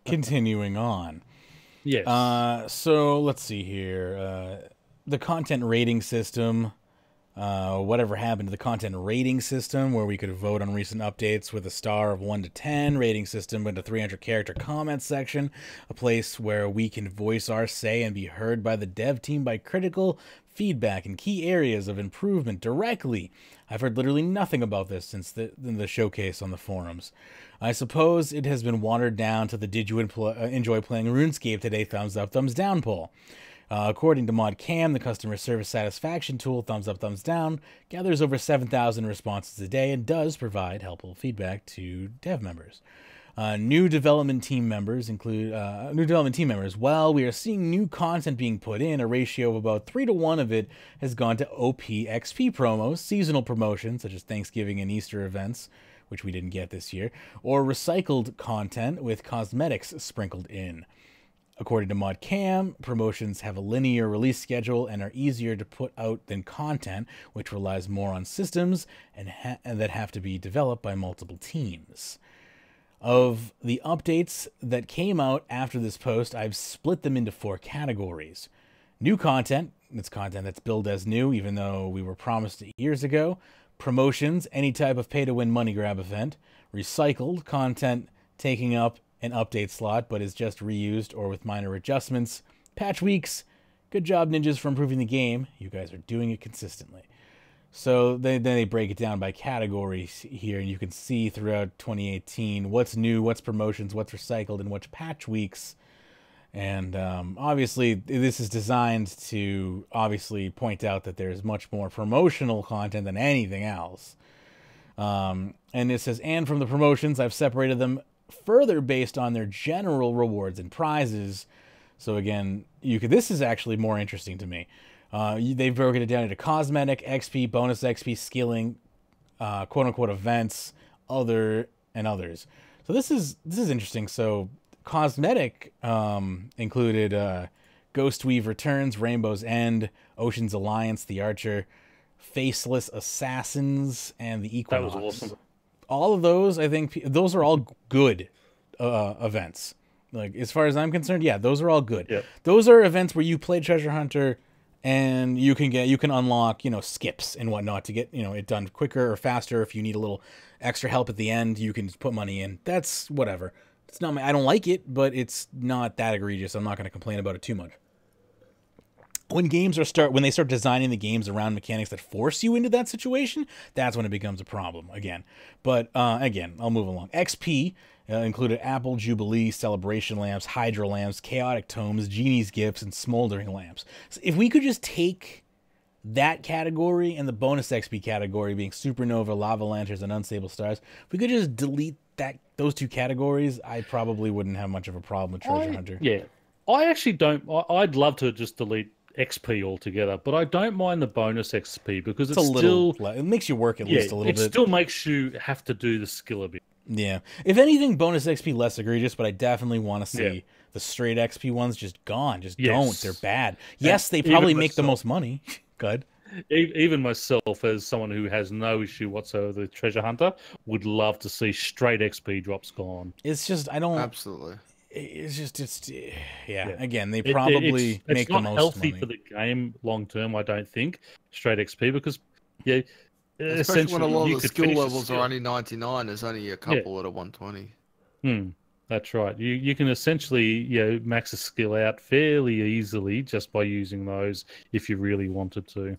Continuing on. Yes. So let's see here. The content rating system. Whatever happened to the content rating system where we could vote on recent updates with a star of 1 to 10, rating system with a 300 character comment section, a place where we can voice our say and be heard by the dev team by critical feedback and key areas of improvement directly. I've heard literally nothing about this since the showcase on the forums. I suppose it has been watered down to the did you enjoy playing RuneScape today thumbs up, thumbs down poll. According to ModCam, the customer service satisfaction tool, thumbs up, thumbs down, gathers over 7,000 responses a day and does provide helpful feedback to dev members. New development team members include While we are seeing new content being put in, a ratio of about 3 to 1 of it has gone to OPXP promos, seasonal promotions such as Thanksgiving and Easter events, which we didn't get this year, or recycled content with cosmetics sprinkled in. According to ModCam, promotions have a linear release schedule and are easier to put out than content, which relies more on systems and that have to be developed by multiple teams. Of the updates that came out after this post, I've split them into 4 categories. New content, it's content that's billed as new, even though we were promised it years ago. Promotions, any type of pay-to-win money grab event. Recycled, content taking up an update slot but is just reused or with minor adjustments. Patch weeks, good job ninjas for improving the game. You guys are doing it consistently. So then they break it down by categories here, and you can see throughout 2018 what's new, what's promotions, what's recycled, and what's patch weeks. And obviously, this is designed to obviously point out that there's much more promotional content than anything else. And it says, and from the promotions, I've separated them further based on their general rewards and prizes. So again, this is actually more interesting to me. They've broken it down into cosmetic, XP, bonus XP, skilling, quote-unquote events, other, and others. So this is interesting. So cosmetic included Ghostweave Returns, Rainbow's End, Ocean's Alliance, The Archer, Faceless Assassins, and the Equinox. That was awesome. All of those, I think, those are all good events. Like, as far as I'm concerned, yeah, those are all good. Yep. Those are events where you play Treasure Hunter and you can unlock, skips and whatnot to get, it done quicker or faster. If you need a little extra help at the end, you can put money in. That's whatever. It's not, I don't like it, but it's not that egregious. I'm not going to complain about it too much. When they start designing the games around mechanics that force you into that situation, that's when it becomes a problem again. But again, I'll move along. XP included Apple Jubilee, Celebration Lamps, Hydra Lamps, Chaotic Tomes, Genie's Gifts, and Smoldering Lamps. So if we could just take that category and the bonus XP category being Supernova, Lava Lanterns, and Unstable Stars, if we could just delete those two categories, I probably wouldn't have much of a problem with Treasure Hunter. Yeah. I actually don't. I'd love to just delete XP altogether, but I don't mind the bonus XP because it's still it makes you work at least a little bit. It still makes you have to do the skill a bit. Yeah. If anything, bonus XP less egregious, but I definitely want to see the straight XP ones just gone. Just don't. They're bad. Yes, they probably make the most money. Good. Even myself, as someone who has no issue whatsoever with Treasure Hunter, would love to see straight XP drops gone. It's just, I don't... Absolutely. Again, they probably make the most money. It's not healthy for the game long term, I don't think, straight XP, because especially when a lot of the skill levels are only 99, there's only a couple that are 120. That's right. You can essentially max a skill out fairly easily just by using those if you really wanted to.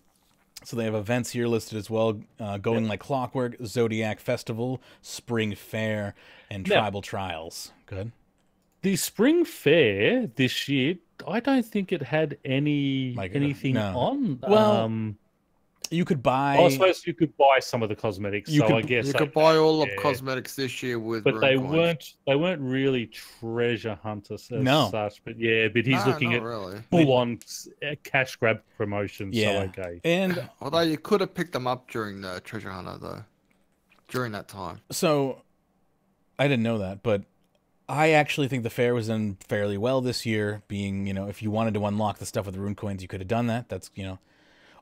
So they have events here listed as well, Going Like Clockwork, Zodiac Festival, Spring Fair, and Tribal Trials. Good. The Spring Fair this year, I don't think it had anything on. Well, you could buy... I suppose you could buy some of the cosmetics. You could buy all of cosmetics this year with... But they weren't really treasure hunters as such. But he's looking at full-on cash grab promotions. Yeah. So okay. And although you could have picked them up during the treasure hunter, though. During that time. So, I didn't know that, but... I actually think the fair was done fairly well this year, being, if you wanted to unlock the stuff with the rune coins, you could have done that. That's,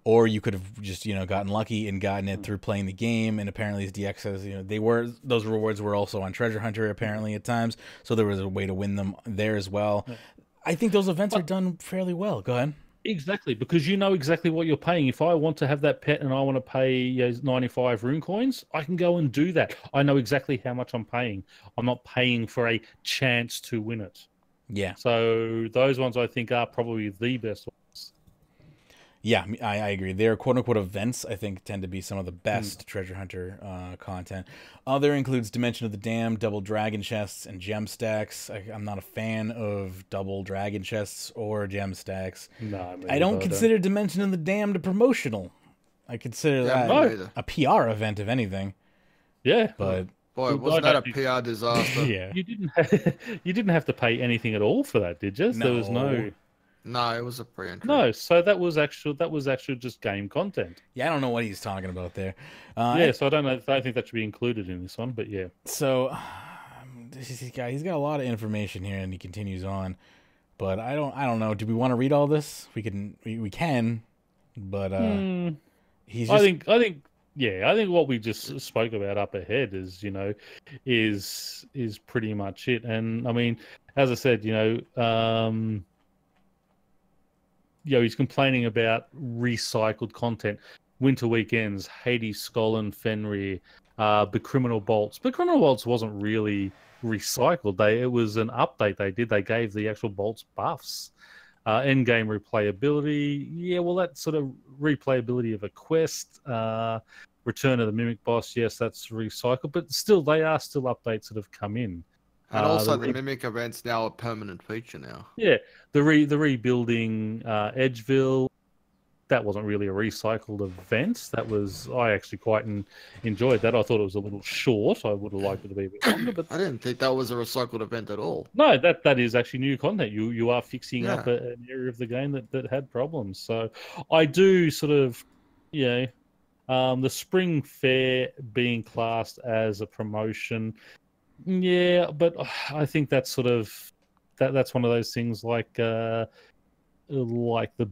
or you could have just, gotten lucky and gotten it through playing the game. And apparently these DXs, those rewards were also on Treasure Hunter apparently at times. So there was a way to win them there as well. I think those events are done fairly well. Go ahead. Exactly, because you know exactly what you're paying. If I want to have that pet and I want to pay 95 rune coins, I can go and do that. I know exactly how much I'm paying. I'm not paying for a chance to win it. Yeah. So those ones I think are probably the best ones. Yeah, I agree. Their quote-unquote events, I think, tend to be some of the best Treasure Hunter content. Other includes Dimension of the Damned, Double Dragon Chests, and Gem Stacks. I'm not a fan of Double Dragon Chests or Gem Stacks. No, I don't consider Dimension of the Damned a promotional. I consider that a PR event, if anything. Yeah. But... Boy, wasn't that a PR disaster? Yeah. You didn't have to pay anything at all for that, did you? No. There was no... No, it was a pre-entry. No, so that was actual just game content. Yeah, I don't know what he's talking about there. So I don't know. I don't think that should be included in this one, but yeah. So this guy, he's got a lot of information here, and he continues on. But I don't know. Do we want to read all this? We can, but he's. Just... I think what we just spoke about up ahead is pretty much it. And I mean, as I said, he's complaining about recycled content. Winter Weekends, Hades, Skolan, Fenrir, the Criminal Bolts. But Criminal Bolts wasn't really recycled. It was an update they did. They gave the actual bolts buffs. Endgame replayability. Yeah, well, that sort of replayability of a quest. Return of the Mimic Boss. Yes, that's recycled. But still, they are still updates that have come in. And also The the Mimic event's now a permanent feature now. Yeah, the rebuilding Edgeville, that wasn't really a recycled event. That was, I actually quite enjoyed that. I thought it was a little short. I would have liked it to be a bit longer, but I didn't think that was a recycled event at all. no, that is actually new content. You are fixing up Yeah. an area of the game that had problems. So I do sort of, you know, the spring fair being classed as a promotion. Yeah, but I think that's sort of that's one of those things like the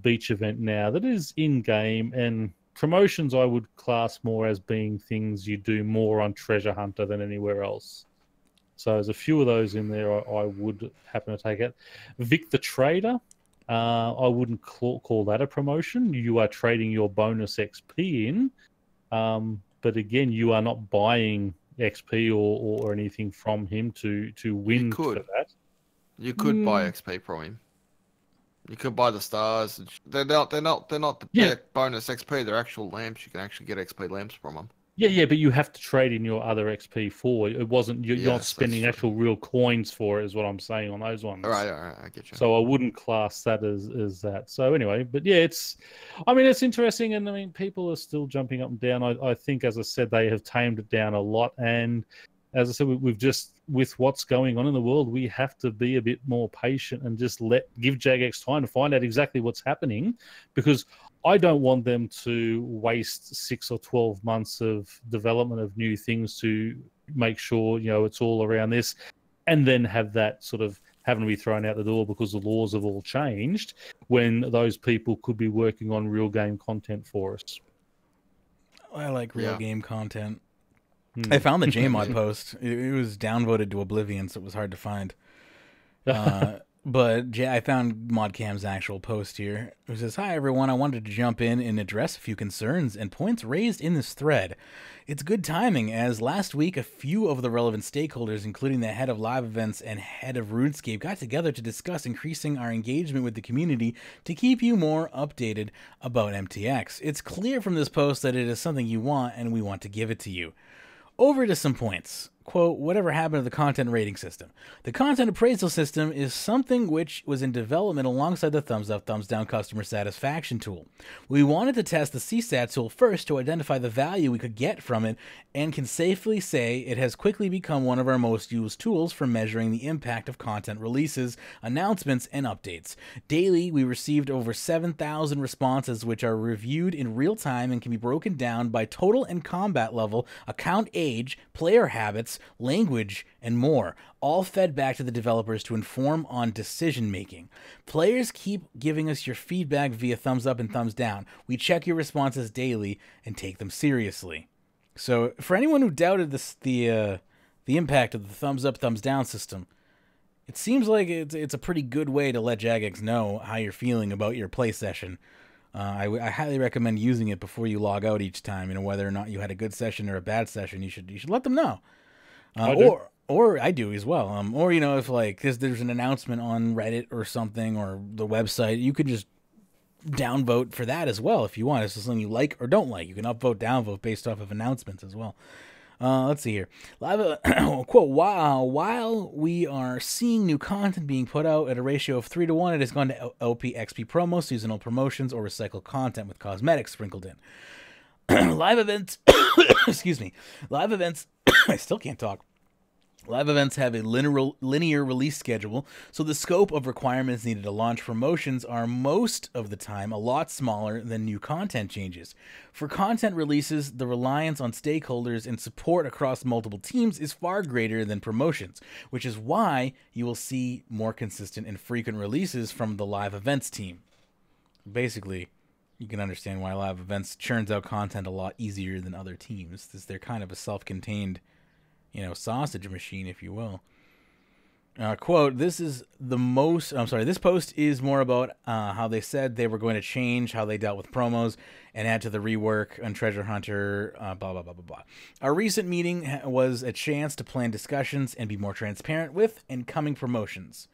beach event now that is in game, and promotions I would class more as being things you do more on Treasure Hunter than anywhere else. So there's a few of those in there I would happen to take it. Vic the Trader, I wouldn't call that a promotion. You are trading your bonus XP in, but again, you are not buying XP or anything from him to win for that. You could buy XP from him. You could buy the stars. They're not Yeah. bonus XP. They're actual lamps. You can actually get XP lamps from them. Yeah, but you have to trade in your other XP for it. It wasn't you're not spending actual real coins for it, is what I'm saying on those ones. All right, I get you. So I wouldn't class that as that. So anyway, but yeah, it's interesting, and I mean, people are still jumping up and down. I think, as I said, they have tamed it down a lot, and as I said, we've just, with what's going on in the world, we have to be a bit more patient and just give Jagex time to find out exactly what's happening, because I don't want them to waste 6 or 12 months of development of new things to make sure, you know, it's all around this, and then have that sort of having to be thrown out the door because the laws have all changed, when those people could be working on real game content for us. I like real game content. I found the JMod post. It was downvoted to oblivion, so it was hard to find. But I found ModCam's actual post here. It says, "Hi everyone, I wanted to jump in and address a few concerns and points raised in this thread. It's good timing, as last week a few of the relevant stakeholders, including the head of live events and head of RuneScape, got together to discuss increasing our engagement with the community to keep you more updated about MTX. It's clear from this post that it is something you want, and we want to give it to you. Over to some points. Quote, whatever happened to the content rating system? The content appraisal system is something which was in development alongside the thumbs up, thumbs down customer satisfaction tool. We wanted to test the CSAT tool first to identify the value we could get from it, and can safely say it has quickly become one of our most used tools for measuring the impact of content releases, announcements, and updates. Daily, we received over 7,000 responses, which are reviewed in real time and can be broken down by total and combat level, account age, player habits, language, and more, all fed back to the developers to inform on decision making. Players keep giving us your feedback via thumbs up and thumbs down. We check your responses daily and take them seriously." So for anyone who doubted the impact of the thumbs up, thumbs down system, it seems like it's a pretty good way to let Jagex know how you're feeling about your play session. I highly recommend using it before you log out each time. You know, whether or not you had a good session or a bad session, you should let them know. Or I do as well. Or, you know, if like there's an announcement on Reddit or something, or the website, you could just downvote for that as well if you want. It's something you like or don't like. You can upvote, downvote based off of announcements as well. Let's see here. Quote, while we are seeing new content being put out at a ratio of 3-to-1, it has gone to LP, XP promos, seasonal promotions, or recycled content with cosmetics sprinkled in. Live events, excuse me, live events, I still can't talk. Live events have a linear release schedule, so the scope of requirements needed to launch promotions are most of the time a lot smaller than new content changes. For content releases, the reliance on stakeholders and support across multiple teams is far greater than promotions, which is why you will see more consistent and frequent releases from the live events team. Basically, you can understand why live events churns out content a lot easier than other teams, because they're kind of a self-contained, you know, sausage machine, if you will. Quote, this post is more about how they said they were going to change how they dealt with promos and add to the rework on Treasure Hunter, blah, blah, blah, blah, blah. Our recent meeting was a chance to plan discussions and be more transparent with incoming promotions.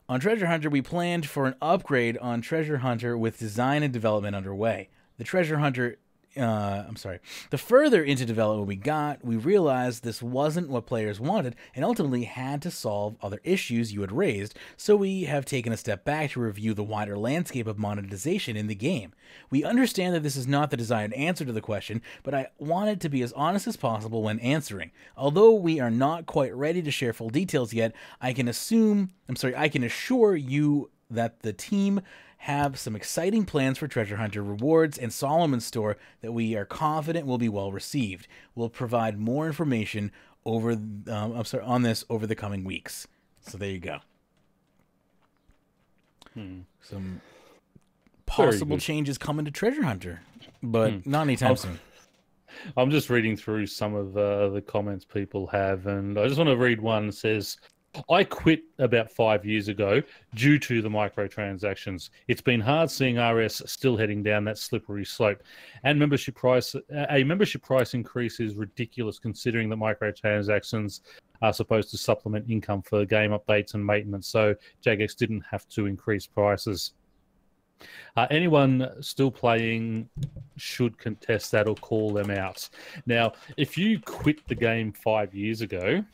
On Treasure Hunter, we planned for an upgrade on Treasure Hunter with design and development underway. The Treasure Hunter The further into development we got, we realized this wasn't what players wanted and ultimately had to solve other issues you had raised, so we have taken a step back to review the wider landscape of monetization in the game. We understand that this is not the desired answer to the question, but I wanted to be as honest as possible when answering. Although we are not quite ready to share full details yet, I can assure you that the team have some exciting plans for Treasure Hunter rewards and Solomon's store that we are confident will be well received. We'll provide more information on this over the coming weeks. So there you go. Some possible changes coming to Treasure Hunter, but not anytime soon. I'm just reading through some of the comments people have, and I just want to read one that says, I quit about 5 years ago due to the microtransactions. It's been hard seeing RS still heading down that slippery slope. And a membership price increase is ridiculous considering that microtransactions are supposed to supplement income for game updates and maintenance. So Jagex didn't have to increase prices. Anyone still playing should contest that or call them out. Now, if you quit the game 5 years ago,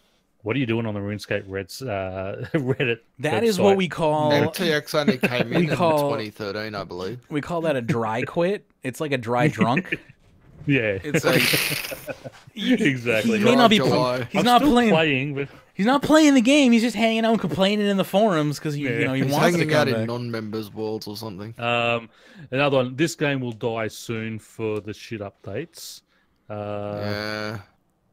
what are you doing on the RuneScape Reddit? That website? Is what we call... MTX only came in 2013, I believe. We call that a dry quit. It's like a dry drunk. Yeah. It's like... Exactly. He may not be He's not playing, but... He's not playing the game. He's just hanging out and complaining in the forums because he wants to come back. He's hanging out in non-members' worlds or something. Another one. This game will die soon for the shit updates. Yeah.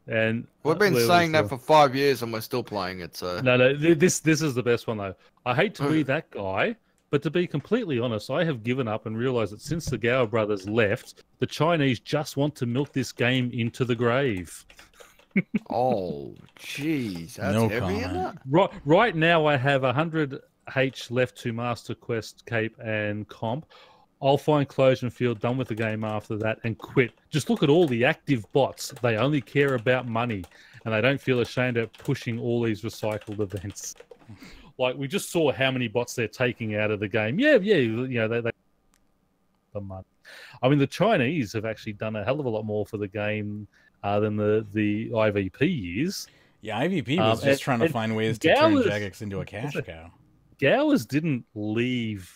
And we've been saying that for 5 years and we're still playing it. So no, this is the best one though. I hate to be that guy, but to be completely honest, I have given up and realized that since the Gower brothers left, the Chinese just want to milk this game into the grave. Oh, jeez, that's no heavy, comment. isn't it? Right now, I have 100 H left to Master Quest, Cape, and Comp. I'll find closure and feel done with the game after that and quit. Just look at all the active bots. They only care about money, and they don't feel ashamed of pushing all these recycled events. Like, we just saw how many bots they're taking out of the game. Yeah, you know, they the money. I mean, the Chinese have actually done a hell of a lot more for the game than the IVP is. Yeah, IVP was just trying to find ways to turn Jagex into a cash cow. Gowers didn't leave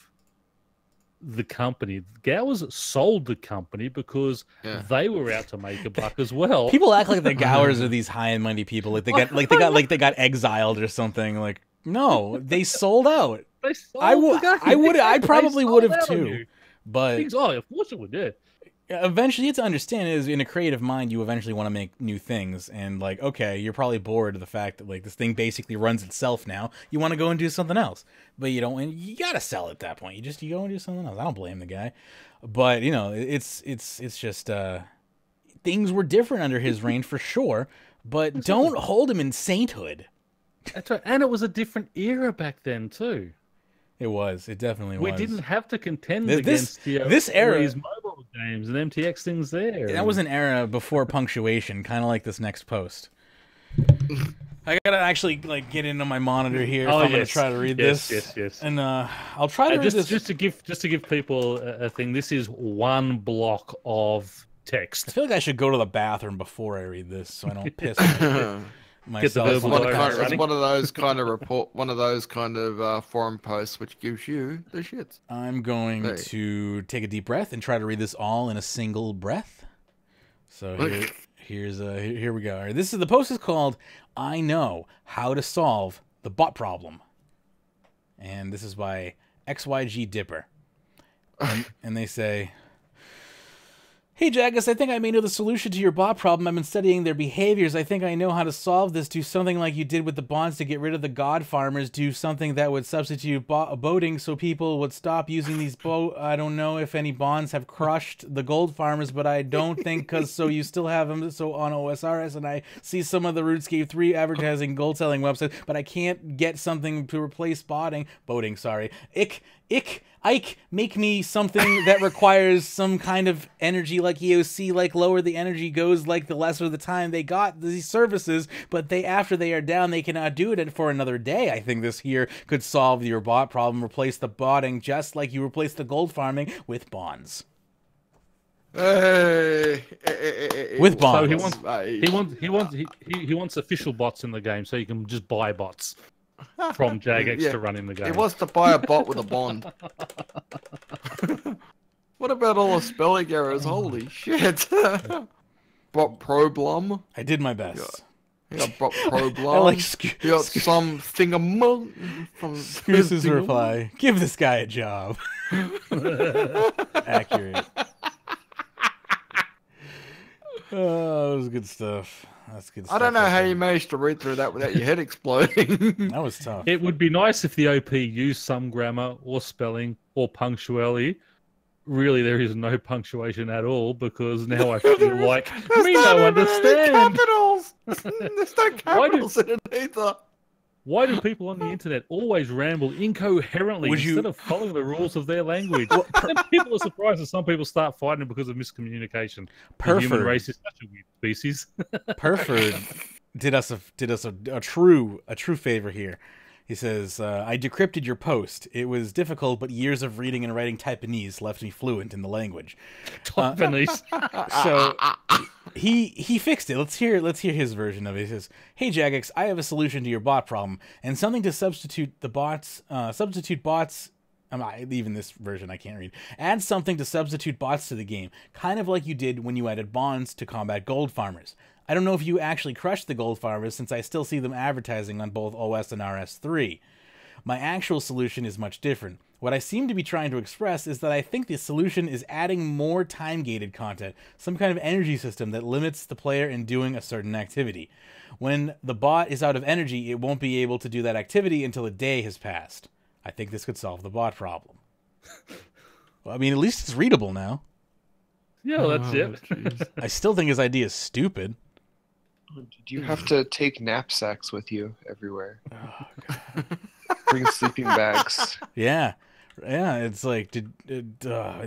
the company. Gowers sold the company because they were out to make a buck as well. People act like the Gowers are these high and mighty people, like they got exiled or something. Like, no, they sold out. They sold I probably would have too. But of course it would, yeah. Eventually, you have to understand is in a creative mind, you eventually want to make new things, and like, okay, you're probably bored of the fact that like this thing basically runs itself now. You want to go and do something else, but you don't. And you gotta sell at that point. You go and do something else. I don't blame the guy, but you know, it's just things were different under his reign for sure. But don't hold him in sainthood. That's right, and it was a different era back then too. It was. It definitely was. We didn't have to contend against this era's mobile games and MTX things there. That was an era before punctuation, kind of like this next post. I gotta actually like get into my monitor here if I'm gonna try to read this. Yes. And I'll try to read this. Just to give people a thing. This is one block of text. I feel like I should go to the bathroom before I read this, so I don't piss myself. It's one of those kind of forum posts which gives you the shits. I'm going to take a deep breath and try to read this all in a single breath. So here we go. All right, the post is called "I Know How to Solve the Bot Problem," and this is by XYG Dipper, and they say, "Hey, Jagus, I think I may know the solution to your bot problem. I've been studying their behaviors. I think I know how to solve this. Do something like you did with the bonds to get rid of the god farmers. Do something that would substitute boating so people would stop using these I don't know if any bonds have crushed the gold farmers, but I don't think so you still have them so on OSRS, and I see some of the RuneScape 3 advertising gold selling websites, but I can't get something to replace boating, sorry. Ike, make me something that requires some kind of energy like EOC, like lower the energy goes, like the lesser the time they got these services, but after they are down, they cannot do it for another day. I think this here could solve your bot problem, replace the botting just like you replace the gold farming with bonds. With So bots. he wants official bots in the game, so you can just buy bots from Jagex Yeah, to run in the he game. wants to buy a bot with a bond. What about all the spelling errors? Holy shit! Bot problem. I did my best. You got bot problem. I like You got some thingamong from Scoose's reply. Give this guy a job. Accurate. Oh, that was good stuff. That's good stuff. I don't know right how there. you managed to read through that without your head exploding. That was tough. It would be nice if the OP used some grammar or spelling or punctuality. Really, there is no punctuation at all because now I feel like me no understand. Capitals. There's no capitals in it either. Why do people on the internet always ramble incoherently Would you- instead of following the rules of their language? And people are surprised that some people start fighting because of miscommunication. The human Perford. race is such a weird species. Perford did us a true favor here. He says, I decrypted your post. It was difficult, but years of reading and writing Taiwanese left me fluent in the language. Taiwanese. So he fixed it. Let's hear his version of it. He says, "Hey Jagex, I have a solution to your bot problem and something to substitute the bots. Even this version I can't read. Add something to substitute bots to the game, kind of like you did when you added bonds to combat gold farmers. I don't know if you actually crushed the gold farmers since I still see them advertising on both OS and RS3. My actual solution is much different. What I seem to be trying to express is that I think the solution is adding more time-gated content, some kind of energy system that limits the player in doing a certain activity. When the bot is out of energy, it won't be able to do that activity until a day has passed. I think this could solve the bot problem." Well, I mean, at least it's readable now. Yeah, well, that's it. Jeez. I still think his idea is stupid. Did you have to take knapsacks with you everywhere? Bring sleeping bags. Yeah, it's like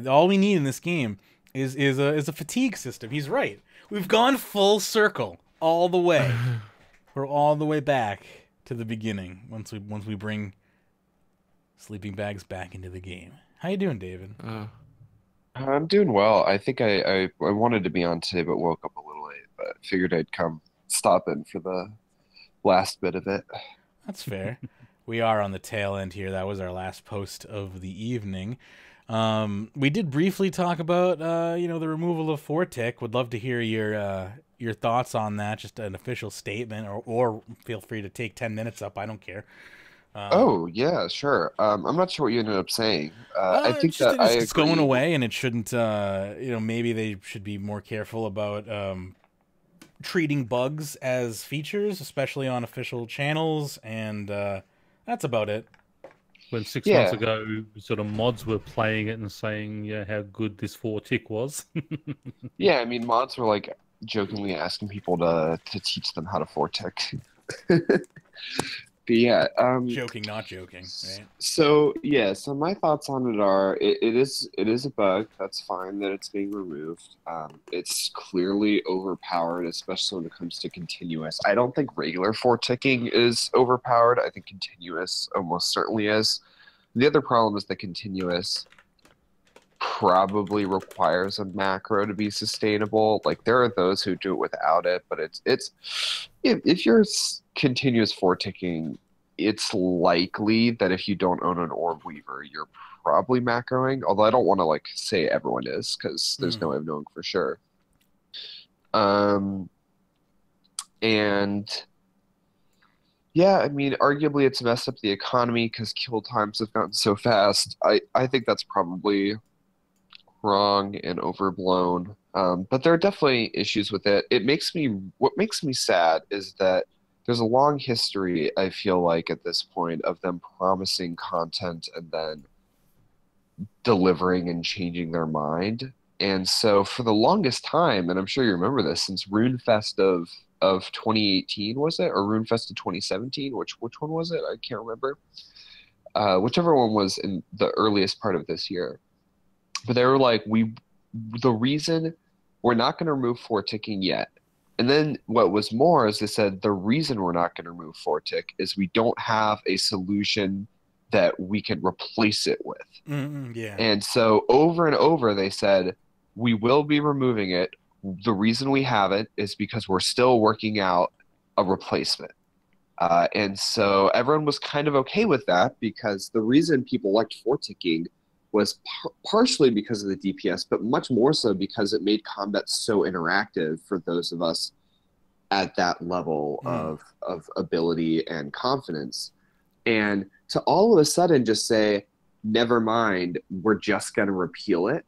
all we need in this game is a fatigue system. He's right. We've gone full circle all the way. We're all the way back to the beginning once we bring sleeping bags back into the game. How you doing, David? I'm doing well. I think I wanted to be on today, but woke up a little late. But figured I'd come stop in for the last bit of it. That's fair. We are on the tail end here. That was our last post of the evening. We did briefly talk about the removal of Fortic. Would love to hear your thoughts on that. Just an official statement, or feel free to take 10 minutes up. I don't care. Oh yeah, sure. I'm not sure what you ended up saying. I think that I it's going agree. away, and it shouldn't. Maybe they should be more careful about treating bugs as features, especially on official channels, and that's about it. When 6 Yeah. months ago, sort of mods were playing it and saying how good this 4-tick was. Yeah, I mean, mods were like jokingly asking people to teach them how to Fortic. But yeah, Joking, not joking, right? so my thoughts on it are it is a bug. That's fine that it's being removed. It's clearly overpowered, especially when it comes to continuous. I don't think regular Forticking is overpowered. I think continuous almost certainly is. The other problem is that continuous probably requires a macro to be sustainable. Like there are those who do it without it, but it's if you're continuous Forticking, it's likely that if you don't own an orb weaver, you're probably macroing. Although I don't want to like say everyone is, because there's no way of knowing for sure. And yeah, I mean, arguably it's messed up the economy because kill times have gotten so fast. I think that's probably wrong and overblown. But there are definitely issues with it. What makes me sad is that there's a long history, I feel like, at this point of them promising content and then delivering and changing their mind. And so for the longest time, and I'm sure you remember this, since RuneFest of 2018, was it? Or RuneFest of 2017? Which one was it? I can't remember. Whichever one was in the earliest part of this year. But they were like, the reason we're not going to remove Forticking yet. And then what was more is they said the reason we're not going to remove Fortic is we don't have a solution that we can replace it with. Yeah. And so over and over they said, we will be removing it. The reason we haven't is because we're still working out a replacement. And so everyone was kind of okay with that because the reason people liked ticking was partially because of the DPS, but much more so because it made combat so interactive for those of us at that level of ability and confidence. And to all of a sudden just say, never mind, we're just going to repeal it,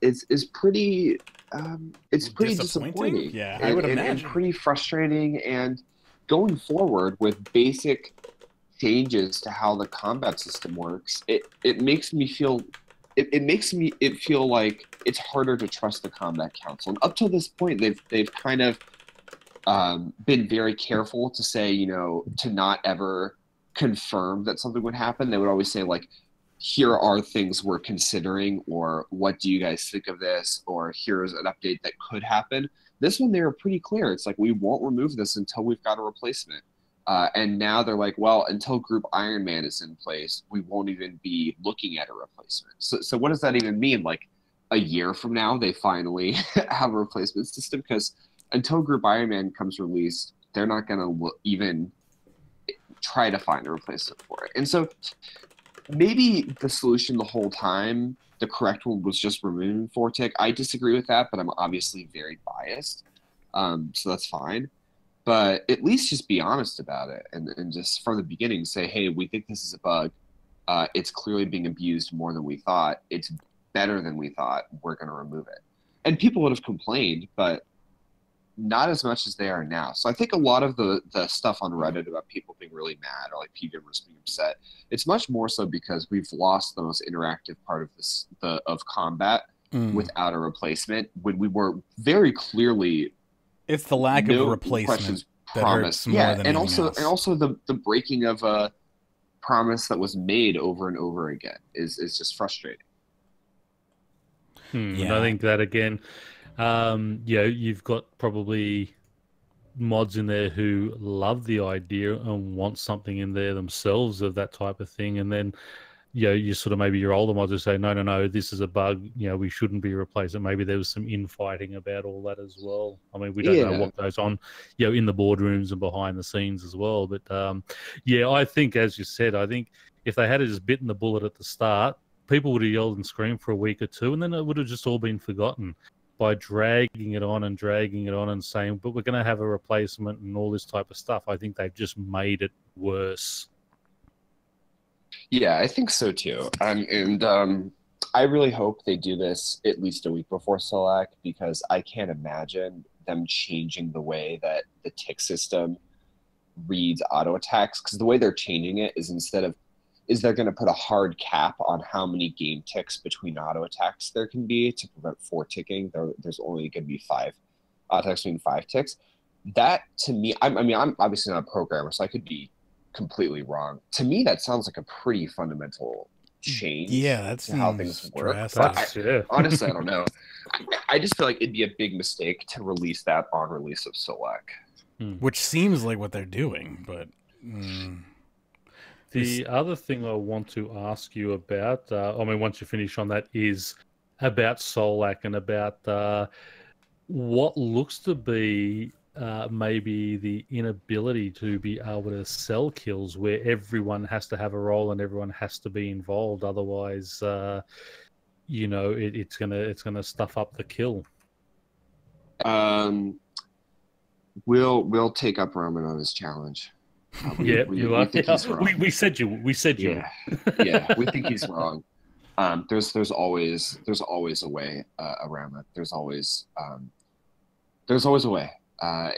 is pretty it's pretty disappointing. Yeah, I would imagine. And pretty frustrating. And going forward with basic changes to how the combat system works, it makes me feel it feel like it's harder to trust the combat council. And up to this point, they've kind of been very careful to say, you know, to not ever confirm that something would happen. They would always say, like, here are things we're considering, or what do you guys think of this, or here's an update that could happen. This one, they were pretty clear. It's like, we won't remove this until we've got a replacement. And now they're like, well, until Group Iron Man is in place, we won't even be looking at a replacement. So what does that even mean? Like, a year from now, they finally have a replacement system? Because until Group Iron Man comes released, they're not going to even try to find a replacement for it. And so maybe the solution the whole time, the correct one, was just removing Fortic. I disagree with that, but I'm obviously very biased. So that's fine. But at least just be honest about it, and just from the beginning say, hey, we think this is a bug. It's clearly being abused more than we thought. It's better than we thought. We're going to remove it. And people would have complained, but not as much as they are now. So I think a lot of the stuff on Reddit about people being really mad, or like PGamers being upset, it's much more so because we've lost the most interactive part of this of combat without a replacement, when we were very clearly, it's the lack of a replacement that hurts more than anything else. And also the breaking of a promise that was made over and over again is just frustrating. And I think that, again, you've got probably mods in there who love the idea and want something in there themselves of that type of thing, and then you sort of, maybe your older mods will say, no, this is a bug, we shouldn't be replacing. Maybe there was some infighting about all that as well. I mean, we don't know what goes on in the boardrooms and behind the scenes as well. But I think, as you said, I think if they had just bitten the bullet at the start, people would have yelled and screamed for a week or two, and then it would have just all been forgotten. By dragging it on and saying, but we're going to have a replacement and all this type of stuff, I think they've just made it worse. Yeah, I think so too. I really hope they do this at least a week before Solak, because I can't imagine them changing the way that the tick system reads auto attacks. Because the way they're changing it is they're going to put a hard cap on how many game ticks between auto attacks there can be to prevent 4 ticking. There's only going to be 5 auto attacks between 5 ticks. That, to me, I'm obviously not a programmer, so I could be completely wrong. To me, that sounds like a pretty fundamental change to how things work. Honestly, I don't know. I just feel like it'd be a big mistake to release that on release of Solak. Which seems like what they're doing, but... The other thing I want to ask you about, once you finish on that, is about Solak and about what looks to be maybe the inability to be able to sell kills, where everyone has to have a role and everyone has to be involved. Otherwise, it's gonna stuff up the kill. We'll take up Roman on his challenge. We said you. Yeah, we think he's wrong. There's always a way around that. There's always a way. I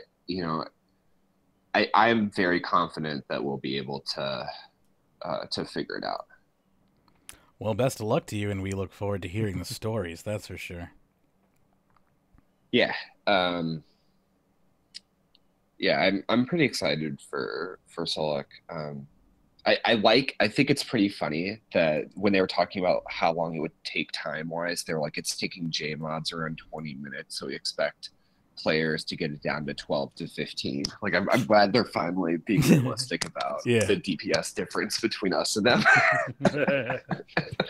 am very confident that we'll be able to figure it out. Well, best of luck to you, and we look forward to hearing the stories. That's for sure. Yeah. I'm pretty excited for Solak. I think it's pretty funny that when they were talking about how long it would take time-wise, they were like, it's taking JMods around 20 minutes, so we expect players to get it down to 12 to 15. Like, I'm glad they're finally being realistic about the DPS difference between us and them.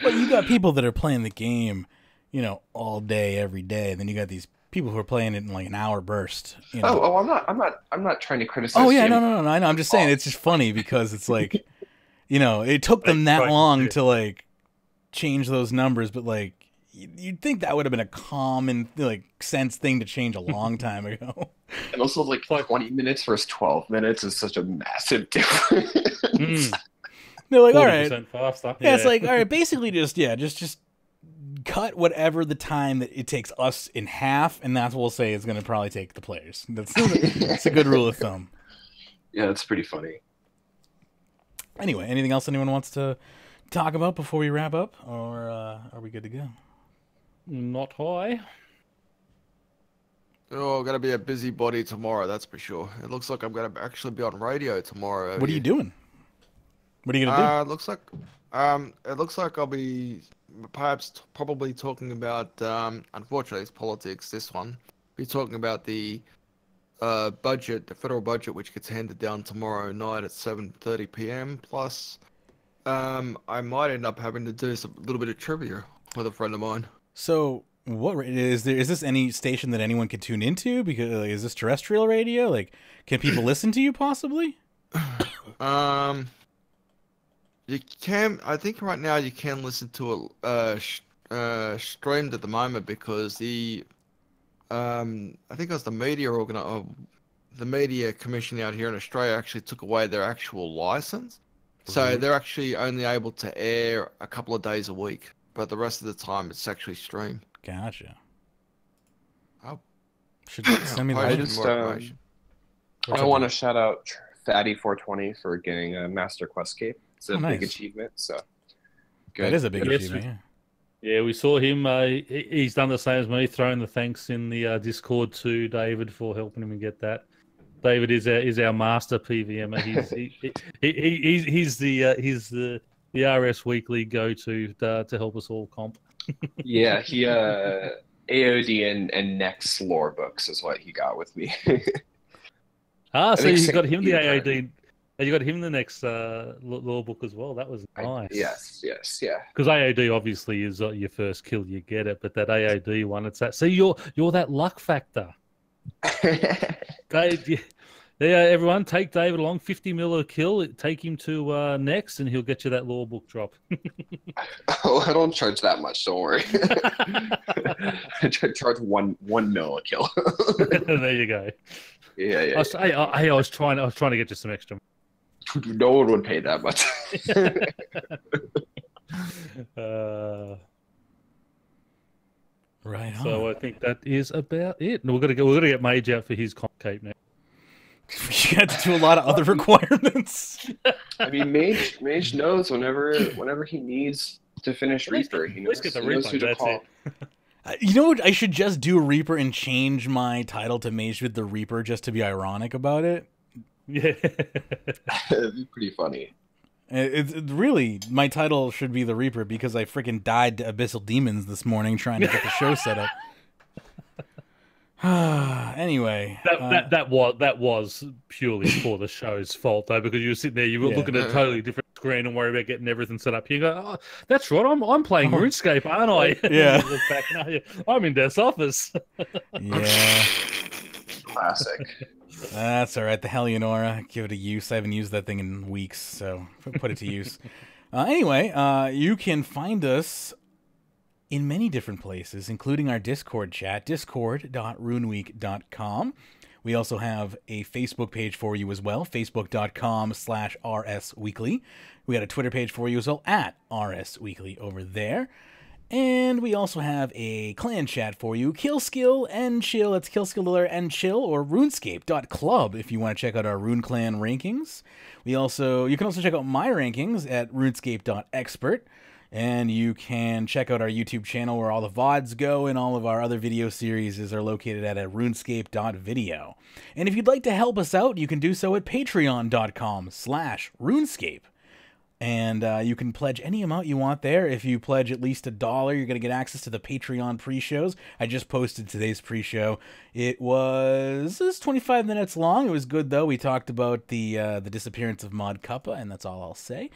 Well, you got people that are playing the game, you know, all day, every day. And then you got these people who are playing it in like an hour burst. You know? I'm not trying to criticize. Oh yeah, him. no. I know. I'm just saying it's just funny because it's like, you know, it took them that Right, long yeah. to like change those numbers, but like you'd think that would have been a common like sense thing to change a long time ago. And also, like 20 minutes versus 12 minutes is such a massive difference. They're like, all right, 40% faster. yeah, it's like, all right, basically just cut whatever the time that it takes us in half, and that's what we'll say is going to probably take the players. That's a good rule of thumb. Yeah, that's pretty funny. Anyway, anything else anyone wants to talk about before we wrap up, or are we good to go? Not high. Oh, I'm gonna be a busybody tomorrow, that's for sure. It looks like I'm gonna actually be on radio tomorrow. What are you doing? What are you gonna It looks like I'll be probably talking about unfortunately it's politics, this one. Be talking about the budget, the federal budget, which gets handed down tomorrow night at 7:30 p.m. Plus, I might end up having to do a little bit of trivia with a friend of mine. So, what is there? Is this any station that anyone could tune into? Because like, is this terrestrial radio? Like, can people listen to you possibly? You can. I think right now you can listen to it streamed at the moment because I think it was the the media commission out here in Australia actually took away their actual license, so they're actually only able to air a couple of days a week, but the rest of the time it's actually streamed. Gotcha. Oh. Should send me the I link. just information. I want to shout out Fatty420 for getting a Master Quest cape. It's a big achievement, so good. That is a big Yes, achievement. Yeah, we saw him. He's done the same as me, throwing the thanks in the Discord to David for helping him get that. David is our master PVMer. He's the RS Weekly go-to to help us all comp. Yeah, he AOD and Next lore books is what he got with me. So you got him the AOD. You got him the next lore book as well. That was nice. Yes, yeah. Because AOD obviously is your first kill, you get it. But that AOD one, it's that. See, you're that luck factor. Dave, yeah, everyone, take David along. 50 mil a kill. Take him to next, and he'll get you that lore book drop. Oh, I don't charge that much. Don't worry. I charge one mil a kill. There you go. Yeah. I was trying to get you some extra. No one would pay that much. Right on. So I think that is about it. We're gonna get Mage out for his comp cape now. You had to do a lot of other requirements. I mean, Mage knows whenever he needs to finish Reaper, he knows, get the he knows who Reaper, to call. You know what? I should just do Reaper and change my title to Mage with the Reaper just to be ironic about it. Yeah. It'd be pretty funny. It's really, my title should be the Reaper because I freaking died to Abyssal Demons this morning trying to get the show set up. Anyway, that was purely for the show's fault though, because you were sitting there, you were looking at a totally different screen and worry about getting everything set up. You go, oh, that's right, I'm playing RuneScape, aren't I? Yeah. Look back, no, I'm in Death's office. Yeah. Classic. That's all right. The Helionora, give it a use. I haven't used that thing in weeks, so put it to use. Anyway, you can find us in many different places, including our Discord chat, discord.runeweek.com. We also have a Facebook page for you as well, facebook.com/rsweekly. We got a Twitter page for you as well, @rsweekly over there. And we also have a clan chat for you, Kill Skill and Chill. That's Kill Skill and Chill, or runescape.club if you want to check out our Rune Clan rankings. You can also check out my rankings at runescape.expert. And you can check out our YouTube channel where all the VODs go, and all of our other video series are located at runescape.video. And if you'd like to help us out, you can do so at patreon.com/runescape. And you can pledge any amount you want there. If you pledge at least $1, you're going to get access to the Patreon pre-shows. I just posted today's pre-show. It was 25 minutes long. It was good, though. We talked about the disappearance of Mod Cuppa, and that's all I'll say.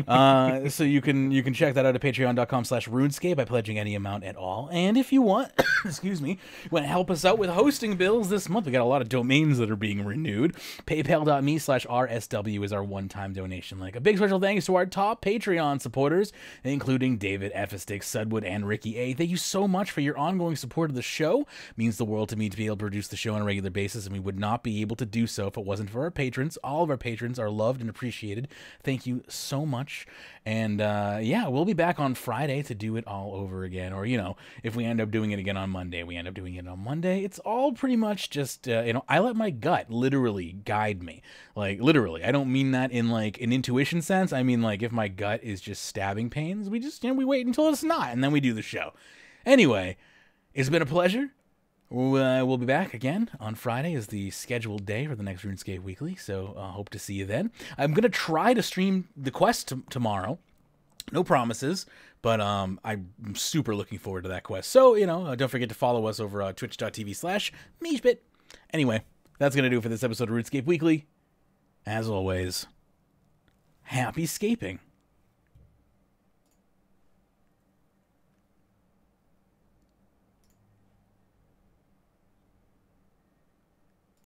So you can check that out at patreon.com/RuneScape by pledging any amount at all. And if you want, excuse me, you want to help us out with hosting bills this month, we got a lot of domains that are being renewed. PayPal.me/RSW is our one-time donation link. A big special thanks to our top Patreon supporters, including David, Ephistick, Sudwood, and Ricky A. Thank you so much for your ongoing support of the show. It means the world to me to be able to produce the show on a regular basis, and we would not be able to do so if it wasn't for our patrons. All of our patrons are loved and appreciated. Thank you so much. And yeah, we'll be back on Friday to do it all over again. Or, you know, if we end up doing it again on Monday, we end up doing it on Monday. It's all pretty much just, you know, I let my gut literally guide me. Like, literally. I don't mean that in, like, an intuition sense. I mean, like, if my gut is just stabbing pains, we just, you know, we wait until it's not, and then we do the show. Anyway, it's been a pleasure. We'll be back again on Friday as the scheduled day for the next RuneScape Weekly, so hope to see you then. I'm going to try to stream the quest tomorrow. No promises, but I'm super looking forward to that quest. So, you know, don't forget to follow us over twitch.tv/MageBit. Anyway, that's going to do it for this episode of RuneScape Weekly. As always, happy scaping.